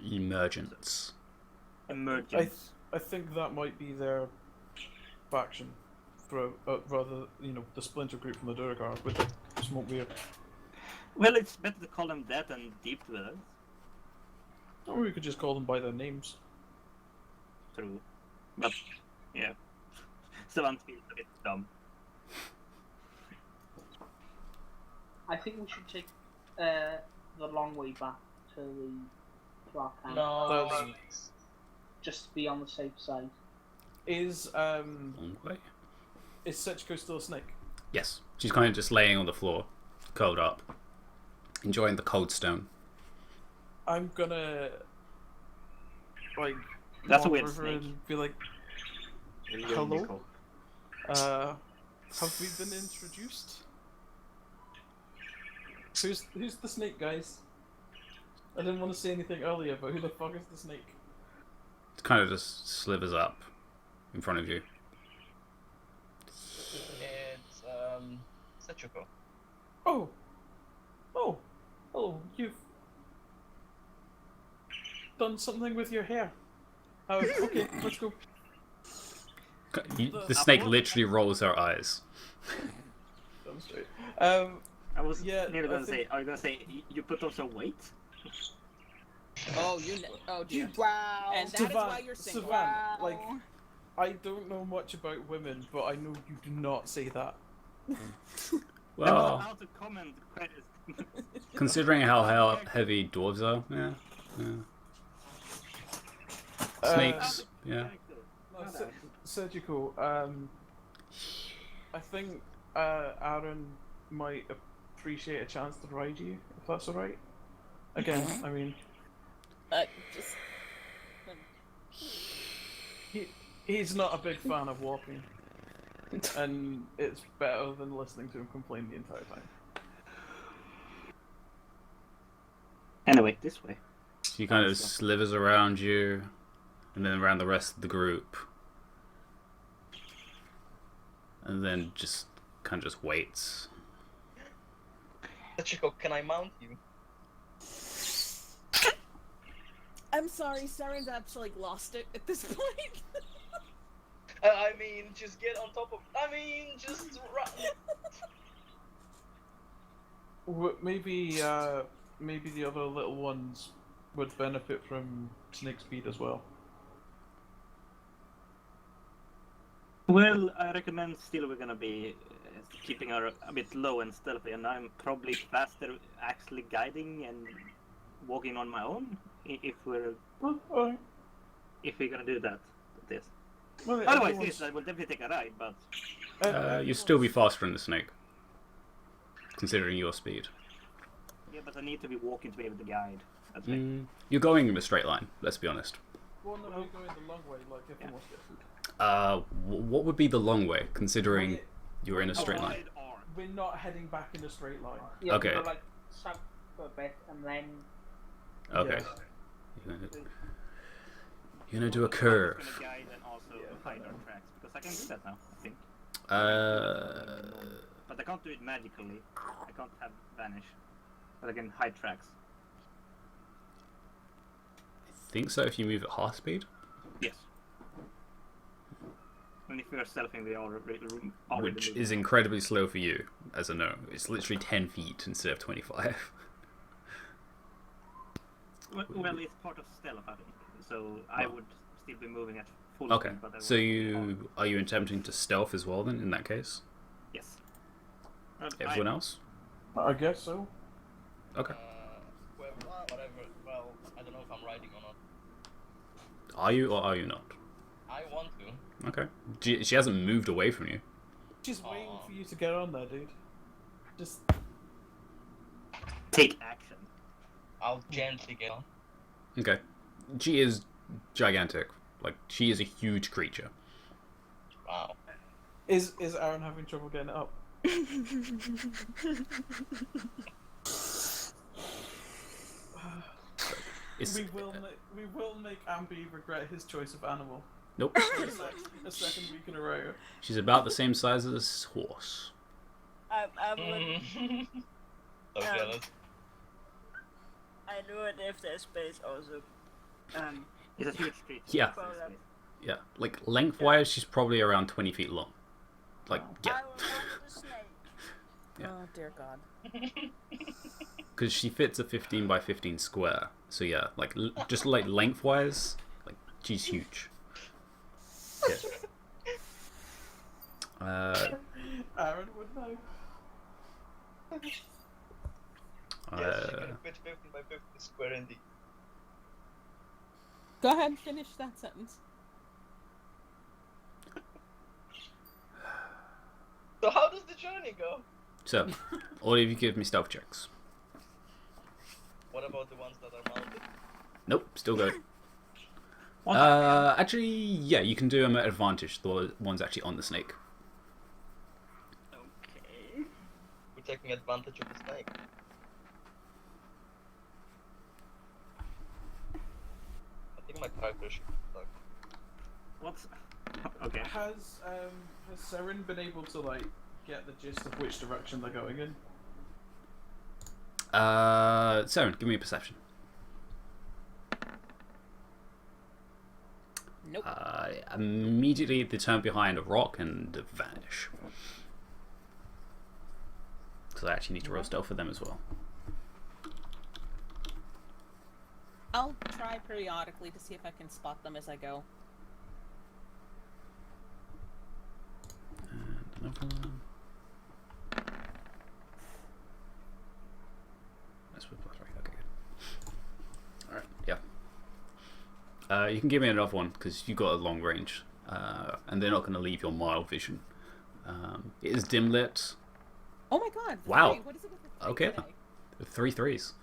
Emergence. Emergents. I think that might be their faction, for rather the splinter group from the Durgar, which is not weird. Well, it's better to call them that than Deep Dwellers. Or we could just call them by their names. True. But, yeah. Savant feels a bit dumb. I think we should take the long way back to our camp. No, That's- Just to be on the safe side. Is Long way? is Sechiko still a snake? Yes. She's kind of just laying on the floor, curled up, enjoying the cold stone. I'm gonna like That's a walk weird over snake. and be like, hello. Have we been introduced? Who's the snake, guys? I didn't want to say anything earlier, but who the fuck is the snake? It kind of just slithers up in front of you. it's Setsuko. Oh, you've done something with your hair. Okay, let's go. The snake literally rolls her eyes. Damn straight. I was Yeah, nearly I going to think- say, are you going to say, you put on some weight? Oh, oh dear. Wow. And that is Savant, why you're single. Savant, like, I don't know much about women, but I know you do not say that. I was Well, about to comment credits. considering how heavy dwarves are, yeah. Snakes, yeah. No, Surgical. I think Aaron might appreciate a chance to ride you, if that's alright. Again, I mean, Just he's not a big fan of walking, and it's better than listening to him complain the entire time. Anyway, this way. She kind of slithers around you, and then around the rest of the group, and then just kind of just waits. Setsuko, can I mount you? I'm sorry, Saren's actually lost it at this point. I mean, just get on top of. I mean, just run. Maybe the other little ones would benefit from snake speed as well. Well, I recommend still we're gonna be keeping her a bit low and stealthy, and I'm probably faster actually guiding and walking on my own if we're Well, alright. gonna do that. This. Well, Otherwise, everyone's- yes, I will definitely take a ride, but You'll still be faster than the snake, considering your speed. yeah, but I need to be walking to be able to guide. That's me. You're going in a straight line, let's be honest. Well, no, we're going the long way, like everyone wants to get food. What would be the long way, considering you're in a straight line? Wide arm. We're not heading back in a straight line. Yeah, Okay. we're like south for a bit and then Okay. Yeah. You're gonna do a I'm curve. gonna guide and also hide our tracks because I can do that now. I think, but I can't do it magically. I can't have vanish, but I can hide tracks. I think so if you move at half speed, Yes. And if we are stealthing, we already which moved. is incredibly slow for you, as a no. It's literally 10 feet instead of 25. Well, it's part of stealth, I think. So I would still be moving at full Okay, speed, but I so would- are you attempting to stealth as well then, in that case? Yes. Everyone else? I guess so. Okay. Whatever. Well, I don't know if I'm riding or not. Are you or are you not? I want to. Okay. She hasn't moved away from you. She's waiting for you to get on there, dude. Just Take action. I'll gently get on. Okay. She is gigantic. Like, she is a huge creature. Wow. is Aaron having trouble getting it up? It's, We will make Ambi regret his choice of animal. nope. For a second week in a row. She's about the same size as a horse. I would. So jealous. I do it if there's space also. It's a huge creature. Yeah. Well, Yeah. Like, lengthwise, she's probably around 20 feet long. Like, yeah. I will want the snake. Yeah. Oh dear God. Because she fits a 15 by 15 square. So, yeah, like, just like lengthwise, like, she's huge. Yeah. Aaron would know. Yes, she can fit 15 by 15 square indeed. Go ahead and finish that sentence. So how does the journey go? So, all of you give me stealth checks. What about the ones that are mounted? Nope, still go. Actually, yeah, you can do them at advantage. The one's actually on the snake. Okay. We're taking advantage of the snake. I think my character should be stuck. What's... Okay. Has Seren been able to like get the gist of which direction they're going in? Saren, give me a perception. Nope. Immediately they turn behind a rock and vanish. So I actually need to roll stealth for them as well. I'll try periodically to see if I can spot them as I go. And another one. That's with plus, right? Okay, good. Alright, yeah. You can give me another one because you got a long range, and they're not going to leave your mild vision. It is dim lit. Oh my God! Wow. Three. What is it with the three Okay. today? 3 threes.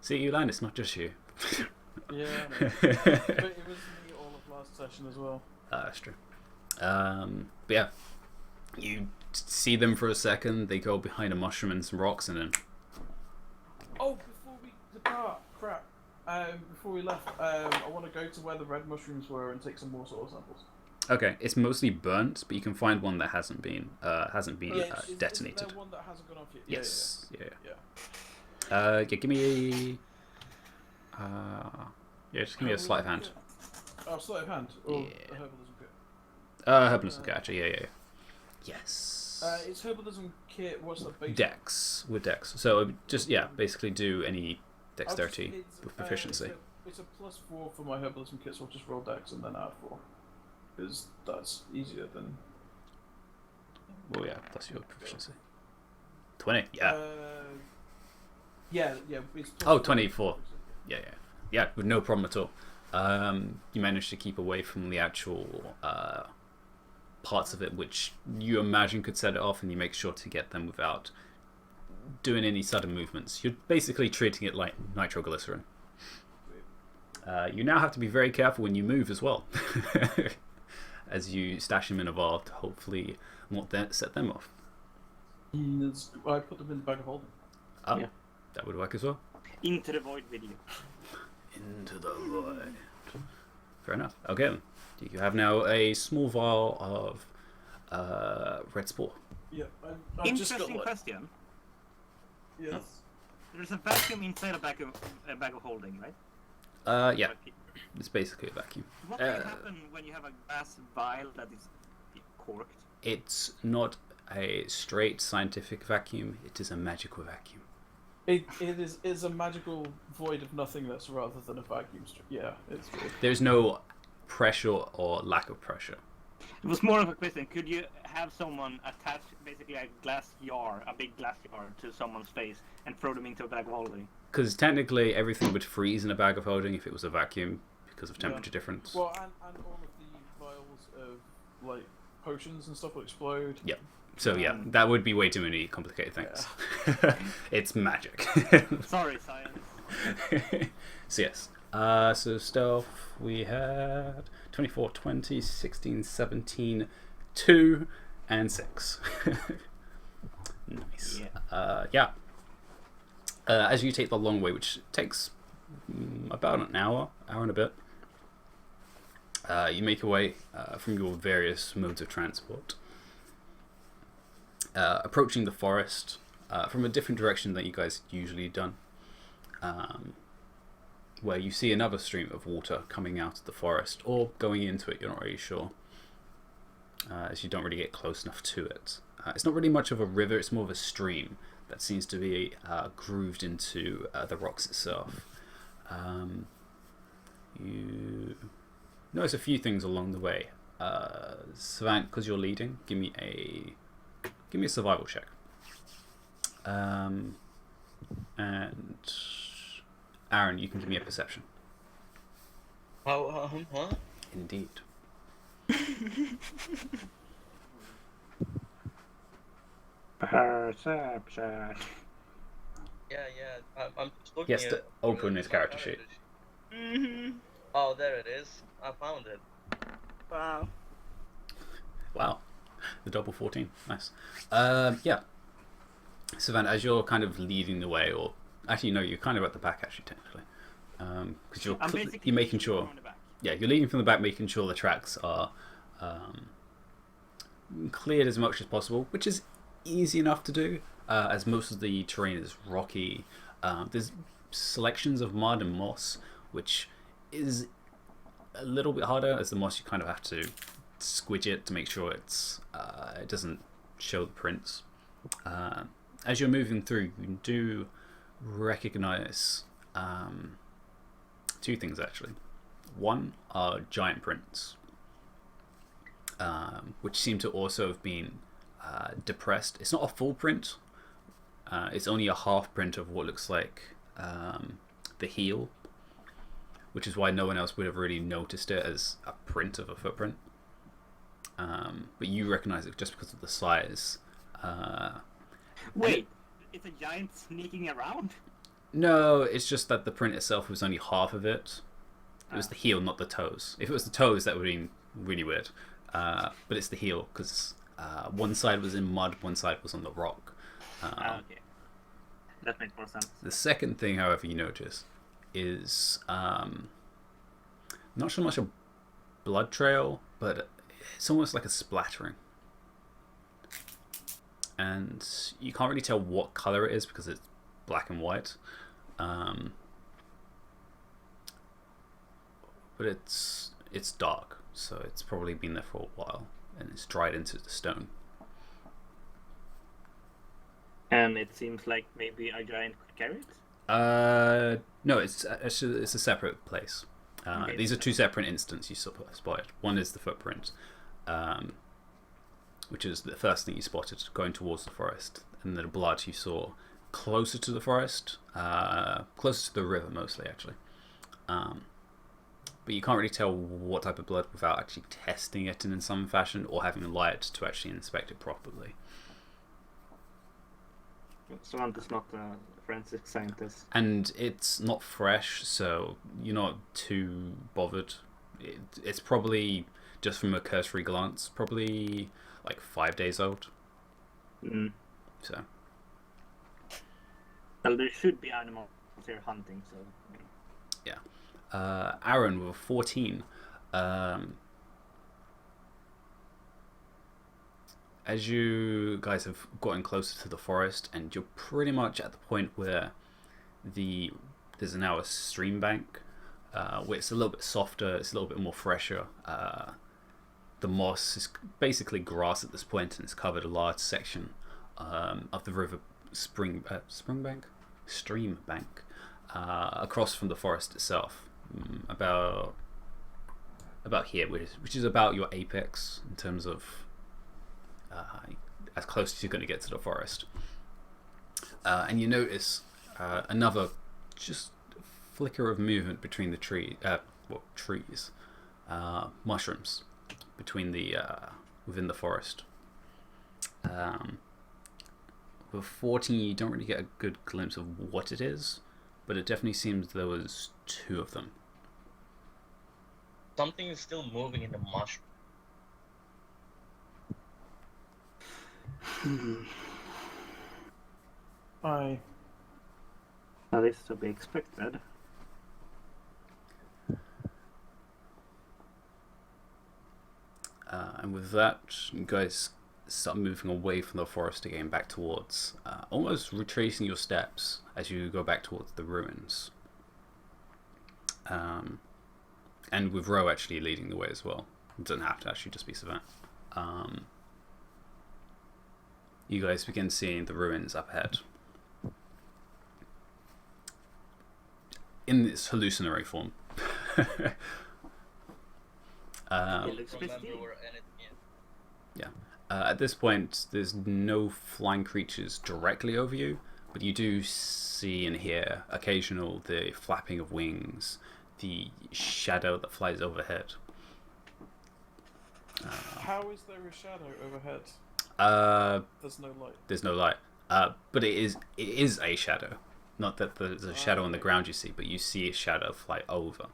See, you land. It's not just you. Yeah, I know. But it was me all of last session as well. That's true. But yeah, you see them for a second. They go behind a mushroom and some rocks, and then Oh, before we depart, crap. Before we left, I want to go to where the red mushrooms were and take some more soil samples. okay, it's mostly burnt, but you can find one that hasn't been Isn't detonated. there one that hasn't gone off yet? Yes. Yeah. Yeah. Give me a. Just give me a sleight of hand. Oh, sleight of hand. Or Yeah. a herbalism kit. Herbalism gotcha. Yeah. Yes. It's herbalism kit. What's the base? Dex with Dex. So just basically do any I'll dexterity just- with proficiency. It's a +4 for my herbalism kit, so I'll just roll Dex and then add 4. Because that's easier than. Well, yeah, that's your proficiency. 20. Yeah. Yeah. It's Oh, +4. 24. Yeah, with no problem at all. You managed to keep away from the actual parts of it which you imagine could set it off, and you make sure to get them without doing any sudden movements. You're basically treating it like nitroglycerin. You now have to be very careful when you move as well, as you stash them in a vial to hopefully not set them off. I put them in the bag of holding. Oh, Yeah. that would work as well. Into the void video. Into the void. Fair enough. Okay, you have now a small vial of red spore. Yeah, I've just got Interesting like. question. Yes. There's a vacuum inside a bag of holding, right? Yeah, it's basically a vacuum. What will happen when you have a glass vial that is corked? It's not a straight scientific vacuum, it is a magical vacuum. It is a magical void of nothingness rather than a vacuum. Yeah, it's true. There's no pressure or lack of pressure. It was more of a question. Could you have someone attach basically a glass jar, a big glass jar, to someone's face and throw them into a bag of holding? Because technically everything would freeze in a bag of holding if it was a vacuum because of temperature difference. Well, and all of the vials of like potions and stuff will explode. Yep. So yeah, that would be way too many complicated things. It's magic. Sorry, science. So yes. So stealth we had 24, 20, 16, 17, 2, and 6. Nice. Yeah. As you take the long way, which takes about an hour and a bit, you make your way from your various modes of transport, approaching the forest from a different direction than you guys usually done, where you see another stream of water coming out of the forest or going into it. You're not really sure, as you don't really get close enough to it. It's not really much of a river, it's more of a stream that seems to be grooved into the rocks itself. You notice a few things along the way. Savant, because you're leading, give me a survival check. And Aaron, you can give me a perception. What? Indeed. Perception. Yeah. I'm just looking Yes, at to open his character sheet. Oh, there it is. I found it. Wow. Wow, the double 14, nice. Yeah. Savannah, as you're kind of leading the way, or actually no, you're kind of at the back actually technically, because you're making sure. Yeah, you're leading from the back, making sure the tracks are cleared as much as possible, which is easy enough to do, as most of the terrain is rocky. There's selections of mud and moss, which is a little bit harder, as the moss you kind of have to squidge it to make sure it doesn't show the prints. As you're moving through, you do recognize two things actually. One are giant prints, which seem to also have been depressed. It's not a full print. It's only a half print of what looks like the heel, which is why no one else would have really noticed it as a print of a footprint. But you recognize it just because of the size. Wait, it's a giant sneaking around? No, it's just that the print itself was only half of it. It was the heel, not the toes. If it was the toes, that would have been really weird. But it's the heel, because one side was in mud, one side was on the rock. Okay. That makes more sense. The second thing, however, you notice is not so much a blood trail, but it's almost like a splattering. And you can't really tell what color it is because it's black and white. But it's dark, so it's probably been there for a while, and it's dried into the stone. And it seems like maybe a giant could carry it? No, it's a separate place. Okay. These are two separate instances you spotted. One is the footprint, which is the first thing you spotted going towards the forest, and the blood you saw closer to the forest, closer to the river mostly actually. But you can't really tell what type of blood without actually testing it in some fashion or having light to actually inspect it properly. Samantha's not a forensic scientist. And it's not fresh, so you're not too bothered. It's probably, just from a cursory glance, probably like 5 days old. So. Well, there should be animals here hunting, so. Yeah. Aaron with 14. As you guys have gotten closer to the forest, and you're pretty much at the point where there's now a stream bank, where it's a little bit softer, it's a little bit more fresher. The moss is basically grass at this point, and it's covered a large section of the river stream bank across from the forest itself. About about here, which is about your apex in terms of as close as you're going to get to the forest. And you notice another just flicker of movement between the trees, mushrooms between the within the forest. With 14, you don't really get a good glimpse of what it is, but it definitely seems there was 2 of them. Something is still moving in the mushroom. Aye. That is to be expected. And with that, you guys start moving away from the forest again, back towards, almost retracing your steps as you go back towards the ruins. And with Ro actually leading the way as well. It doesn't have to actually just be Savant. You guys begin seeing the ruins up ahead. In this hallucinatory form. It looks Remember pristine. where anything is. Yeah. At this point, there's no flying creatures directly over you, but you do see and hear the flapping of wings, the shadow that flies overhead. How is there a shadow overhead? There's no light. There's no light, but it is a shadow. Not that there's a shadow on the ground you see, but you see a shadow fly over.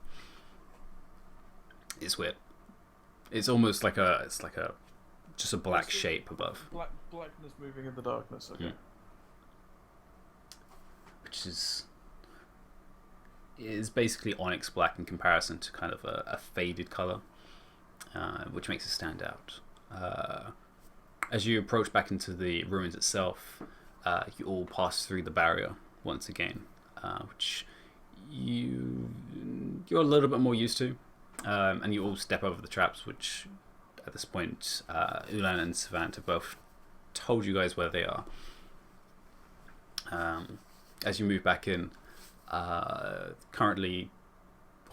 It's weird. It's almost like just a black shape above. Blackness moving in the darkness. Okay. Which is basically onyx black in comparison to kind of a faded color, which makes it stand out. As you approach back into the ruins itself, you all pass through the barrier once again, which you're a little bit more used to, and you all step over the traps, which at this point Ulan and Savant have both told you guys where they are. As you move back in, currently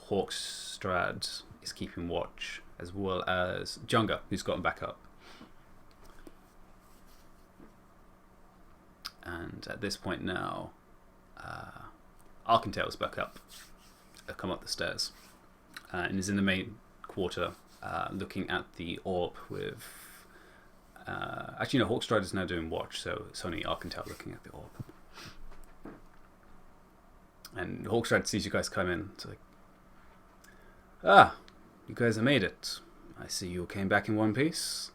Hawkstrad is keeping watch, as well as Junga, who's gotten back up. And at this point now, Arkentail's back up, come up the stairs, and is in the main quarter, looking at the orb with... actually, no, Hawkstride is now doing watch, so it's only Arkentail looking at the orb. And Hawkstride sees you guys come in. It's like, you guys have made it. I see you came back in one piece.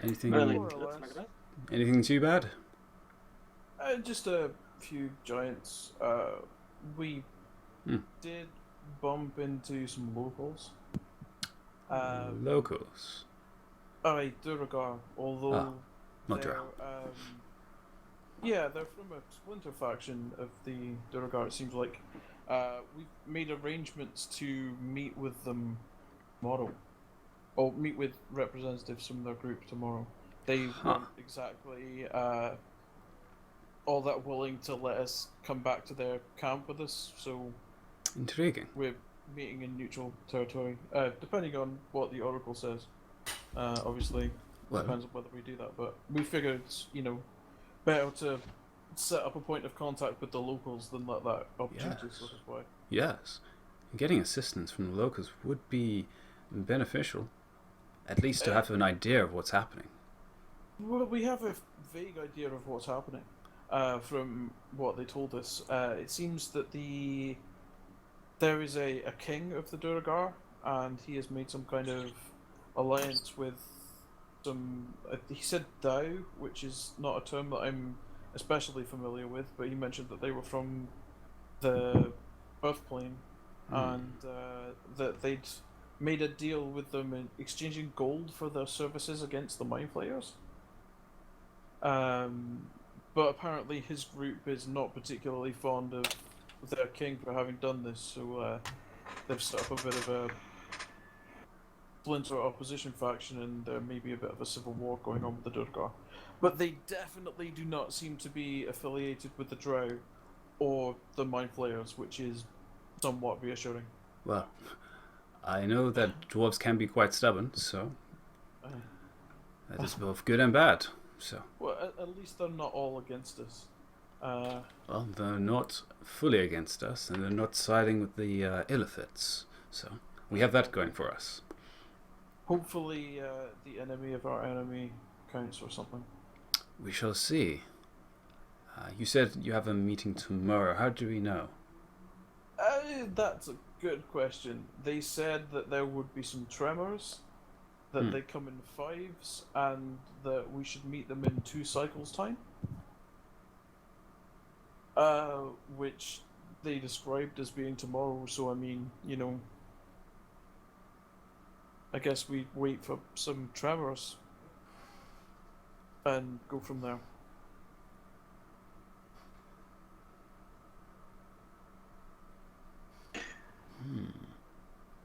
Anything? Really? More or Looks less. like that. Anything too bad? Just a few giants. We did bump into some locals. Locals. Aye, Duragar, although Not they're, Drow. yeah, they're from a splinter faction of the Duragar, it seems like. We've made arrangements to meet with them tomorrow. Or meet with representatives from their group tomorrow. They weren't exactly all that willing to let us come back to their camp with us, so Intriguing. we're meeting in neutral territory, depending on what the Oracle says. Obviously, Well, depends on whether we do that, but we figured, better to set up a point of contact with the locals than let that opportunity Yes. slip us by. yes. Getting assistance from the locals would be beneficial. At least to have an idea of what's happening. Well, we have a vague idea of what's happening from what they told us. It seems that there is a king of the Duragar, and he has made some kind of alliance with some... he said Dao, which is not a term that I'm especially familiar with, but he mentioned that they were from the Earth plane, and that they'd made a deal with them in exchanging gold for their services against the Mind Flayers. But apparently his group is not particularly fond of their king for having done this, so they've set up a bit of a splinter opposition faction, and there may be a bit of a civil war going on with the Durgar. But they definitely do not seem to be affiliated with the Drow or the Mind Flayers, which is somewhat reassuring. Well, I know that dwarves can be quite stubborn, so that is both good and bad. So, Well, at least they're not all against us. well, they're not fully against us, and they're not siding with the Illithids. So we have that going for us. Hopefully, the enemy of our enemy counts or something. We shall see. You said you have a meeting tomorrow. How do we know? That's a good question. They said that there would be some tremors, that they come in 5s, and that we should meet them in 2 cycles' time. Which they described as being tomorrow, so I mean, you know, I guess we wait for some tremors and go from there.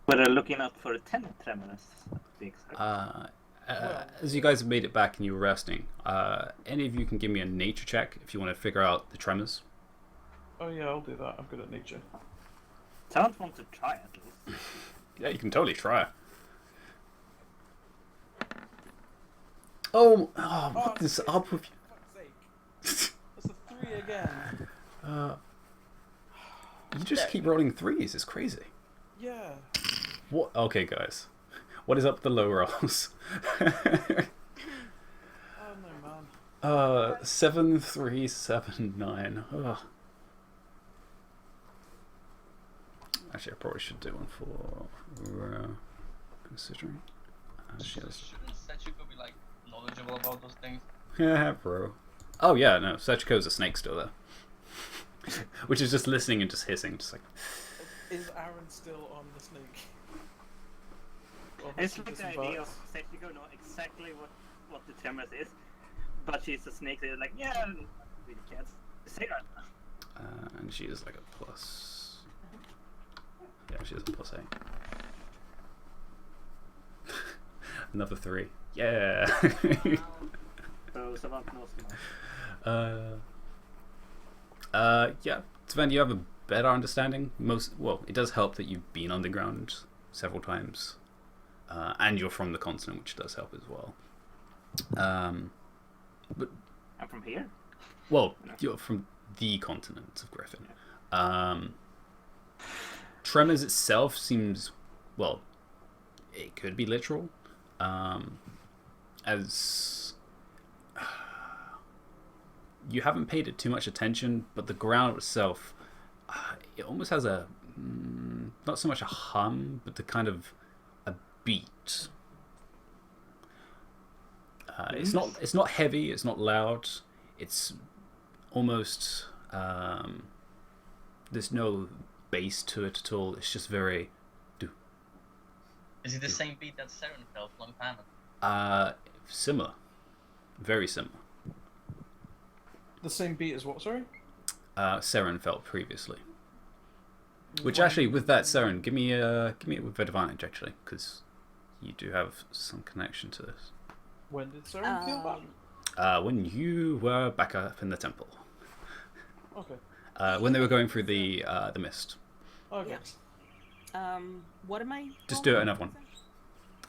We're looking out for 10 tremors. To be exact. As you guys have made it back and you were resting, any of you can give me a nature check if you want to figure out the tremors. Oh yeah, I'll do that. I'm good at nature. Someone want to try at least. Yeah, you can totally try. What is up with you? That's a 3 again. you? Just keep rolling 3s. It's crazy. Yeah. What? Okay, guys. What is up with the low rolls? Oh no, man. 7, 3, 7, 9. Ugh. Actually, I probably should do one for considering. Shouldn't Sachiko be like knowledgeable about those things? Yeah, bro. Oh yeah, no. Sachiko's a snake still there, which is just listening and just hissing, just like. Is Aaron still on the snake? It's like the idea of Sachiko know exactly what the tremors is, but she's a snake. They're like, yeah, we can't say that. And she is like a plus. Yeah, she is a plus 8. Another 3. Yeah. So Savant knows now. Yeah. Sven, you have a better understanding. It does help that you've been underground several times, and you're from the continent, which does help as well. But I'm from here. Well, you're from the continent of Griffin. Tremors itself seems, well, it could be literal, as you haven't paid it too much attention, but the ground itself, it almost has a, not so much a hum, but the kind of a beat. It's not heavy, it's not loud, it's almost, there's no bass to it at all. It's just very. Is it the same beat that Saren felt long time? Similar, very similar. The same beat as what? Sorry. Saren felt previously. Which actually, with that Saren, give me it with advantage actually, because you do have some connection to this. When did Saren feel back? When you were back up in the temple. Okay. When they were going through the mist. Okay. Yeah. What am I? Just do another one.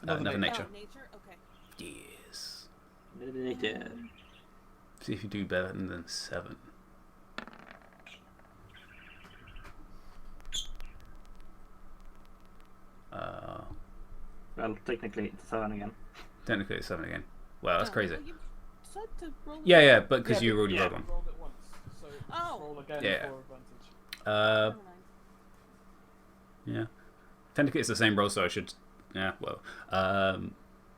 Another nature. Oh, nature. Okay. Yes. Nature. See if you do better than 7. Well, technically it's 7 again. Technically it's 7 again. Wow, that's crazy. Well, you said to roll Yeah, but because you already rolled one. Rolled it once, so roll again Yeah. for advantage. Yeah. Technically it's the same roll, so I should. Yeah, well.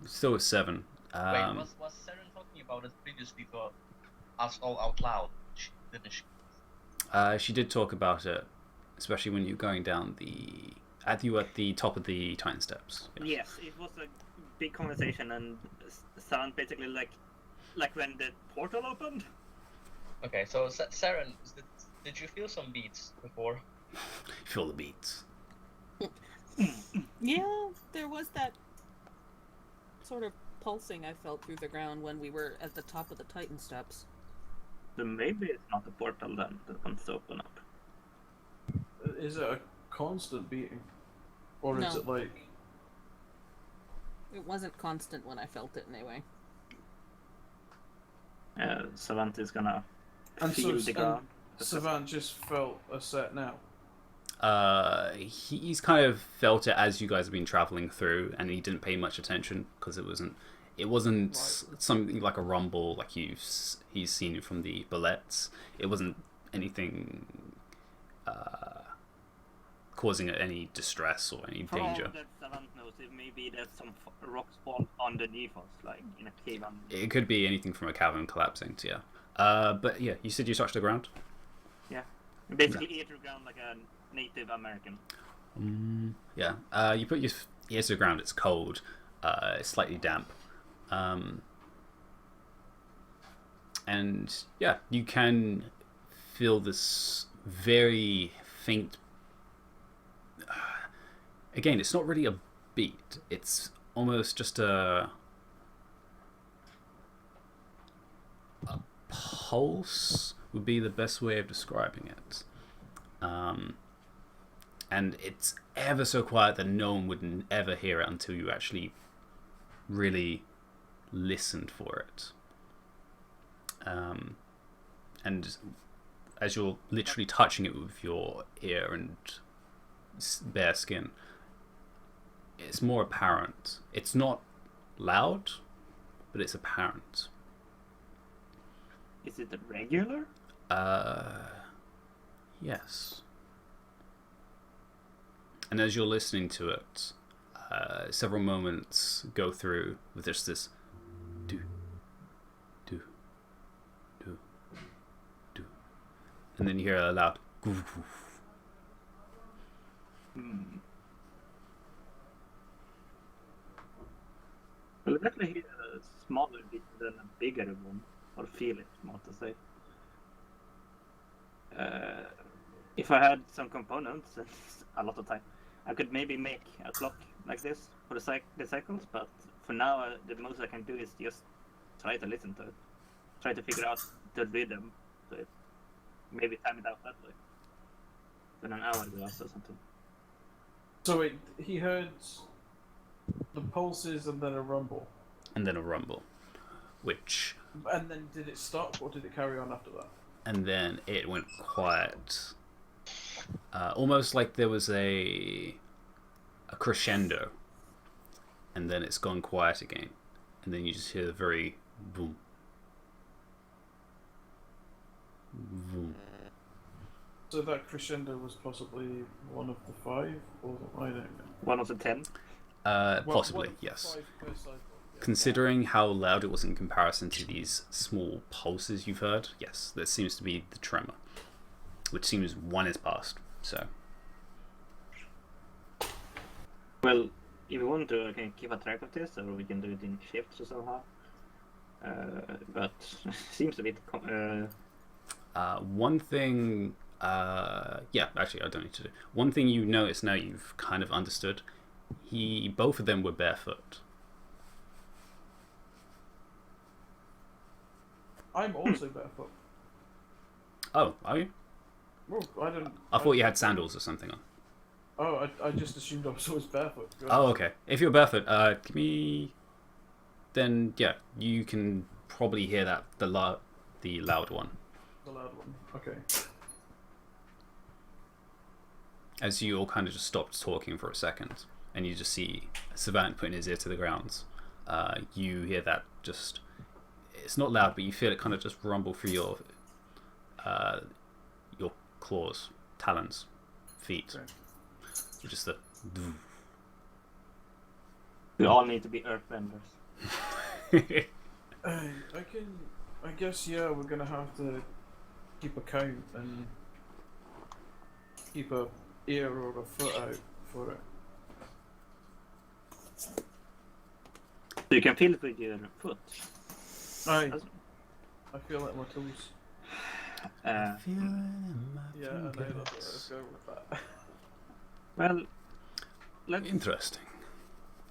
Still with 7. Wait, was Saren talking about it previously to us all out loud? Didn't she? She did talk about it, especially when you're going down at the top of the Titan Steps. Yes, it was a big conversation and sound basically like when the portal opened. Okay, so Saren, did you feel some beats before? Feel the beats. Yeah, there was that sort of pulsing I felt through the ground when we were at the top of the Titan steps. So maybe it's not the portal then that wants to open up. Is it a constant beating? Or is No. it like... It wasn't constant when I felt it anyway. Savant is gonna And feel so the ground. Savant just felt a set now. He's kind of felt it as you guys have been traveling through, and he didn't pay much attention because it wasn't something like a rumble like he's seen from the bullets. It wasn't anything causing any distress or any For all danger. that Savant knows, it may be that some rock spawn underneath us, like in a cave underneath. It could be anything from a cavern collapsing to but yeah, you said you touched the ground. Yeah. Basically ear to the ground like a Native American. Yeah. You put your ears to the ground. It's cold. It's slightly damp. And yeah, you can feel this very faint. Again, it's not really a beat. It's almost just a pulse would be the best way of describing it. And it's ever so quiet that no one would ever hear it until you actually really listened for it. And as you're literally touching it with your ear and bare skin, it's more apparent. It's not loud, but it's apparent. Is it a regular? Yes. And as you're listening to it, several moments go through with just this do, do, do, do. And then you hear a loud goof, goof. Well, definitely hear a smaller bit than a bigger one, or feel it, more to say. If I had some components, and a lot of time, I could maybe make a clock like this for the cycles, but for now, the most I can do is just try to listen to it. Try to figure out the rhythm to it. Maybe time it out that way. Then an hour goes or something. So wait, he heard the pulses and then a rumble. And then a rumble, which... And then did it stop or did it carry on after that? And then it went quiet. Almost like there was a crescendo. And then it's gone quiet again. And then you just hear the very boom. Boom. So that crescendo was possibly one of the 5, or I don't know. One of the 10? Possibly, one of the yes. 5 per cycle. Yeah. Considering how loud it was in comparison to these small pulses you've heard, yes, that seems to be the tremor. Which seems one is past, so. Well, if you want to, I can keep a track of this, or we can do it in shifts or somehow. But seems a bit. One thing, yeah, actually, I don't need to do. One thing you notice now, you've kind of understood. Both of them were barefoot. I'm also barefoot. Oh, are you? Well, I don't. I thought you had sandals or something on. Oh, I just assumed I was always barefoot. to be Oh, honest. okay. If you're barefoot, give me. Then yeah, you can probably hear that the loud one. The loud one. Okay. As you all kind of just stopped talking for a second, and you just see Savant putting his ear to the ground. You hear that just. It's not loud, but you feel it kind of just rumble through your claws, talons, feet. Okay. Just the. We all need to be earthbenders. I guess yeah, we're gonna have to keep a count and keep a ear or a foot out for it. So you can feel it with your foot. I feel like my toes. Uh, Yeah, I know that's where I was going with that. well, Interesting.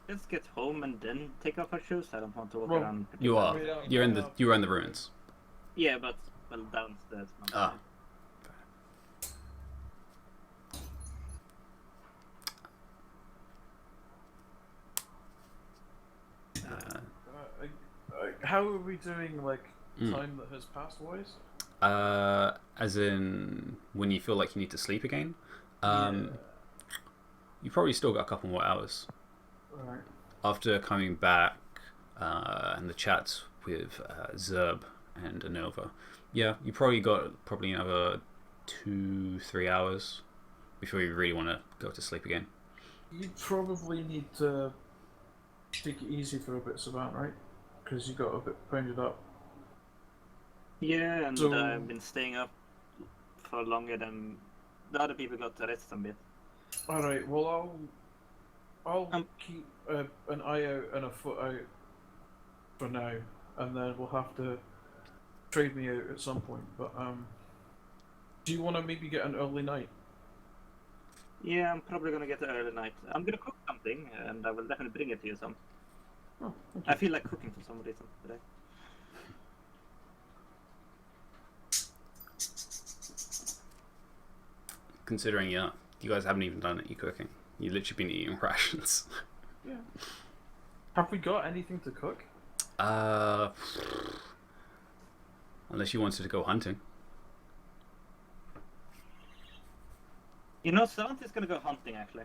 let's get home and then take off our shoes. I don't want to walk Well, around. You are. You're in the ruins. Yeah, but well downstairs. not Ah. How are we doing, like, Mm. time that has passed wise? As in when you feel like you need to sleep again. Yeah. You probably still got a couple more hours Alright. after coming back and the chats with Zerb and Anova. Yeah, you probably got another 2-3 hours before you really want to go to sleep again. You probably need to take it easy for a bit, Savant, right? Because you got a bit pounded up. Yeah, and So- I've been staying up for longer than the other people got to rest a bit. Alright, well, I'll Um, keep an eye out and a foot out for now, and then we'll have to trade me out at some point. But do you want to maybe get an early night? Yeah, I'm probably gonna get the early night. I'm gonna cook something, and I will definitely bring it to you some. Oh, thank I feel like cooking for some reason today. Considering, yeah, you guys haven't even done any cooking. You've literally been eating rations. Yeah. Have we got anything to cook? Unless you wanted to go hunting. You know, Savant is gonna go hunting actually.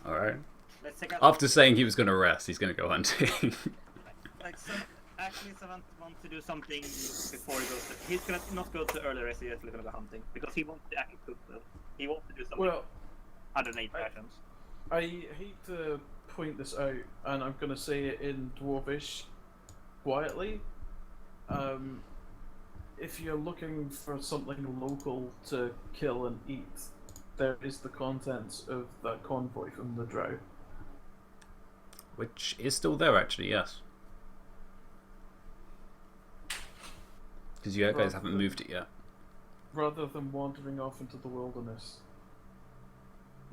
Alright. Let's check out. After saying he was going to rest, he's going to go hunting. Like, actually, Savant wants to do something before he goes. He's gonna not go to early rest. He's actually gonna go hunting because he wants to actually cook. Though. He wants to do something Well, other than eat rations. I hate to point this out, and I'm going to say it in Dwarvish quietly. If you're looking for something local to kill and eat, there is the contents of that convoy from the Drow. Which is still there, actually, yes. Because you guys haven't moved it yet. Rather than wandering off into the wilderness.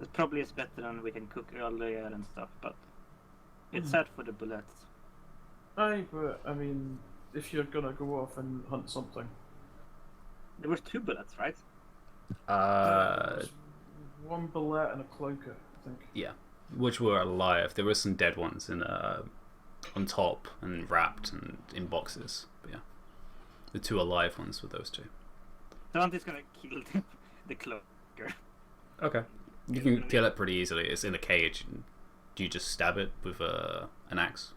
It probably is better and we can cook earlier and stuff, but it's sad for the bullets. Aye, but I mean, if you're gonna go off and hunt something. There were 2 bullets, right? There's one bullet and a cloaker, I think. Yeah, which were alive. There were some dead ones in on top and wrapped and in boxes. But yeah, the 2 alive ones were those 2. Savant is gonna kill the cloaker. Okay, you can kill it pretty easily. It's in a cage. Do you just stab it with an axe?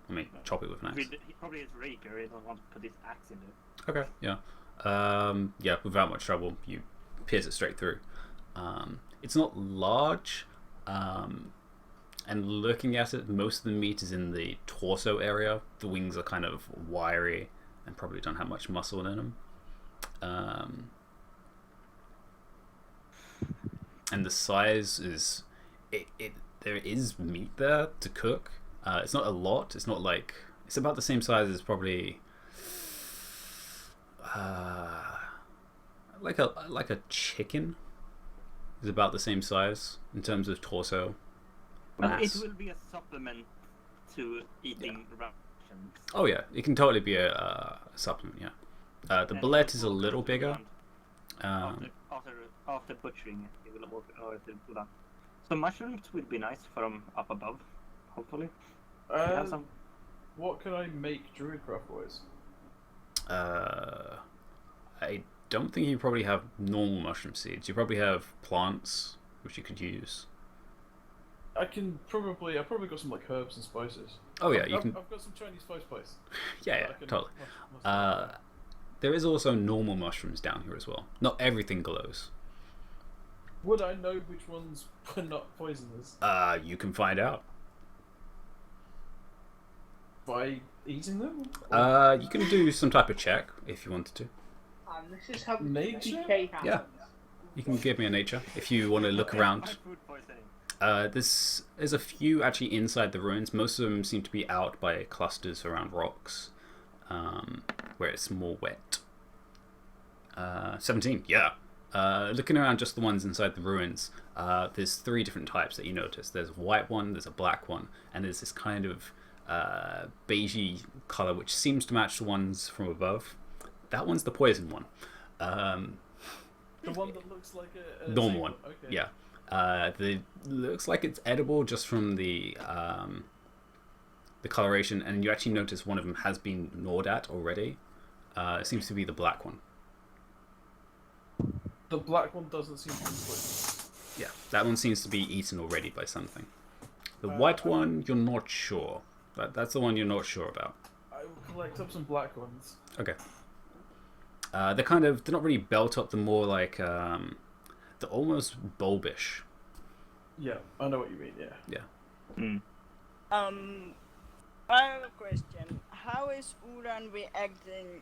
I mean, chop it with an axe. He probably is Raker. He doesn't want to put his axe in there. Okay, yeah. Yeah, without much trouble, you pierce it straight through. It's not large, and looking at it, most of the meat is in the torso area. The wings are kind of wiry and probably don't have much muscle in them. And the size is... there is meat there to cook. It's not a lot. It's not like... It's about the same size as probably... like a chicken is about the same size in terms of torso mass. It will be a supplement to eating rations. Oh yeah, it can totally be a supplement. Yeah, the bullet is a little bigger. After butchering it, it will walk over to Buddha. So mushrooms would be nice from up above, hopefully. You have some. What can I make druidcraft wise? I don't think you probably have normal mushroom seeds. You probably have plants which you could use. I probably got some like herbs and spices. Oh yeah, you can. I've got some Chinese spice. Yeah, that I can totally. must- There is also normal mushrooms down here as well. Not everything glows. Would I know which ones were not poisonous You can find out. by eating them? You can do some type of check if you wanted to. And this is how Nature? PK happens. Yeah. You can give me a nature if you want to look around. Food poisoning. There's a few actually inside the ruins. Most of them seem to be out by clusters around rocks, where it's more wet. 17, yeah. Looking around just the ones inside the ruins, there's 3 different types that you notice. There's a white one, there's a black one, and there's this kind of beigey color which seems to match the ones from above. That one's the poison one. The one that looks like a Normal one, Okay. yeah. Looks like it's edible just from the the coloration, and you actually notice one of them has been gnawed at already. It seems to be the black one. The black one doesn't seem to be poisonous. Yeah, that one seems to be eaten already by something. The white one, you're not sure. That's the one you're not sure about. I will collect up some black ones. Okay. They're not really belt up. They're more like they're almost bulbish. Yeah, I know what you mean. Yeah. Yeah. I have a question. How is Uran reacting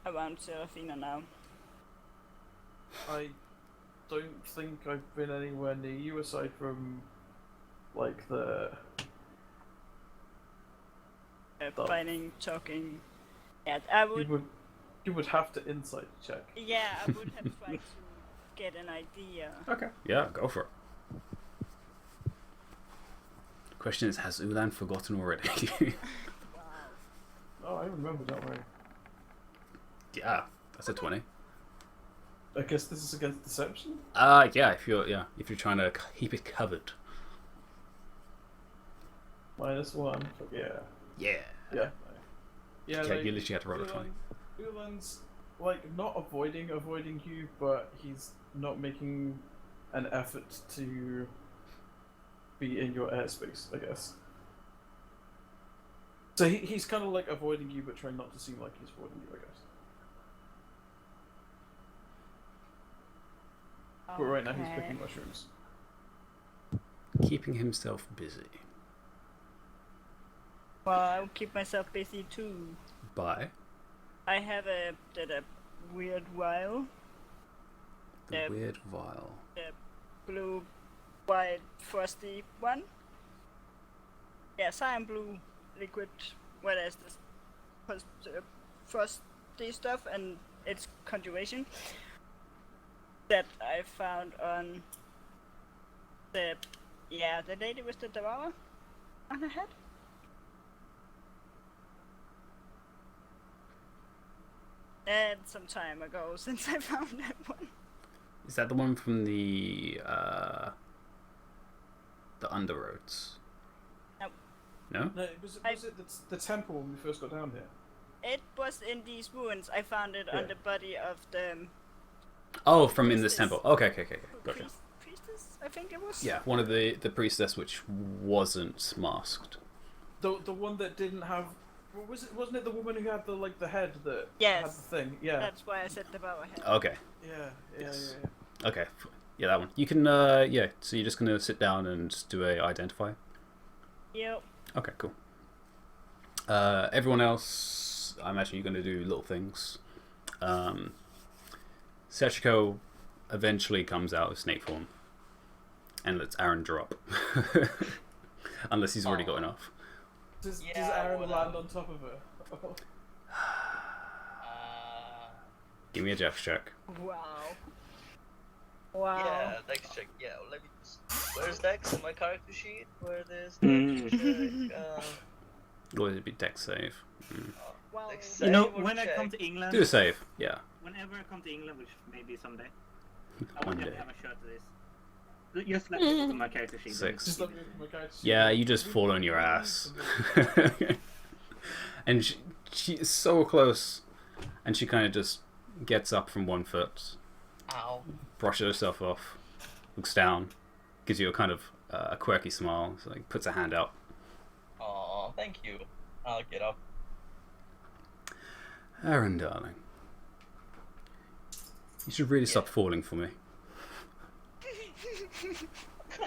around Serafina now? I don't think I've been anywhere near you aside from, like, the... Fighting, talking. Yeah, I would... You would have to insight check. Yeah, I would have tried to get an idea. Okay. Yeah, go for it. Question is, has Ulan forgotten already? Wow. Oh, I remember, don't worry. Yeah, that's a 20. I guess this is against deception? Yeah, if you're trying to keep it covered. -1. Yeah. Yeah. Yeah. Yeah. Okay, like, you literally had to roll a 20. Ulan's like not avoiding you, but he's not making an effort to be in your airspace, I guess. So he's kind of like avoiding you, but trying not to seem like he's avoiding you, I guess. Okay. But right now he's picking mushrooms. Keeping himself busy. Well, I'll keep myself busy too. By I have a weird vial. the weird vial. The blue, white, frosty one. Yeah, cyan blue liquid. What is this? Frosty stuff and its conjuration that I found on the lady with the devourer on her head. And some time ago since I found that one. Is that the one from the underroads? Nope. No? No, was it the temple when we first got down here? It was in these ruins. I found it on the body of the Oh, from in this priestess. temple. Okay. Gotcha. Priestess, I think it was. Yeah, one of the priestess which wasn't masked. The one that didn't have. Wasn't it the woman who had the head that Yes. had the thing? Yeah. That's why I said the devourer head. Okay. Yeah. Yes. Okay. Yeah, that one. You can. Yeah. So you're just gonna sit down and do a identify. Yep. Okay. Cool. Everyone else, I imagine you're gonna do little things. Sechiko eventually comes out of snake form and lets Aaron drop, unless he's already got enough. Does Yeah, Aaron well, land on top of her? Give me a Dex check. Wow. Wow. Yeah, Dex check. Yeah, let me just. Where's Dex on my character sheet? Where there's Mm. Dex check? Or would it be Dex save? Wow. Dex You know, save or when I check? come to England, Do a save. Yeah. whenever I come to England, which maybe someday, I One want to day. have a shot of this. Just like this on my character sheet. 6. Just let me look at my character sheet. Yeah, you just fall on your ass. And she is so close, and she kind of just gets up from one foot, Ow. brushes herself off, looks down, gives you a kind of a quirky smile, so like puts a hand out. Aw, thank you. I'll get up. Aaron, darling, you should really stop falling for me.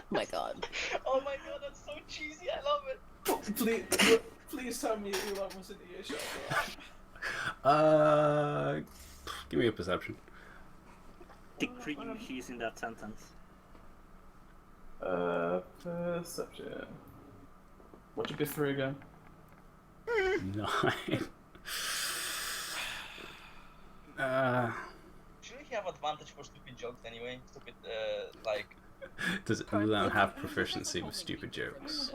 My God. Oh my god, that's so cheesy. I love it. Please tell me Ulan was in earshot. Give me a perception. The cream cheese in that sentence. Perception. What should be 3 again? 9. Shouldn't he have advantage for stupid jokes anyway? Stupid, like. Does Ulan have proficiency with stupid jokes?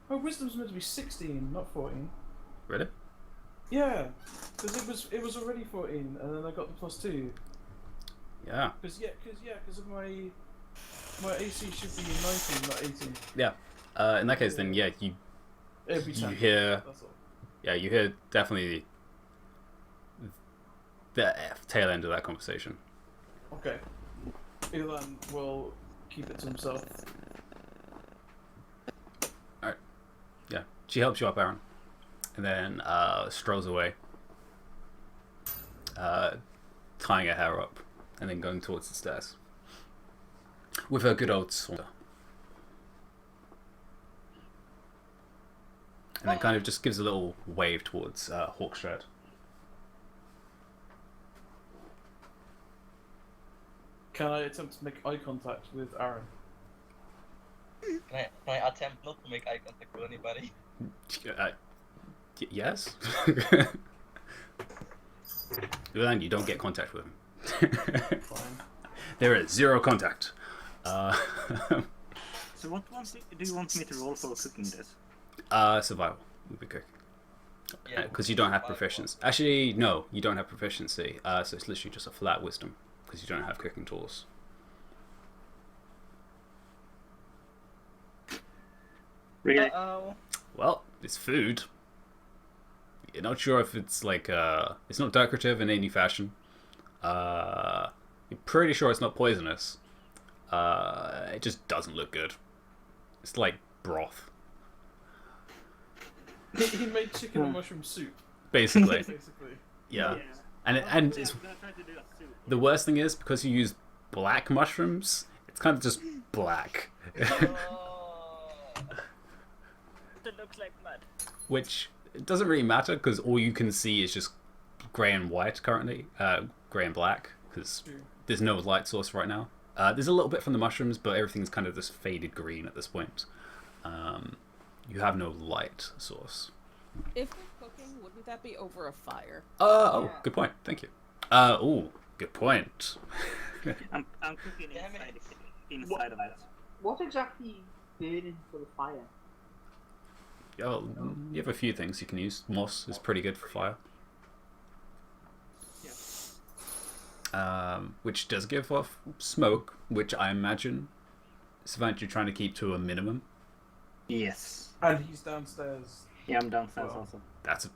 My wisdom's meant to be 16, not 14. Really? Yeah, because it was already 14, and then I got the +2. Yeah. Because of my AC should be 19, not 18. Yeah. In that case, then yeah, It'd be you 10. hear That's all. you hear definitely the tail end of that conversation. Okay. Elan will keep it to himself. Yeah, she helps you up, Aaron, and then strolls away, tying her hair up, and then going towards the stairs with her good old saunter. And then kind of just gives a little wave towards Hawkshred. Can I attempt to make eye contact with Aaron? Can I attempt not to make eye contact with anybody? Yes. Then you don't get contact with him. Fine. There is 0 contact. So what do you want me to roll for cooking this? Survival would be good. Yeah, Because you don't have survival. proficiency. Actually, no, you don't have proficiency. So it's literally just a flat wisdom because you don't have cooking tools. Really? Uh-oh. Well, it's food. You're not sure if it's like it's not decorative in any fashion. You're pretty sure it's not poisonous. It just doesn't look good. It's like broth, He made chicken and mushroom soup, basically. basically. Yeah. Yeah. And Yeah, it's, I'm gonna try to do a soup. the worst thing is because you use black mushrooms, it's kind of just black, Oh. It looks like mud. which it doesn't really matter because all you can see is just grey and white currently, grey and black because there's no light source right now. There's a little bit from the mushrooms, but everything's kind of this faded green at this point. You have no light source. If we're cooking, wouldn't that be over a fire? Oh, good point. Thank you. Good point. I'm cooking Damn it. inside of it. What exactly burning for the fire? Yeah, well, you have a few things you can use. Moss is pretty good for fire. Which does give off smoke, which I imagine Savant you're trying to keep to a minimum. Yes. And he's downstairs. Yeah, I'm downstairs Well. also. That's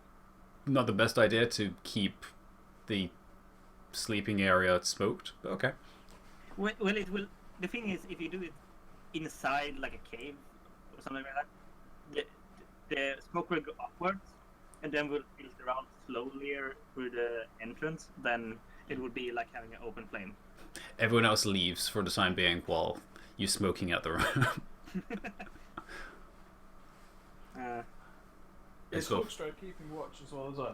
not the best idea to keep the sleeping area smoked, but okay. Well, it will. The thing is, if you do it inside like a cave or something like that, the smoke will go upwards and then will filter out slowly through the entrance. Then it would be like having an open flame. Everyone else leaves for the time being while you're smoking out the room. Is cool. Hawkstride keeping watch as well as I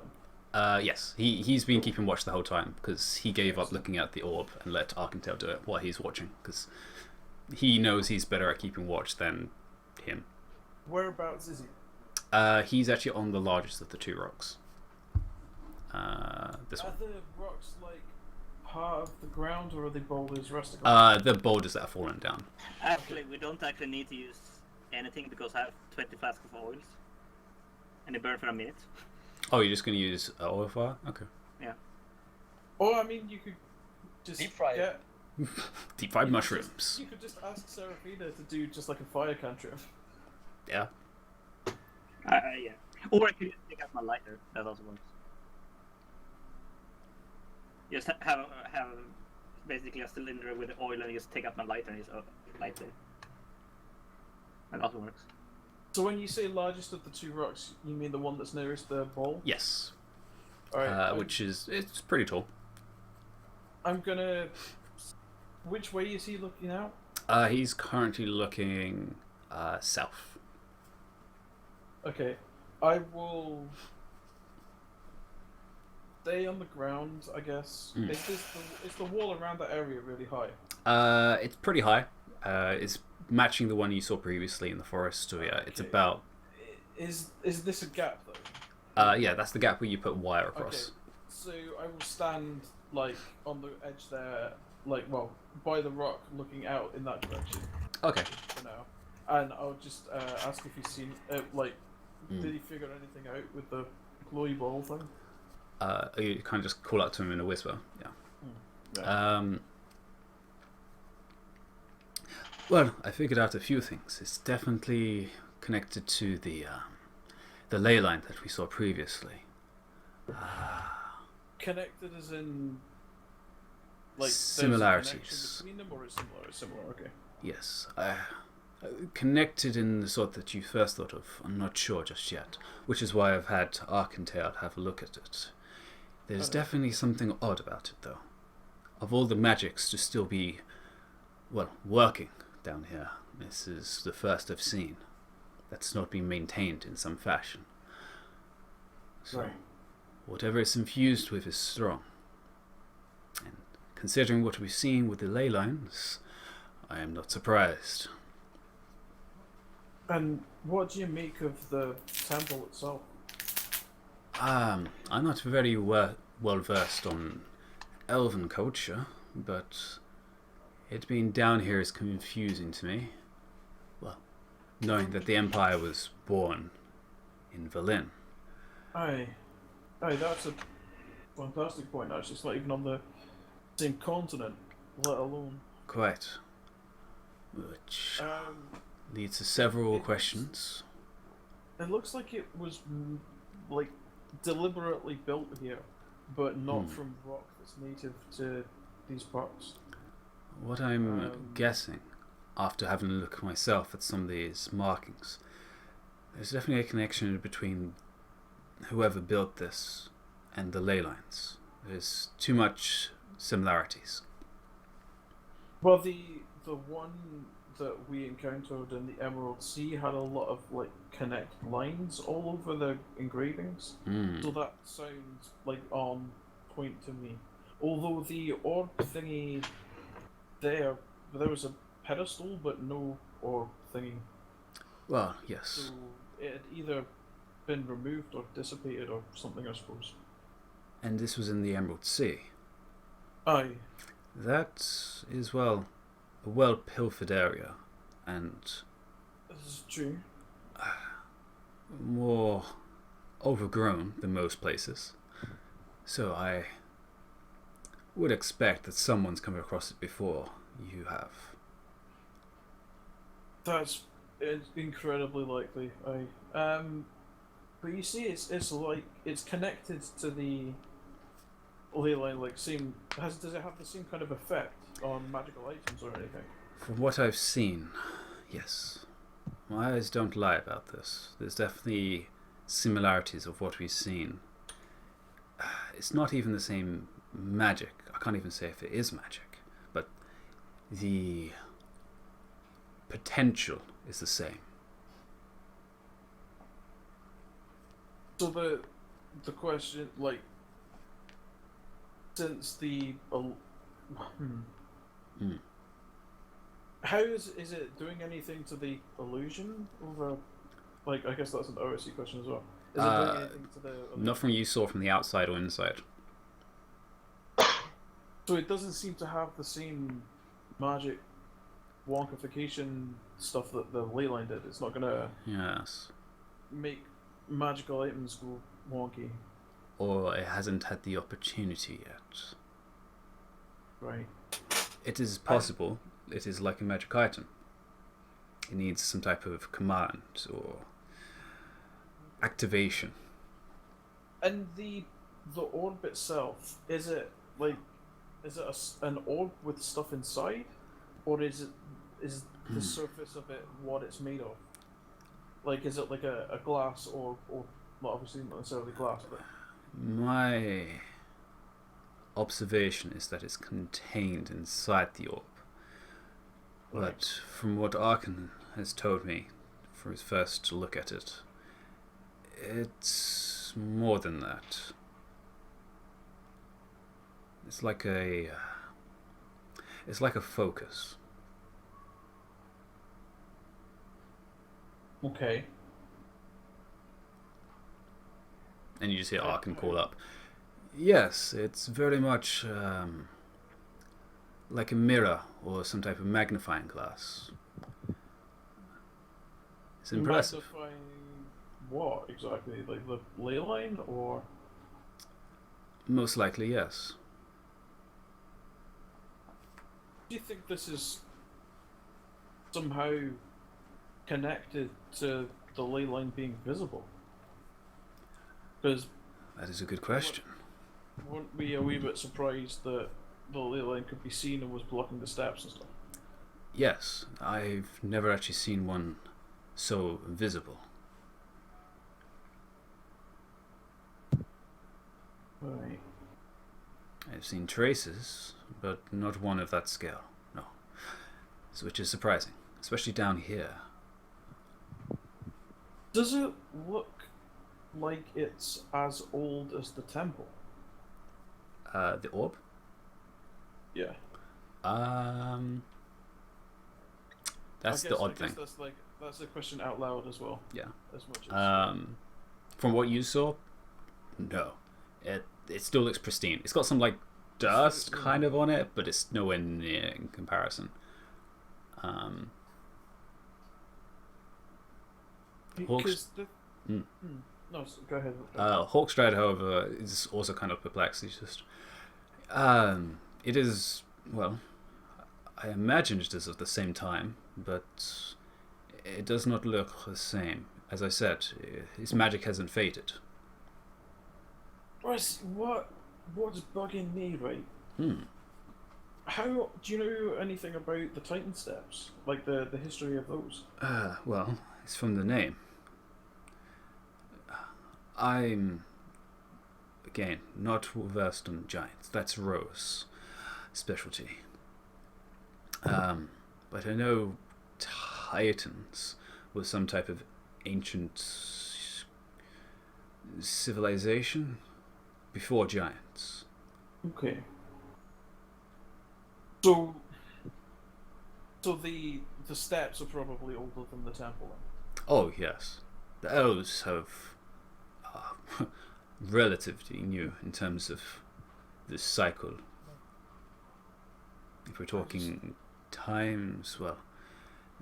am? Yes, he's been keeping watch the whole time because he gave up looking at the orb and let Arcantale do it while he's watching because he knows he's better at keeping watch than him. Whereabouts is he? He's actually on the largest of the 2 rocks. This Are one. the rocks like part of the ground or are they boulders resting on? The boulders that have fallen down. Actually, we don't actually need to use anything because I have 20 flasks of oils. And they burn for a minute. Oh, you're just going to use oil fire? Okay. Or I mean, you could just Deep fry it. get. Deep fried you could mushrooms. just- You could just ask Seraphina to do just like a fire cantrip. Yeah. Yeah. Or I could just take out my lighter. That also works. Just have basically a cylinder with oil and just take out my lighter and just light it. That also works. So when you say largest of the 2 rocks, you mean the one that's nearest the bowl? Yes. Alright. Which is, it's pretty tall. I'm gonna. Which way is he looking out? He's currently looking south. Okay, I will stay on the ground, I guess. Mm. Is the wall around that area really high? It's pretty high. It's matching the one you saw previously in the forest. So yeah, it's Okay. about. Is this a gap though? Yeah, that's the gap where you put wire across. Okay, so I will stand like on the edge there, like by the rock, looking out in that direction Okay. for now, and I'll just ask if he's seen did he figure anything out with the glowy ball thing? You kind of just call out to him in a whisper. Yeah. Yeah. Well, I figured out a few things. It's definitely connected to the ley line that we saw previously. Connected as in like Similarities. there's a connection between them, or is similar? Okay. Yes. Connected in the sort that you first thought of. I'm not sure just yet, which is why I've had Arcantale have a look at it. There's definitely something odd about it, though. Of all the magics to still be, well, working down here, this is the first I've seen that's not been maintained in some fashion. So, Right. whatever it's infused with is strong. And considering what we've seen with the ley lines, I am not surprised. And what do you make of the temple itself? I'm not very well versed on elven culture, but it being down here is confusing to me. Well, knowing that the Empire was born in Berlin. Aye, that's a fantastic point. Actually, it's not even on the same continent, let alone. Quite. Which leads to several questions. It looks like it was like deliberately built here, but not from rock that's native to these parts. What I'm guessing, after having a look myself at some of these markings, there's definitely a connection between whoever built this and the ley lines. There's too much similarities. Well, the one that we encountered in the Emerald Sea had a lot of like connect lines all over the engravings, so that sounds like on point to me. Although the orb thingy there was a pedestal but no orb thingy. Well, yes. So it had either been removed or dissipated or something, I suppose. And this was in the Emerald Sea. Aye. That is, well, a well-pilfered area, and This is true. more overgrown than most places. So I would expect that someone's come across it before you have. That's incredibly likely. But you see, it's like it's connected to the ley line. Like, does it have the same kind of effect on magical items or anything? From what I've seen, yes. My eyes don't lie about this. There's definitely similarities of what we've seen. It's not even the same magic. I can't even say if it is magic, but the potential is the same. So the question, like, since the how is it doing anything to the illusion over? Like, I guess that's an OSC question as well. Is it doing anything to the illusion? Nothing you saw from the outside or inside. So it doesn't seem to have the same magic wonkification stuff that the ley line did. It's not gonna Yes. make magical items go wonky. Or it hasn't had the opportunity yet. Right. It is possible. It is like a magic item. It needs some type of command or activation. And the orb itself, is it an orb with stuff inside, or is the surface of it what it's made of? Like, is it like a glass or well, obviously not necessarily glass, but My observation is that it's contained inside the orb. But from what Arkan has told me for his first look at it, it's more than that. It's like a focus. okay. And you just hear Arkan call up. Yes, it's very much like a mirror or some type of magnifying glass. It's impressive. Magnifying what exactly? Like the ley line, or Most likely, yes. do you think this is somehow connected to the ley line being visible? Because That is a good question. weren't we a wee bit surprised that the ley line could be seen and was blocking the steps and stuff? Yes, I've never actually seen one so visible. Right. I've seen traces, but not one of that scale. No. Which is surprising, especially down here. Does it look like it's as old as the temple? The orb? Yeah. That's the odd thing. That's a question out loud as well. Yeah. As much as From what you saw, no. It still looks pristine. It's got some like dust kind of on it, but it's nowhere near in comparison. Because no, go ahead. Hawkstride, however, is also kind of perplexed. He's just, it is, well, I imagine it is of the same time, but it does not look the same. As I said, his magic hasn't faded. What's bugging me, right? How do you know anything about the Titan steps? Like the history of those? Well, it's from the name. I'm, again, not versed on giants. That's Rose specialty. But I know Titans was some type of ancient civilization before giants. Okay. So the steps are probably older than the temple then? Oh yes, the elves have relatively new in terms of this cycle. If we're talking times, well,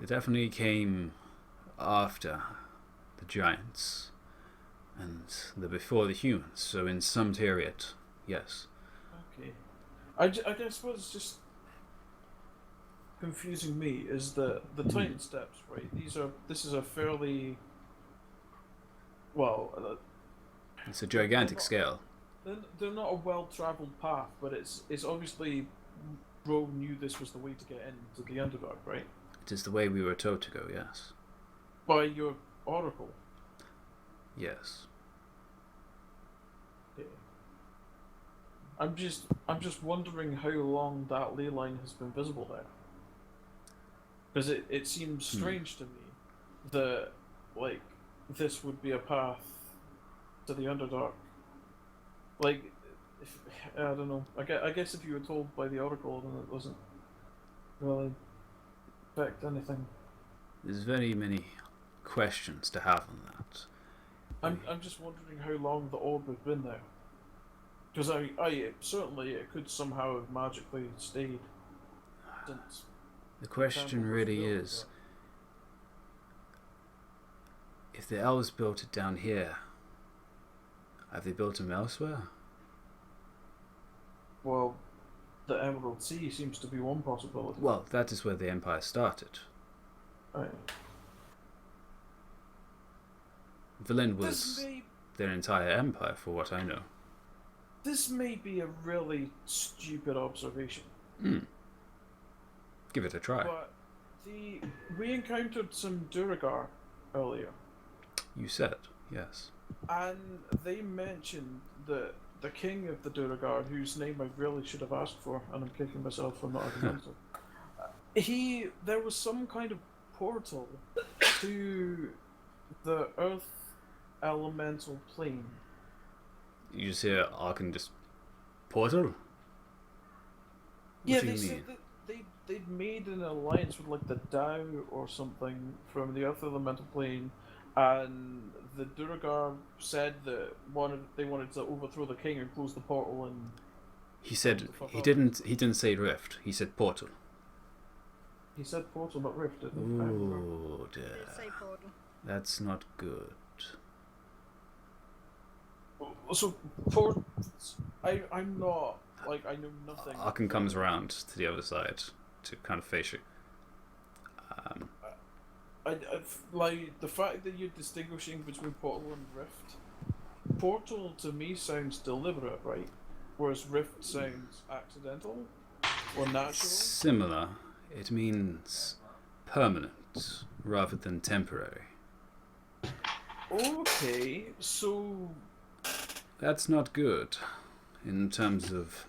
it definitely came after the giants and before the humans. So in some period, yes. Okay. I guess what's just confusing me is the Titan steps, right? This is a fairly well. It's a gigantic scale. They're not a well-traveled path, but it's obviously Bro knew this was the way to get into the Underdark, right? It is the way we were told to go. Yes. By your oracle. Yes. Okay. I'm just wondering how long that ley line has been visible there. Because it seems strange to me that like this would be a path to the Underdark. Like, I don't know. I guess if you were told by the oracle, then it doesn't really affect anything. There's very many questions to have on that. I'm just wondering how long the orb has been there. Because I certainly it could somehow have magically stayed since. The question really is, if the elves built it down here, have they built them elsewhere? Well, the Emerald Sea seems to be one possibility. Well, that is where the Empire started. Right. Velen was their entire empire, for what I know. This may be a really stupid observation. Give it a try. But we encountered some Duragar earlier. You said, yes. And they mentioned that the king of the Duragar, whose name I really should have asked for, and I'm kicking myself for not having done so. There was some kind of portal to the Earth elemental plane. You just hear Arkan just portal? Yeah, What do they you said mean? that they'd made an alliance with like the Tao or something from the Earth elemental plane, and the Duragar said that they wanted to overthrow the king and close the portal. And He said he didn't say rift. He said portal. he said portal, not rift, didn't he? Oh dear. They say portal. That's not good. So I'm not like I know nothing. Arkan comes around to the other side to kind of face you. like the fact that you're distinguishing between portal and rift. Portal to me sounds deliberate, right? Whereas rift sounds accidental or natural. Similar. It means permanent rather than temporary. Okay, so That's not good in terms of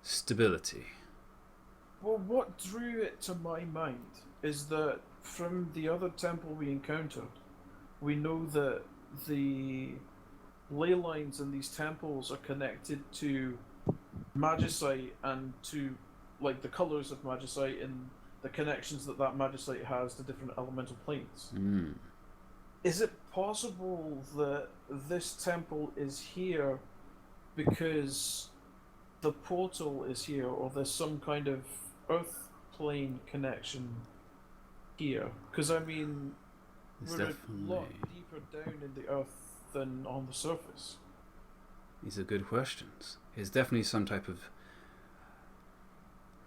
stability. well, what drew it to my mind is that from the other temple we encountered, we know that the ley lines in these temples are connected to magicite and to like the colors of magicite and the connections that magicite has to different elemental planes. Mm. Is it possible that this temple is here because the portal is here, or there's some kind of earth plane connection here? Because I mean, It's we're a definitely... lot deeper down in the earth than on the surface. These are good questions. There's definitely some type of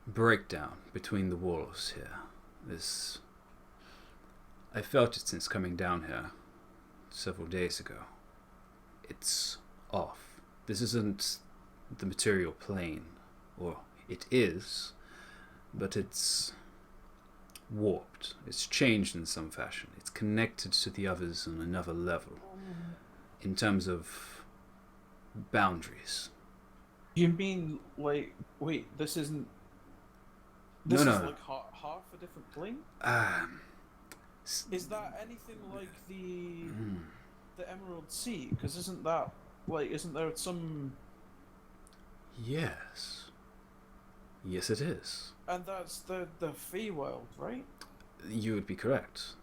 breakdown between the walls here. I felt it since coming down here several days ago. It's off. This isn't the material plane, or it is, but it's warped. It's changed in some fashion. It's connected to the others on another level in terms of boundaries. You mean like, wait, this isn't. No, This no, is no. like half a different plane? Is that anything like the Emerald Sea? Because isn't there some? Yes. Yes, it is. And that's the Feywild, right? You would be correct.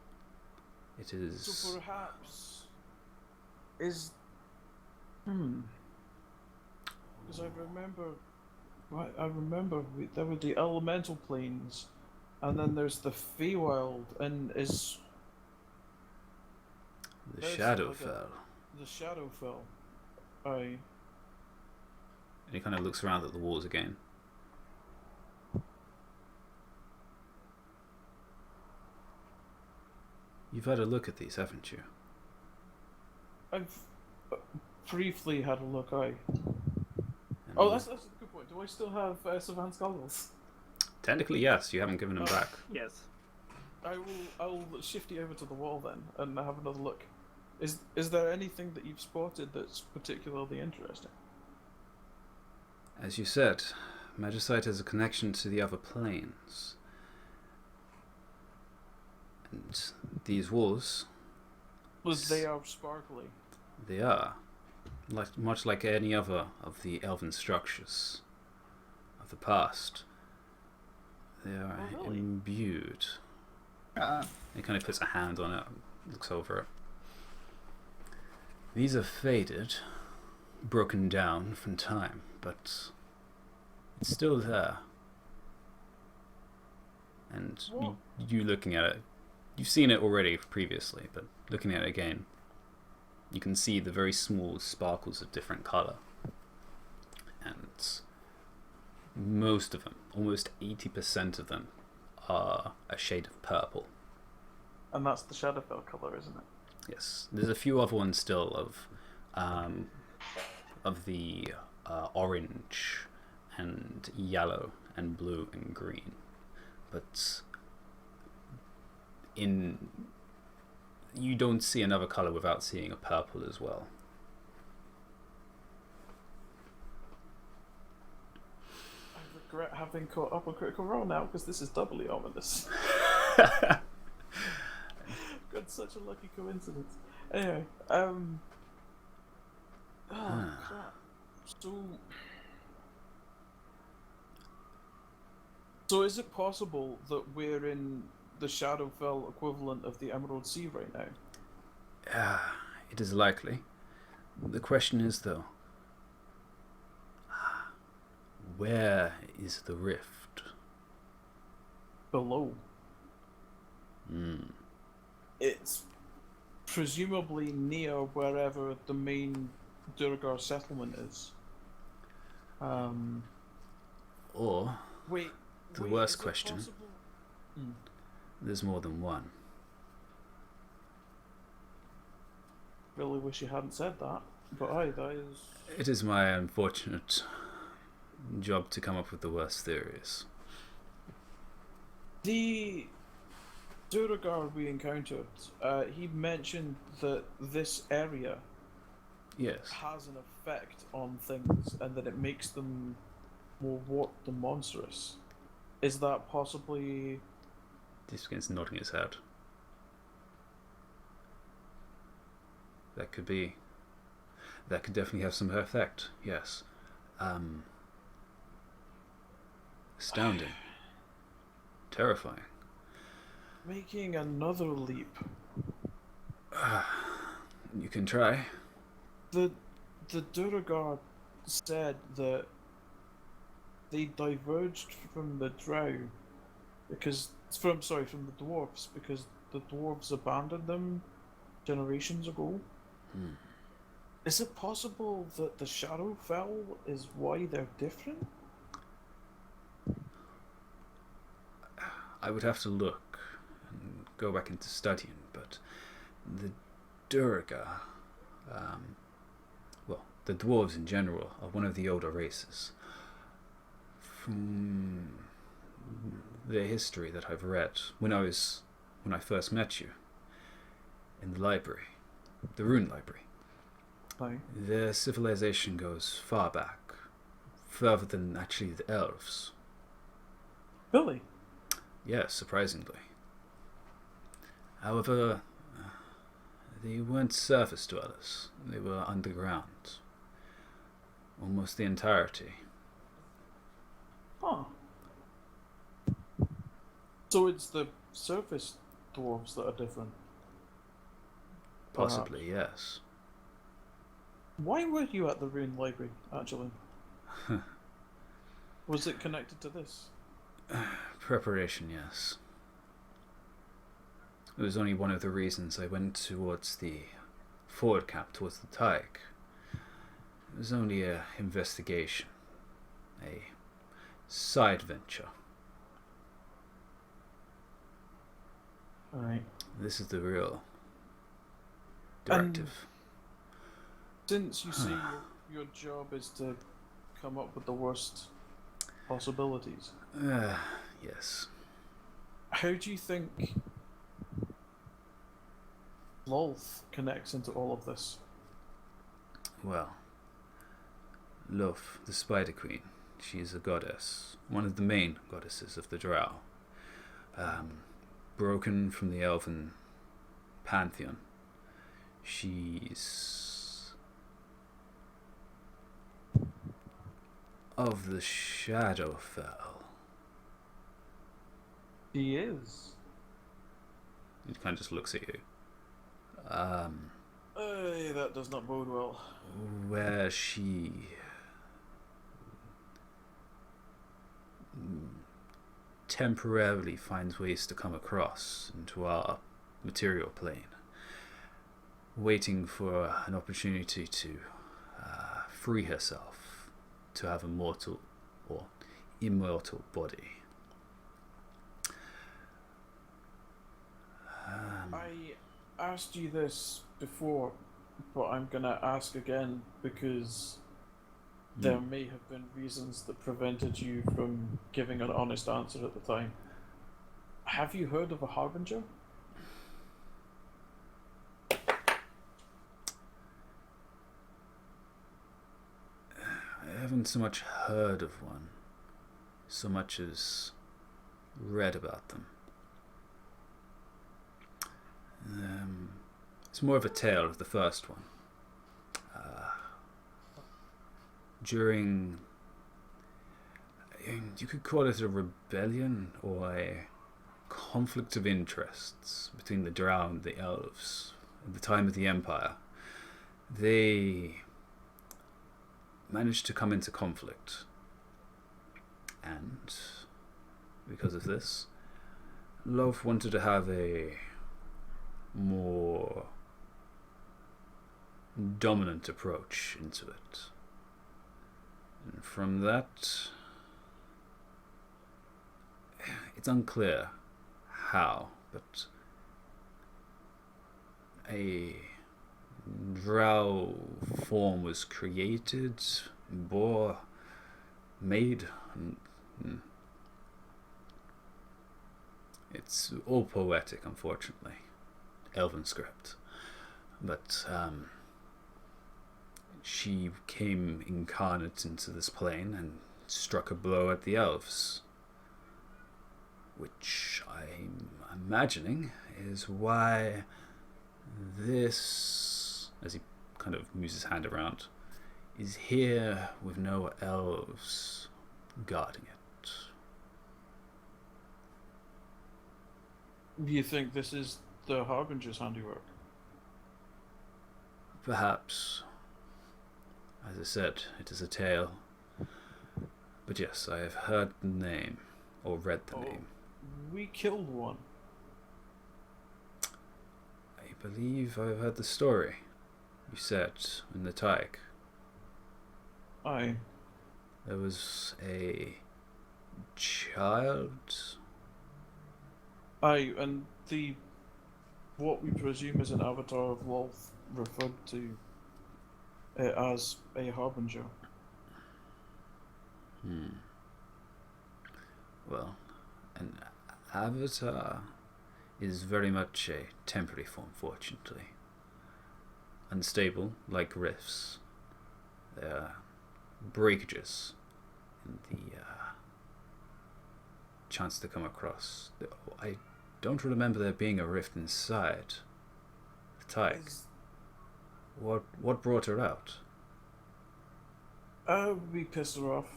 It is. So perhaps is because I remember there were the elemental planes, and then there's the Feywild, and is The there's Shadowfell. the Shadowfell. Aye. And he kind of looks around at the walls again. You've had a look at these, haven't you? I've briefly had a look. Aye. And Oh, that's a good point. Do I still have Savant's goggles? technically, yes. You haven't given them back. Yes. I'll shift you over to the wall then and have another look. Is there anything that you've spotted that's particularly interesting? As you said, Magicite has a connection to the other planes. And these walls, They are sparkly. they are, much like any other of the elven structures of the past. They are really? imbued. He kind of puts a hand on it, looks over it. These are faded, broken down from time, but it's still there. And you looking at it, you've seen it already previously, but looking at it again, you can see the very small sparkles of different colour. And most of them, almost 80% of them, are a shade of purple. And that's the Shadowfell colour, isn't it? Yes, there's a few other ones still of the orange and yellow and blue and green, but you don't see another color without seeing a purple as well. I regret having caught up on Critical Role now because this is doubly ominous. Got such a lucky coincidence. Anyway, crap. So is it possible that we're in the Shadowfell equivalent of the Emerald Sea right now? It is likely. The question is, though, where is the rift? Below. Mm. It's presumably near wherever the main Durgar settlement is. Or, Wait. the worst is it question, possible- there's more than one. really wish you hadn't said that. But aye, that is. It is my unfortunate job to come up with the worst theories. The Duragar we encountered, he mentioned that this area Yes. has an effect on things and that it makes them more warped and monstrous. Is that possibly... Diskin's nodding his head. That could be. That could definitely have some effect, yes. Astounding. Terrifying. making another leap? You can try. The Duragar said that they diverged from the Drow because from the dwarves because the dwarves abandoned them generations ago. Is it possible that the Shadowfell is why they're different? I would have to look and go back into studying, but the Duragar, well, the dwarves in general are one of the older races. From their history that I've read, when I first met you in the library, the Rune Library, Aye. their civilization goes far back, further than actually the elves. Really? Yes, surprisingly. However, they weren't surface dwellers. They were underground. Almost the entirety. Huh. So it's the surface dwarves that are different? Possibly, yes. Why were you at the Rune Library, actually? Was it connected to this? Preparation, yes. It was only one of the reasons I went towards the forward camp, towards the Tyke. It was only an investigation. A side venture. Alright. This is the real directive. Since you say your job is to come up with the worst possibilities, Yes. how do you think Lolth connects into all of this? Well, Luf, the Spider Queen, she is a goddess, one of the main goddesses of the Drow. Broken from the elven pantheon. She's of the Shadowfell. He is. He kind of just looks at you. That does not bode well. Where she temporarily finds ways to come across into our material plane, waiting for an opportunity to free herself to have a mortal or immortal body. I asked you this before, but I'm gonna ask again because there may have been reasons that prevented you from giving an honest answer at the time. Have you heard of a Harbinger? I haven't so much heard of one, so much as read about them. It's more of a tale of the first one. During, you could call it a rebellion or a conflict of interests between the Drow and the Elves at the time of the Empire, they managed to come into conflict, and because of this, Love wanted to have a more dominant approach into it. And from that, it's unclear how, but a drow form was created, made. It's all poetic, unfortunately. Elven script. But she came incarnate into this plane and struck a blow at the elves. Which I'm imagining is why this, as he kind of moves his hand around, is here with no elves guarding it. Do you think this is the Harbinger's handiwork? Perhaps. As I said, it is a tale. But yes, I have heard the name, or read the name. We killed one. I believe I've heard the story. You said in the Tyke. Aye. There was a child. Aye, and what we presume is an avatar of Lolth referred to it as a Harbinger. Well, an avatar is very much a temporary form, fortunately. Unstable, like rifts. They are breakages in the chance to come across. I don't remember there being a rift inside the Tyke. What brought her out? We pissed her off.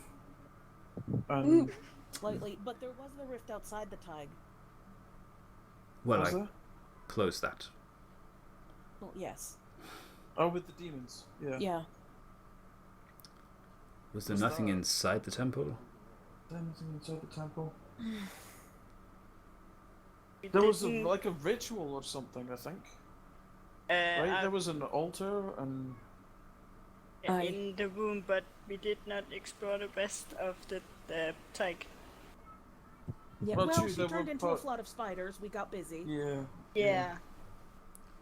Slightly, but there was the rift outside the Tig. Well, Was I there? closed that. Well, yes. Oh, with the demons. Yeah. Yeah. Was there Was nothing that- inside the temple? Anything inside the temple? We There was didn't, like a ritual or something, I think. uh, Right? There was an altar and in the room, but we did not explore the rest of the Tyke. Yeah. Well, Well, true, she there turned were into a part- flood of spiders. We got busy. yeah. Yeah.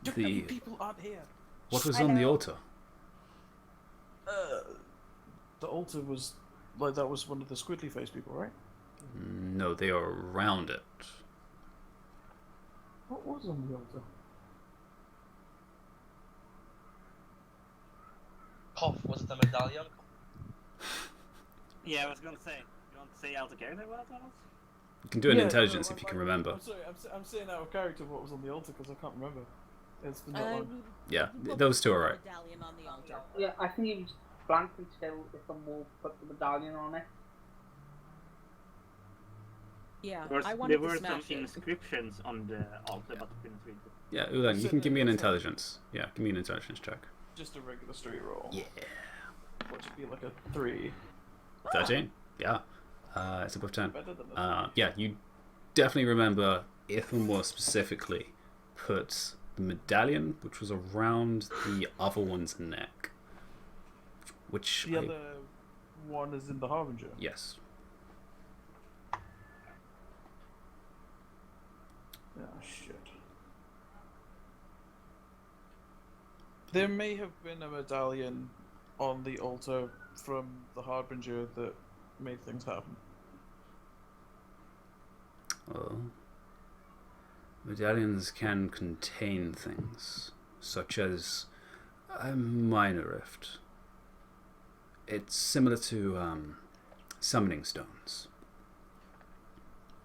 Too The- many people aren't here. What was I on the know. altar? The altar was like that was one of the squiddly face people, right? No, they are around it. What was on the altar? Cough, was it a medallion? Yeah, I was gonna say. You want to say out of character what that was? You can do an Yeah, intelligence no, if you can remember. I'm sorry, I'm saying out of character what was on the altar because I can't remember. It's been that long. Yeah, Well, those two are the right. Medallion on the altar. Yeah, I think he was blank until if the wolf put the medallion on it. Yeah, There, I there wanted were to some smash it. inscriptions on the altar, but I couldn't read it. Yeah, Ulan, you can give me an intelligence. Yeah, give me an intelligence check. Just a regular straight roll. Yeah. Which would be like a 3. 13? Yeah. It's above 10. Better than this. Yeah, you definitely remember, if and more specifically, put the medallion, which was around the other one's neck. Which The other one is in the Harbinger. Yes. Oh shit. There may have been a medallion on the altar from the Harbinger that made things happen. Well, medallions can contain things, such as a minor rift. It's similar to summoning stones,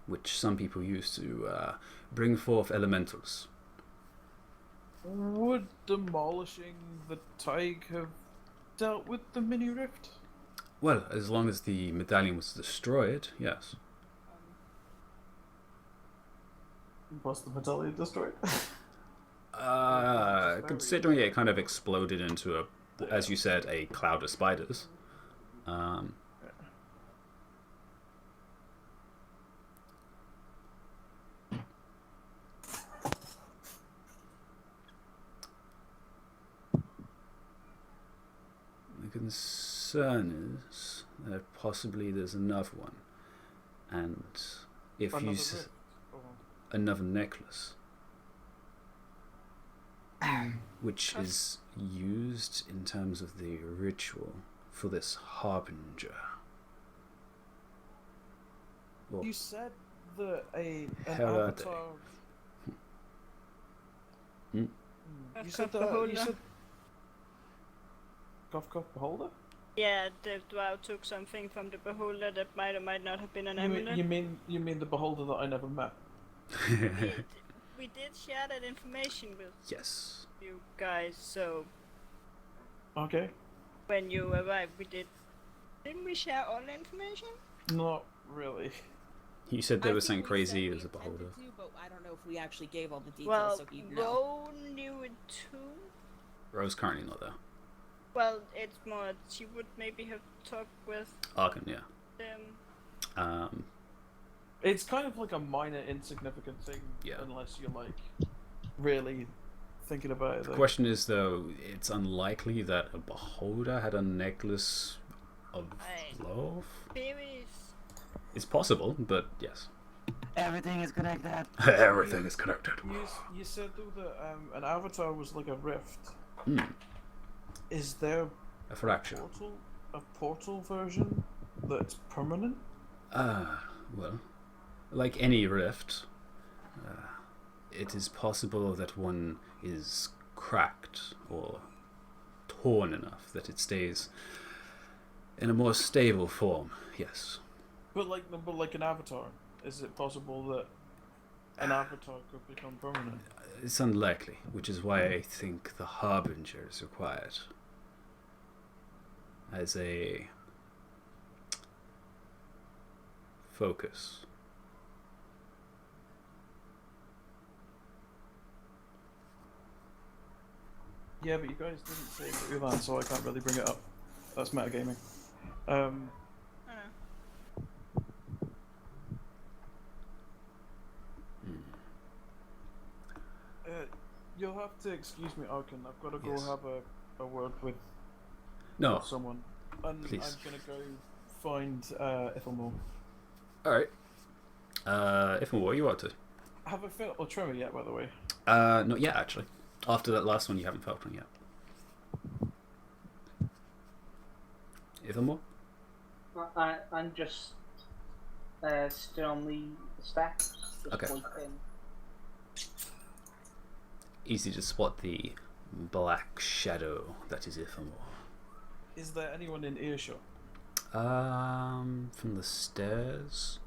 which some people use to bring forth elementals. Would demolishing the Tig have dealt with the mini rift? Well, as long as the medallion was destroyed, yes. Was the medallion destroyed? Considering it kind of exploded into a, as you said, a cloud of spiders. The concern is that possibly there's another one, and if Another you rift? Or- another necklace. which is used in terms of the ritual for this harbinger. Well, You said that an Terra avatar. Hmm? You said that. You Beholder. said. Cough beholder. Yeah, the drow took something from the beholder that might or might not have been an amulet. You mean the beholder that I never met? We did share that information with Yes. you guys, so Okay. when you arrived, didn't we share all the information? Not really. You said there I was think something we crazy said as a we intended beholder. to, but I don't know if we actually gave all the details, Well, so he'd know. Ro knew it too. Rose currently not there. Well, it's more, she would maybe have talked with Arkan, yeah. them. It's kind of like a minor, insignificant thing, Yeah. unless you're like really thinking about it. The question is, though, it's unlikely that a beholder had a necklace of love. Theories. It's possible, but yes. Everything is connected. Everything is connected. You said though that an avatar was like a rift. Hmm. Is there A fracture. a portal version that's permanent? Well, like any rift, it is possible that one is cracked or torn enough that it stays in a more stable form, yes. But like an avatar, is it possible that an avatar could become permanent? It's unlikely, which is why I think the Harbinger is required as a focus. Yeah, but you guys didn't say Ulan, so I can't really bring it up. That's metagaming. I You'll have to excuse me, Arkin. I've got to go Yes. have a word with No. someone. And Please. I'm gonna go find Ithelmore. Alright. Ifma, what are you up to? Have I felt a tremor yet, by the way? Not yet, actually. After that last one, you haven't felt one yet. Ithamore? I'm just still on the steps. Just Okay. waiting. Easy to spot the black shadow that is Ithamore. Is there anyone in earshot? From the stairs.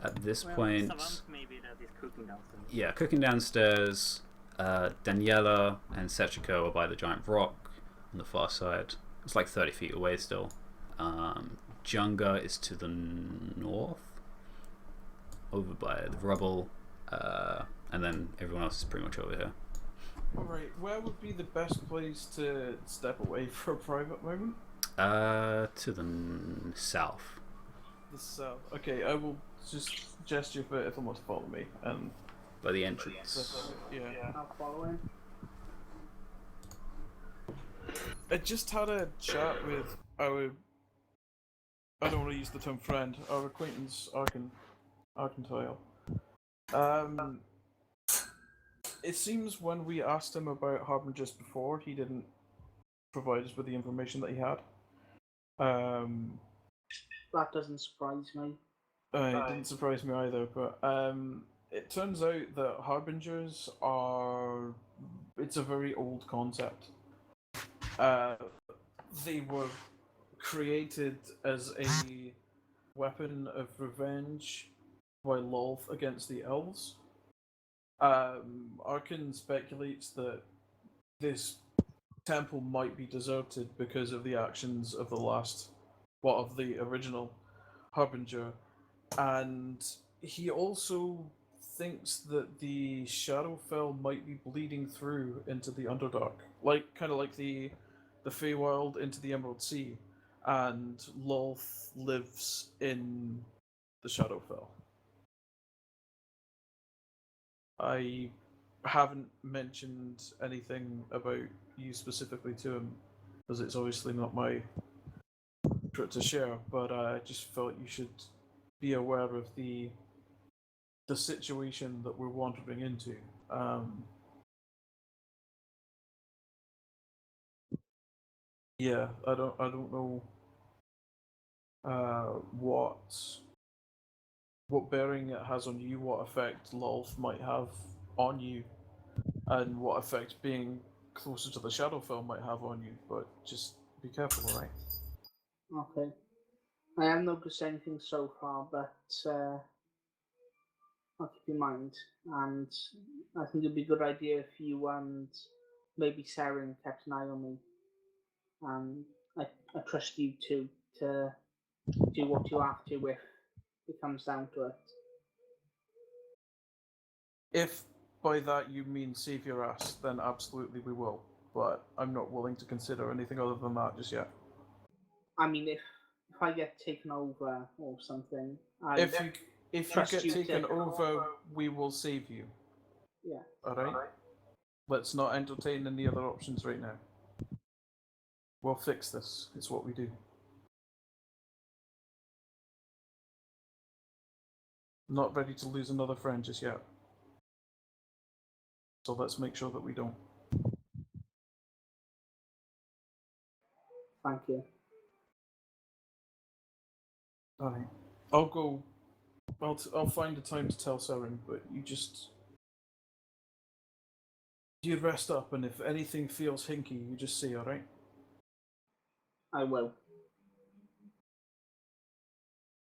At this point, Savant maybe that is cooking downstairs. yeah, cooking downstairs. Daniela and Sechiko are by the giant rock on the far side. It's like 30 feet away still. Junga is to the north, over by the rubble, and then everyone else is pretty much over here. Alright, where would be the best place to step away for a private moment? To the south. The south. Okay, I will just gesture for Ithelmore to follow me, and By the entrance. yeah. I'll follow him. I just had a chat with our. I don't want to use the term friend. Our acquaintance Arkantile. It seems when we asked him about Harbingers before, he didn't provide us with the information that he had. That doesn't surprise me. It didn't surprise me either, but it turns out that Harbingers are. It's a very old concept. They were created as a weapon of revenge by Lolth against the elves. Arkin speculates that this temple might be deserted because of the actions of of the original Harbinger, and he also thinks that the Shadowfell might be bleeding through into the Underdark, kind of like the Feywild into the Emerald Sea, and Lolth lives in the Shadowfell. I haven't mentioned anything about you specifically to him, because it's obviously not my secret to share, but I just felt you should be aware of the the situation that we're wandering into. Yeah, I don't know what bearing it has on you, what effect Lolth might have on you, and what effect being closer to the Shadowfell might have on you. But just be careful, alright? Okay. I haven't noticed anything so far, but I'll keep in mind. And I think it'd be a good idea if you and maybe Saren kept an eye on me. And I trust you too to do what you have to if it comes down to it. If by that you mean save your ass, then absolutely we will. But I'm not willing to consider anything other than that just yet. I mean, if I get taken over or something, If you trust get you taken to- over, we will save you. Yeah. Alright? Let's not entertain any other options right now. We'll fix this. It's what we do. Not ready to lose another friend just yet. So let's make sure that we don't. Thank you. Alright. I'll go. I'll find a time to tell Saren, but you rest up, and if anything feels hinky, you just say, alright? I will.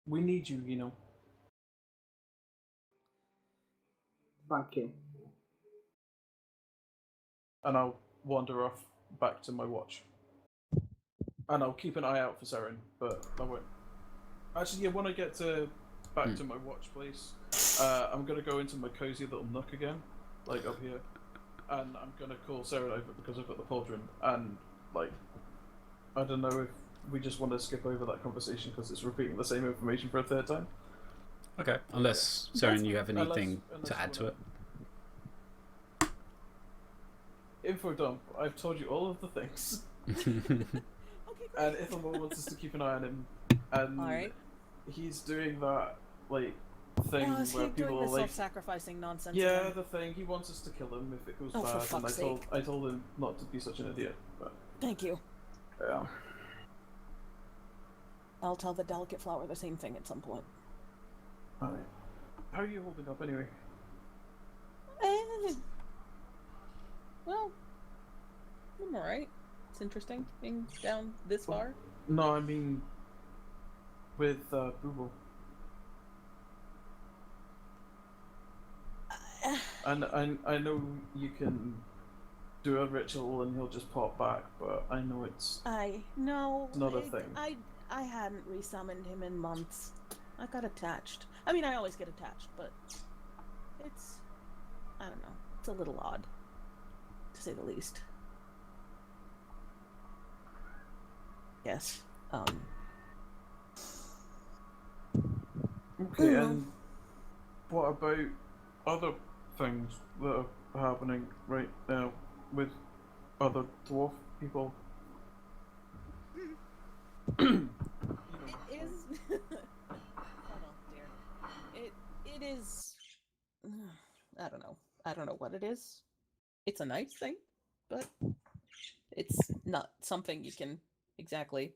We need you, you know. Thank you. And I'll wander off back to my watch. And I'll keep an eye out for Saren, but I won't. Actually, yeah, when I get back to my watch place, I'm gonna go into my cozy little nook again, like up here, and I'm gonna call Saren over because I've got the pauldron, and like, I don't know if we just want to skip over that conversation because it's repeating the same information for a third time. Okay, unless Saren, you have anything to add to it. Info dump. I've told you all of the things. And Ithamar wants us to keep an eye on him, and Alright. he's doing that like thing Oh, is where he people doing are the like, self-sacrificing nonsense yeah, again? the thing. He wants us to kill him if it goes Oh, for bad, and fuck's sake. I told him not to be such an idiot. But Thank you. yeah. I'll tell the delicate flower the same thing at some point. Alright. How are you holding up anyway? Well, I'm alright. It's interesting being down this far. No, I mean with Booble. And I know you can do a ritual and he'll just pop back, but I know it's not a thing. I hadn't resummoned him in months. I got attached. I mean, I always get attached, but it's, I don't know, it's a little odd, to say the least. Yes. Okay, and what about other things that are happening right now with other dwarf people? It is. Oh dear. It is. I don't know. I don't know what it is. It's a nice thing, but it's not something you can exactly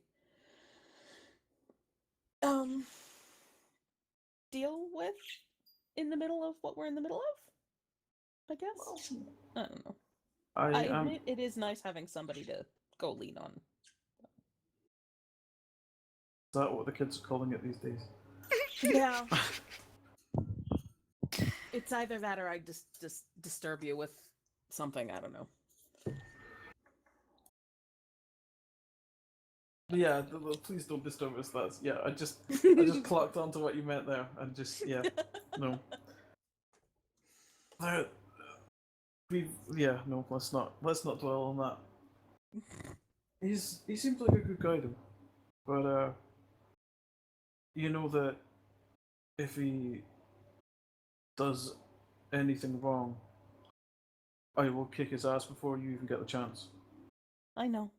deal with in the middle of what we're in the middle of. I guess. I don't know. I admit it is nice having somebody to go lean on. Is that what the kids are calling it these days? Yeah. It's either that or I just disturb you with something. I don't know. Yeah, please don't disturb us. That's I just clocked onto what you meant there, and just no. No, let's not dwell on that. He seems like a good guy though, but you know that if he does anything wrong, I will kick his ass before you even get the chance. I know.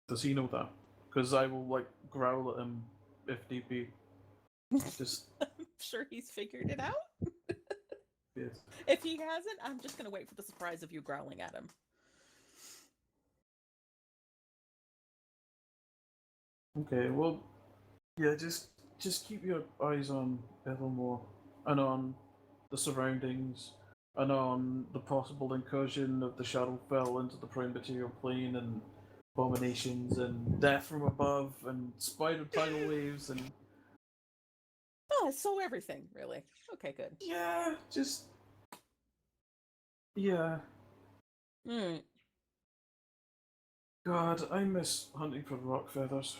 Does he know that? Because I will growl at him if need be. Just I'm sure he's figured it out. yes. If he hasn't, I'm just gonna wait for the surprise of you growling at him. Okay, well, yeah, just keep your eyes on Evermore and on the surroundings and on the possible incursion of the Shadowfell into the prime material plane and abominations and death from above and spider tidal waves and Oh, so everything, really. Okay, good. yeah, just yeah. Alright. God, I miss hunting for rock feathers.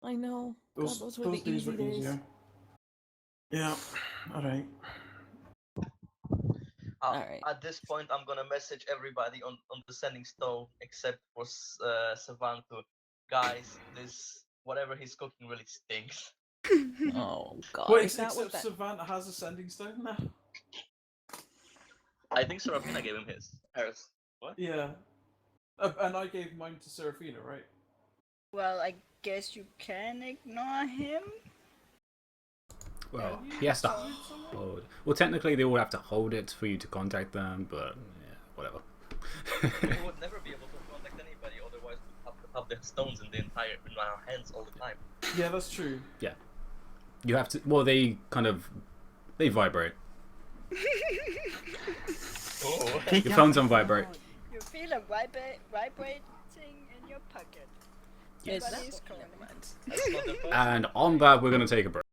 I know. Those God, those were the days easy were days. easier. Yeah. All right. Alright. At this point, I'm gonna message everybody on the sending stone except for Savant. Guys, this whatever he's cooking really stinks. Oh god. Wait, Is that except what that Savannah has a sending stone now. I think Serafina gave him hers. What? Yeah. And I gave mine to Serafina, right? Well, I guess you can ignore him. Well, he has to hold. Well, technically, they all have to hold it for you to contact them, but yeah, whatever. We would never be able to contact anybody, otherwise we'd have to have the stones in our hands all the time. Yeah, that's true. Yeah. You have to. Well, they vibrate. Oh. Your phone's on vibrate. You feel a vibrating in your pocket. is? Somebody's calling. That's not the point. And on that, we're gonna take a break.